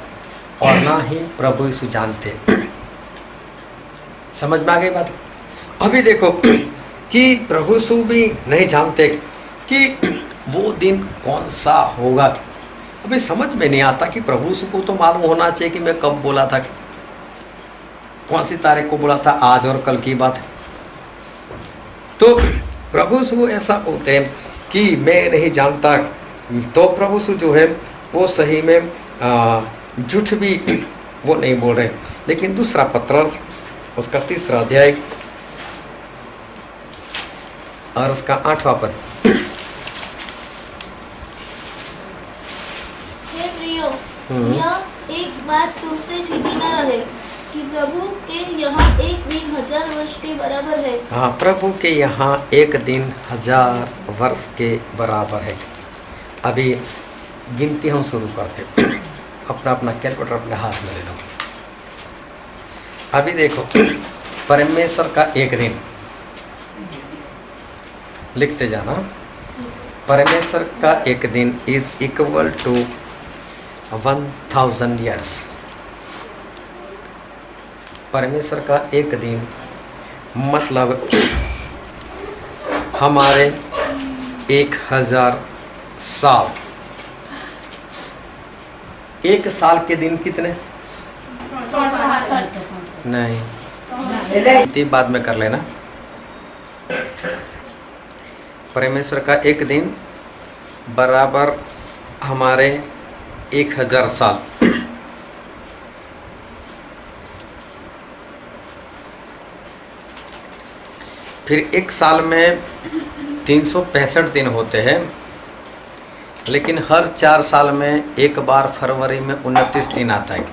और ना ही प्रभु यीशु जानते। समझ में आ गई बात? अभी देखो कि प्रभु यीशु भी नहीं जानते कि वो दिन कौन सा होगा। अभी समझ में नहीं आता कि प्रभु यीशु को तो मालूम होना चाहिए कि मैं कब बोला था, कौन सी तारीख को बोला था, आज और कल की बात है। तो प्रभु यीशु ऐसा बोलते हैं कि मैं नहीं जानता, तो प्रभु यीशु जो है वो सही में झूठ भी वो नहीं बोल रहे। लेकिन दूसरा पत्रस उसका 3रा अध्याय और उसका 8वां पद। हे प्रियो, यह एक बात तुमसे छिपी न रहे कि प्रभु के यहाँ एक दिन 1000 वर्ष के बराबर है। हाँ, प्रभु के यहाँ एक दिन 1000 वर्ष के बराबर है। अभी गिनती हम शुरू करते। अपना अपना कैलकुलेटर अपने हाथ में ले लो। अभी देखो, परमेश्वर का एक दिन, लिखते जाना, परमेश्वर का एक दिन इज इक्वल टू 1000 ईयर्स। परमेश्वर का एक दिन मतलब हमारे 1000 साल। एक साल के दिन कितने? नहीं, बाद में कर लेना। परमेश्वर का एक दिन बराबर हमारे 1000 साल। फिर एक साल में 365 दिन होते हैं, लेकिन हर 4 साल में एक बार फरवरी में 29 दिन आता है,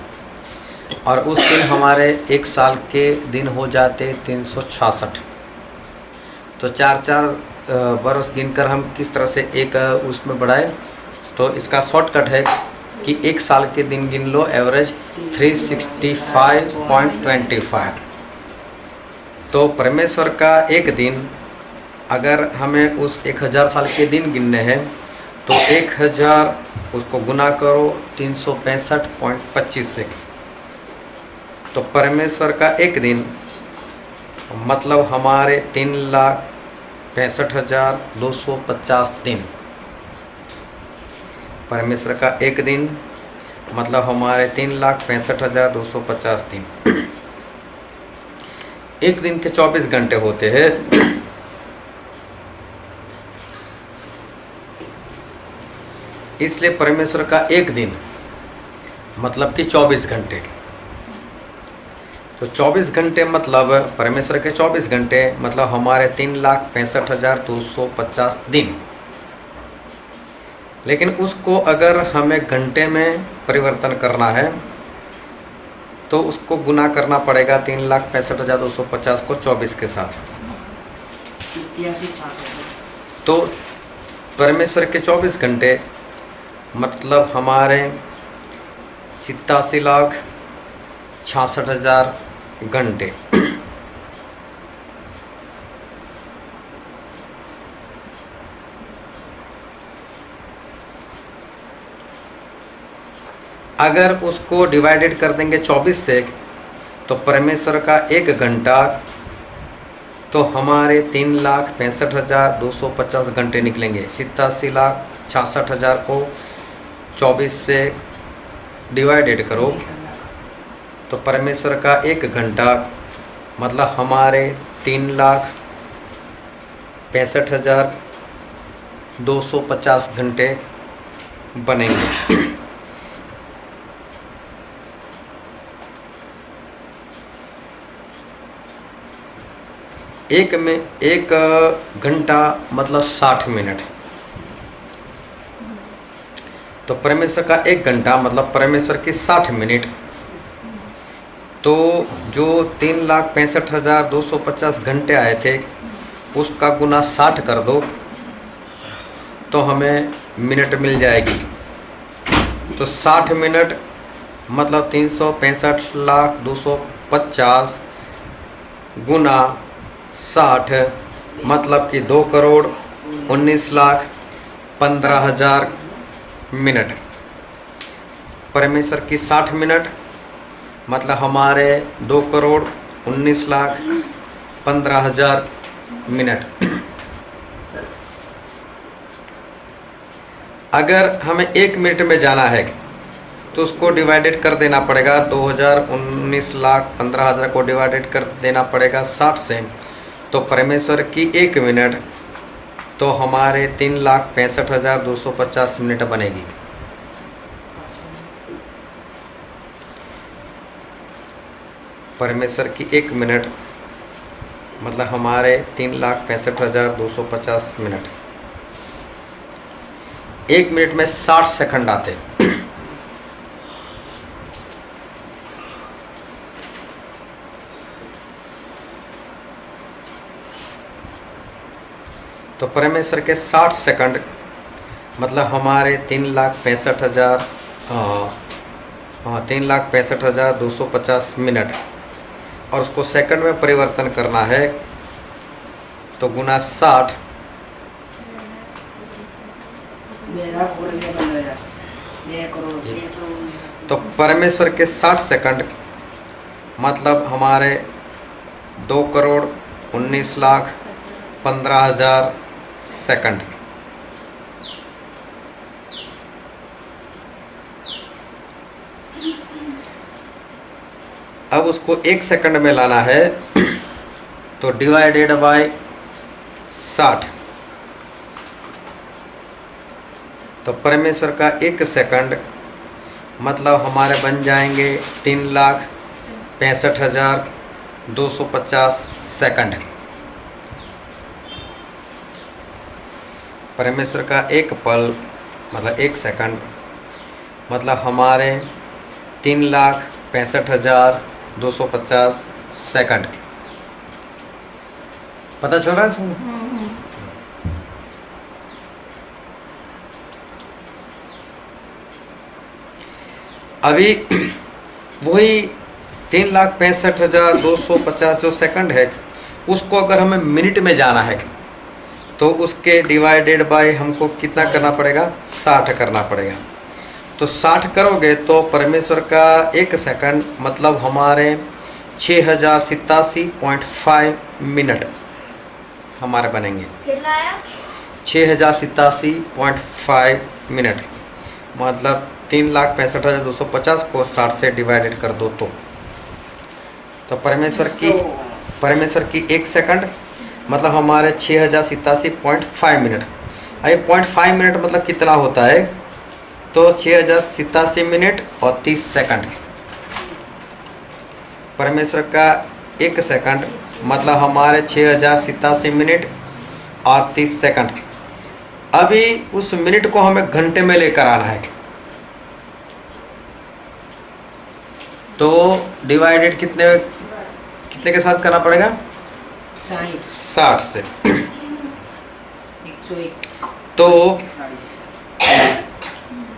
और उस दिन हमारे एक साल के दिन हो जाते 366। तो 4-4 बरस गिनकर हम किस तरह से एक उसमें बढ़ाए, तो इसका शॉर्टकट है कि एक साल के दिन गिन लो, एवरेज 365.25। तो परमेश्वर का एक दिन, अगर हमें उस 1000 साल के दिन गिनने हैं तो 1000 उसको गुना करो 365.25 से। तो परमेश्वर का एक दिन मतलब हमारे 3,65,250 दिन। परमेश्वर का एक दिन मतलब हमारे 3,65,250 दिन। एक दिन के 24 घंटे होते हैं। इसलिए परमेश्वर का एक दिन मतलब कि 24 घंटे। तो 24 घंटे मतलब परमेश्वर के 24 घंटे मतलब हमारे 3,65,250 दिन। लेकिन उसको अगर हमें घंटे में परिवर्तन करना है तो उसको गुना करना पड़ेगा 3,65,250 को 24 के साथ। तो परमेश्वर के 24 घंटे मतलब हमारे 87,66,000 घंटे। अगर उसको डिवाइडेड कर देंगे 24 से तो परमेश्वर का एक घंटा तो हमारे 3,65,250 घंटे निकलेंगे। 87,66,000 को 24 से डिवाइडेड करो तो परमेश्वर का एक घंटा मतलब हमारे 3,65,250 घंटे बनेंगे। एक घंटा मतलब 60 मिनट। तो परमेश्वर का एक घंटा मतलब परमेश्वर की 60 मिनट। तो जो 3,65,250 घंटे आए थे उसका गुना 60 कर दो तो हमें मिनट मिल जाएगी। तो 60 मिनट मतलब 365,250 गुना 60 मतलब कि 2,19,15,000 मिनट। परमेश्वर की 60 मिनट मतलब हमारे 2,19,15,000 मिनट। अगर हमें 1 मिनट में जाना है तो उसको डिवाइडेड कर देना पड़ेगा 2019,15,000 को डिवाइडेड कर देना पड़ेगा 60 से। तो परमेश्वर की 1 मिनट तो हमारे 3,65,250 मिनट बनेगी। परमेश्वर की 1 मिनट मतलब हमारे 3,65,250 मिनट। 1 मिनट में 60 सेकंड आते। तो परमेश्वर के 60 सेकंड मतलब हमारे 3,65,250 मिनट, और उसको सेकंड में परिवर्तन करना है तो गुना 60। तो परमेश्वर के 60 सेकंड मतलब हमारे 2,19,15,000 सेकंड। अब उसको 1 सेकंड में लाना है तो डिवाइडेड बाय 60। तो परमेश्वर का 1 सेकंड मतलब हमारे बन जाएंगे 3,65,250 सेकंड। परमेश्वर का 1 पल मतलब 1 सेकंड मतलब हमारे 3,65,250 सेकंड। पता चल रहा है इसमें? अभी वही 3,65,250 जो सेकंड है उसको अगर हमें मिनट में जाना है तो उसके डिवाइडेड बाय हमको कितना करना पड़ेगा? 60 करना पड़ेगा। तो 60 करोगे तो परमेश्वर का 1 सेकंड मतलब हमारे 6,087.5 मिनट हमारे बनेंगे। कितना आया? 6,087.5 मिनट मतलब 3,65,250 को 60 से डिवाइडेड कर दो तो परमेश्वर की 1 सेकंड मतलब हमारे 6,087.5 मिनट। अभी 0.5 मिनट मतलब कितना होता है? तो 6,087 मिनट और 30 सेकंड। परमेश्वर का 1 सेकंड मतलब हमारे 6,087 मिनट और 30 सेकंड। अभी उस मिनट को हमें घंटे में लेकर आना है तो डिवाइडेड कितने के साथ करना पड़ेगा? 60 से। 101। तो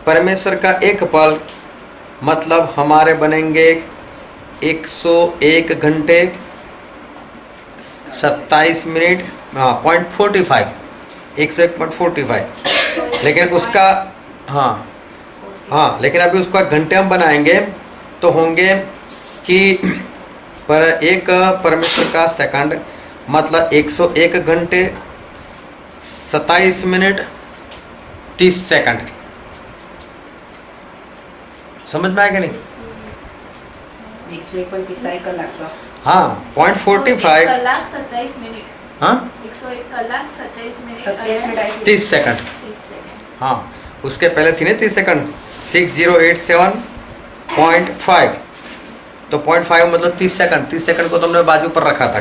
परमेश्वर का 1 पल मतलब हमारे बनेंगे 101 घंटे 27 मिनट 0.45 101.45। लेकिन उसका लेकिन अभी उसका घंटे हम बनाएंगे तो होंगे कि पर एक परमेश्वर का सेकंड मतलब 101 घंटे 27 मिनट 30 सेकंड। समझ में आएगा नहीं? 101.45 कलाक का। हाँ 0.45 कलाक 27 मिनट। हाँ 101 कलाक 27 मिनट 30 सेकंड। 30 सेकंड। हाँ उसके पहले थी ना 30 सेकंड 6087.5 तो 0.5 मतलब 30 सेकंड। 30 सेकंड को तो हमने बाजू पर रखा था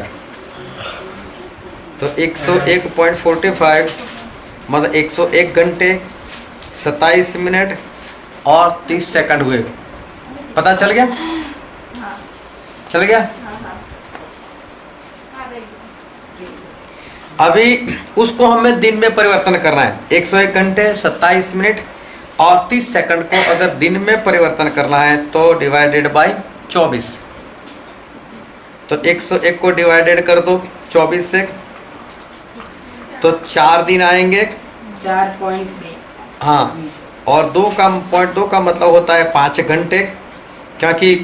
तो 101.45 मतलब 101 घंटे 27 मिनट और 30 सेकंड हुए। पता चल गया? चल गया? अभी उसको हमें दिन में परिवर्तन करना है। 101 घंटे 27 मिनट और 30 सेकंड को अगर दिन में परिवर्तन करना है तो डिवाइडेड बाय 24। तो 101 को डिवाइडेड कर दो 24 से तो 4 दिन आएंगे। 4.2। हाँ और 2 का मतलब होता है 5 घंटे क्योंकि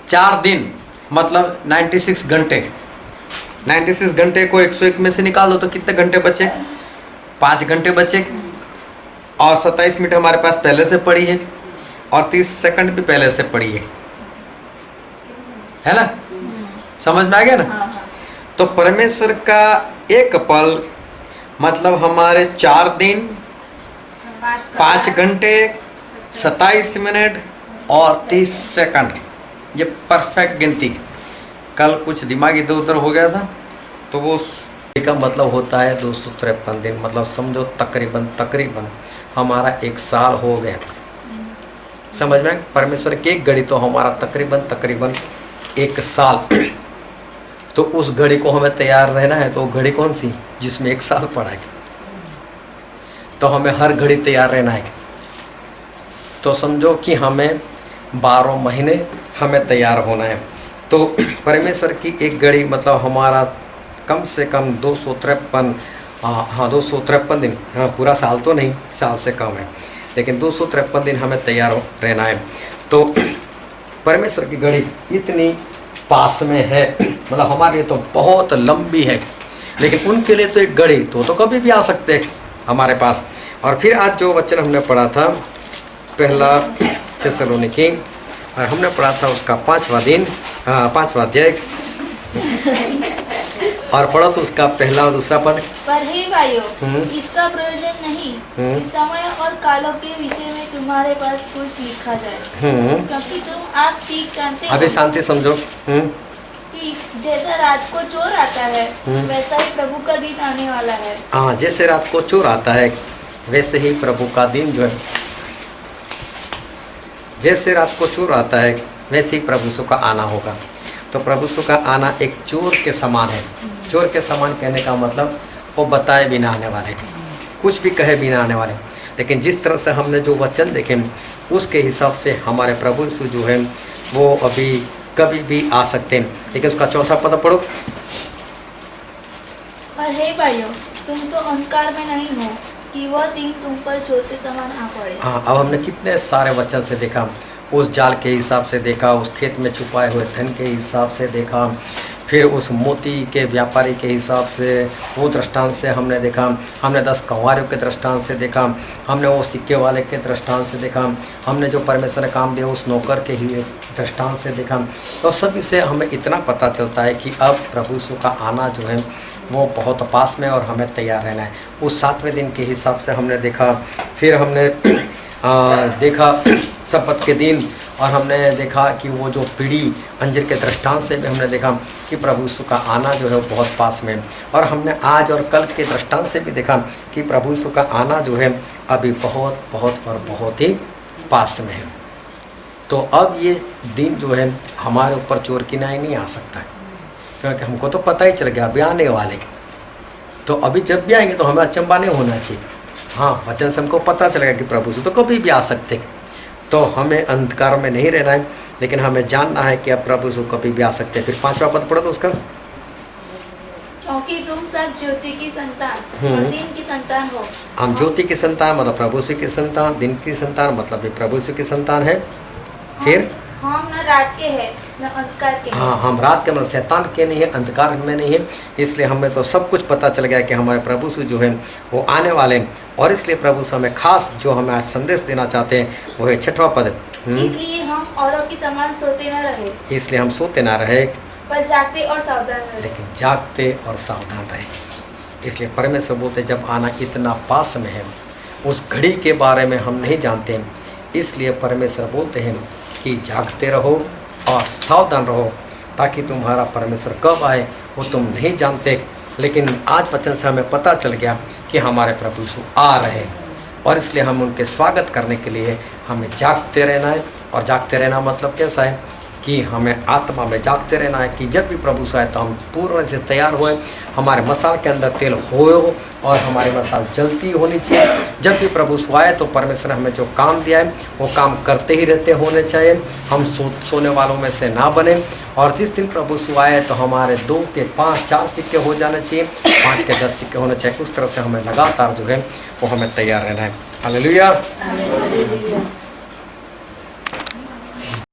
4 दिन मतलब 96 घंटे। 96 घंटे को 101 में से निकाल दो तो कितने घंटे बचे? 5 घंटे बचे और 27 मिनट हमारे पास पहले से पड़ी है और 30 सेकंड भी पहले से पड़ी है ना? समझ में आ गया ना? तो परमेश्वर का एक पल मतलब हमारे 4 दिन 5 घंटे 27 मिनट और 30 सेकंड, ये परफेक्ट गिनती। कल कुछ दिमाग इधर उधर हो गया था तो वो का मतलब होता है 253 दिन, मतलब समझो तकरीबन हमारा 1 साल हो गया। समझ में? परमेश्वर की एक घड़ी तो हमारा तकरीबन 1 साल। तो उस घड़ी को हमें तैयार रहना है, तो घड़ी कौन सी? जिसमें 1 साल पड़ा है। तो हमें हर घड़ी तैयार रहना है। तो समझो कि हमें 12 महीने हमें तैयार होना है। तो परमेश्वर की एक घड़ी मतलब हमारा कम से कम 253 दिन, हाँ पूरा साल तो नहीं, साल से कम है, लेकिन 253 दिन हमें तैयार रहना है। तो परमेश्वर की घड़ी इतनी पास में है, मतलब हमारे लिए तो बहुत लंबी है, लेकिन उनके लिए तो एक घड़ी तो कभी भी आ सकते हैं हमारे पास। और फिर आज जो वचन हमने पढ़ा था पहला थिस्सलुनीकी, और हमने पढ़ा था उसका 5वां अध्याय और पढ़ो तो उसका पहला और दूसरा पद। पर हे भाइयों, इसका प्रयोजन नहीं कि समय और कालों के विषय में तुम्हारे पास कुछ लिखा जाए, क्योंकि तुम आप ठीक जानते हो अभी शांति समझो कि जैसा रात को चोर आता है वैसा ही प्रभु का दिन आने वाला है। हाँ, जैसे रात को चोर आता है वैसे ही प्रभु का दिन जो है, जैसे रात को चोर आता है वैसे ही प्रभु यीशु का आना होगा। तो प्रभु यीशु का आना एक चोर के समान है। चोर के समान कहने का मतलब वो बताए बिना आने वाले, कुछ भी कहे बिना आने वाले। लेकिन जिस तरह से हमने जो वचन देखे उसके हिसाब से हमारे प्रभु यीशु जो है वो अभी कभी भी आ सकते हैं। लेकिन उसका चौथा पद पढ़ो। पर हे भाइयों, तुम तो अंधकार में नहीं हो कि वह दिन तुम पर चोर के समान आ पड़े। हाँ, अब हमने कितने सारे वचन से देखा, उस जाल के हिसाब से देखा, उस खेत में छुपाए हुए धन के हिसाब से देखा, फिर उस मोती के व्यापारी के हिसाब से वो दृष्टांत से हमने देखा, हमने 10 कंवारियों के दृष्टांत से देखा, हमने वो सिक्के वाले के दृष्टांत से देखा, हमने जो परमेश्वर ने काम दिया उस नौकर के ही दृष्टांत से देखा। तो सभी से हमें इतना पता चलता है कि अब प्रभु यीशु का आना जो है वो बहुत पास में और हमें तैयार रहना है। उस 7वें दिन के हिसाब से हमने देखा, फिर हमने देखा सब्बत के दिन, और हमने देखा कि वो जो पीढ़ी अंजीर के दृष्टांत से भी हमने देखा कि प्रभु यीशु का आना जो है वो बहुत पास में। और हमने आज और कल के दृष्टांत से भी देखा कि प्रभु यीशु का आना जो है अभी बहुत बहुत और बहुत ही पास में है। तो अब ये दिन जो है हमारे ऊपर चोर की नाई नहीं आ सकता, क्योंकि हमको तो पता ही चल गया अभी आने वाले। तो अभी जब भी आएंगे तो हमें अचंबा नहीं होना चाहिए। हाँ, वचन से हमको पता चलेगा कि प्रभु यीशु तो कभी भी आ सकते। तो हमें अंधकार में नहीं रहना है, लेकिन हमें जानना है कि अब प्रभु यीशु कभी भी आ सकते हैं। फिर 5वां पद पढ़ो तो उसका। क्योंकि तुम सब ज्योति की संतान और दिन की संतान हो। हम ज्योति की संतान मतलब प्रभु यीशु की संतान, दिन की संतान मतलब भी प्रभु यीशु की संतान है। फिर हम न रात के हैं न अंधकार के। हाँ, हम रात के मतलब शैतान के नहीं है, अंधकार में नहीं है। इसलिए हमें तो सब कुछ पता चल गया कि हमारे प्रभु यीशु जो है वो आने वाले हैं। और इसलिए प्रभु यीशु हमें खास जो हमें आज संदेश देना चाहते हैं वो है 6वां पद। इसलिए हम औरों की समान सोते न रहे, इसलिए हम सोते ना रहे पर जागते और सावधान रहे। लेकिन जागते और सावधान रहे। इसलिए परमेश्वर बोलते जब आना इतना पास में है, उस घड़ी के बारे में हम नहीं जानते हैं, इसलिए परमेश्वर बोलते हैं कि जागते रहो और सावधान रहो, ताकि तुम्हारा परमेश्वर कब आए वो तुम नहीं जानते। लेकिन आज वचन से हमें पता चल गया कि हमारे प्रभु यीशु आ रहे हैं, और इसलिए हम उनके स्वागत करने के लिए हमें जागते रहना है। और जागते रहना मतलब कैसा है कि हमें आत्मा में जागते रहना है कि जब भी प्रभु यीशु आए तो हम पूर्ण से तैयार हुए, हमारे मसाल के अंदर तेल हो और हमारी मसाल जलती होनी चाहिए। जब भी प्रभु यीशु आए तो परमेश्वर ने हमें जो काम दिया है वो काम करते ही रहते होने चाहिए। हम सोने वालों में से ना बने। और जिस दिन प्रभु यीशु आए तो हमारे 2 के 5 4 सिक्के हो जाने चाहिए, 5 के 10 सिक्के होने चाहिए। उस तरह से हमें लगातार जो है वो हमें तैयार रहना है। हालेलुया।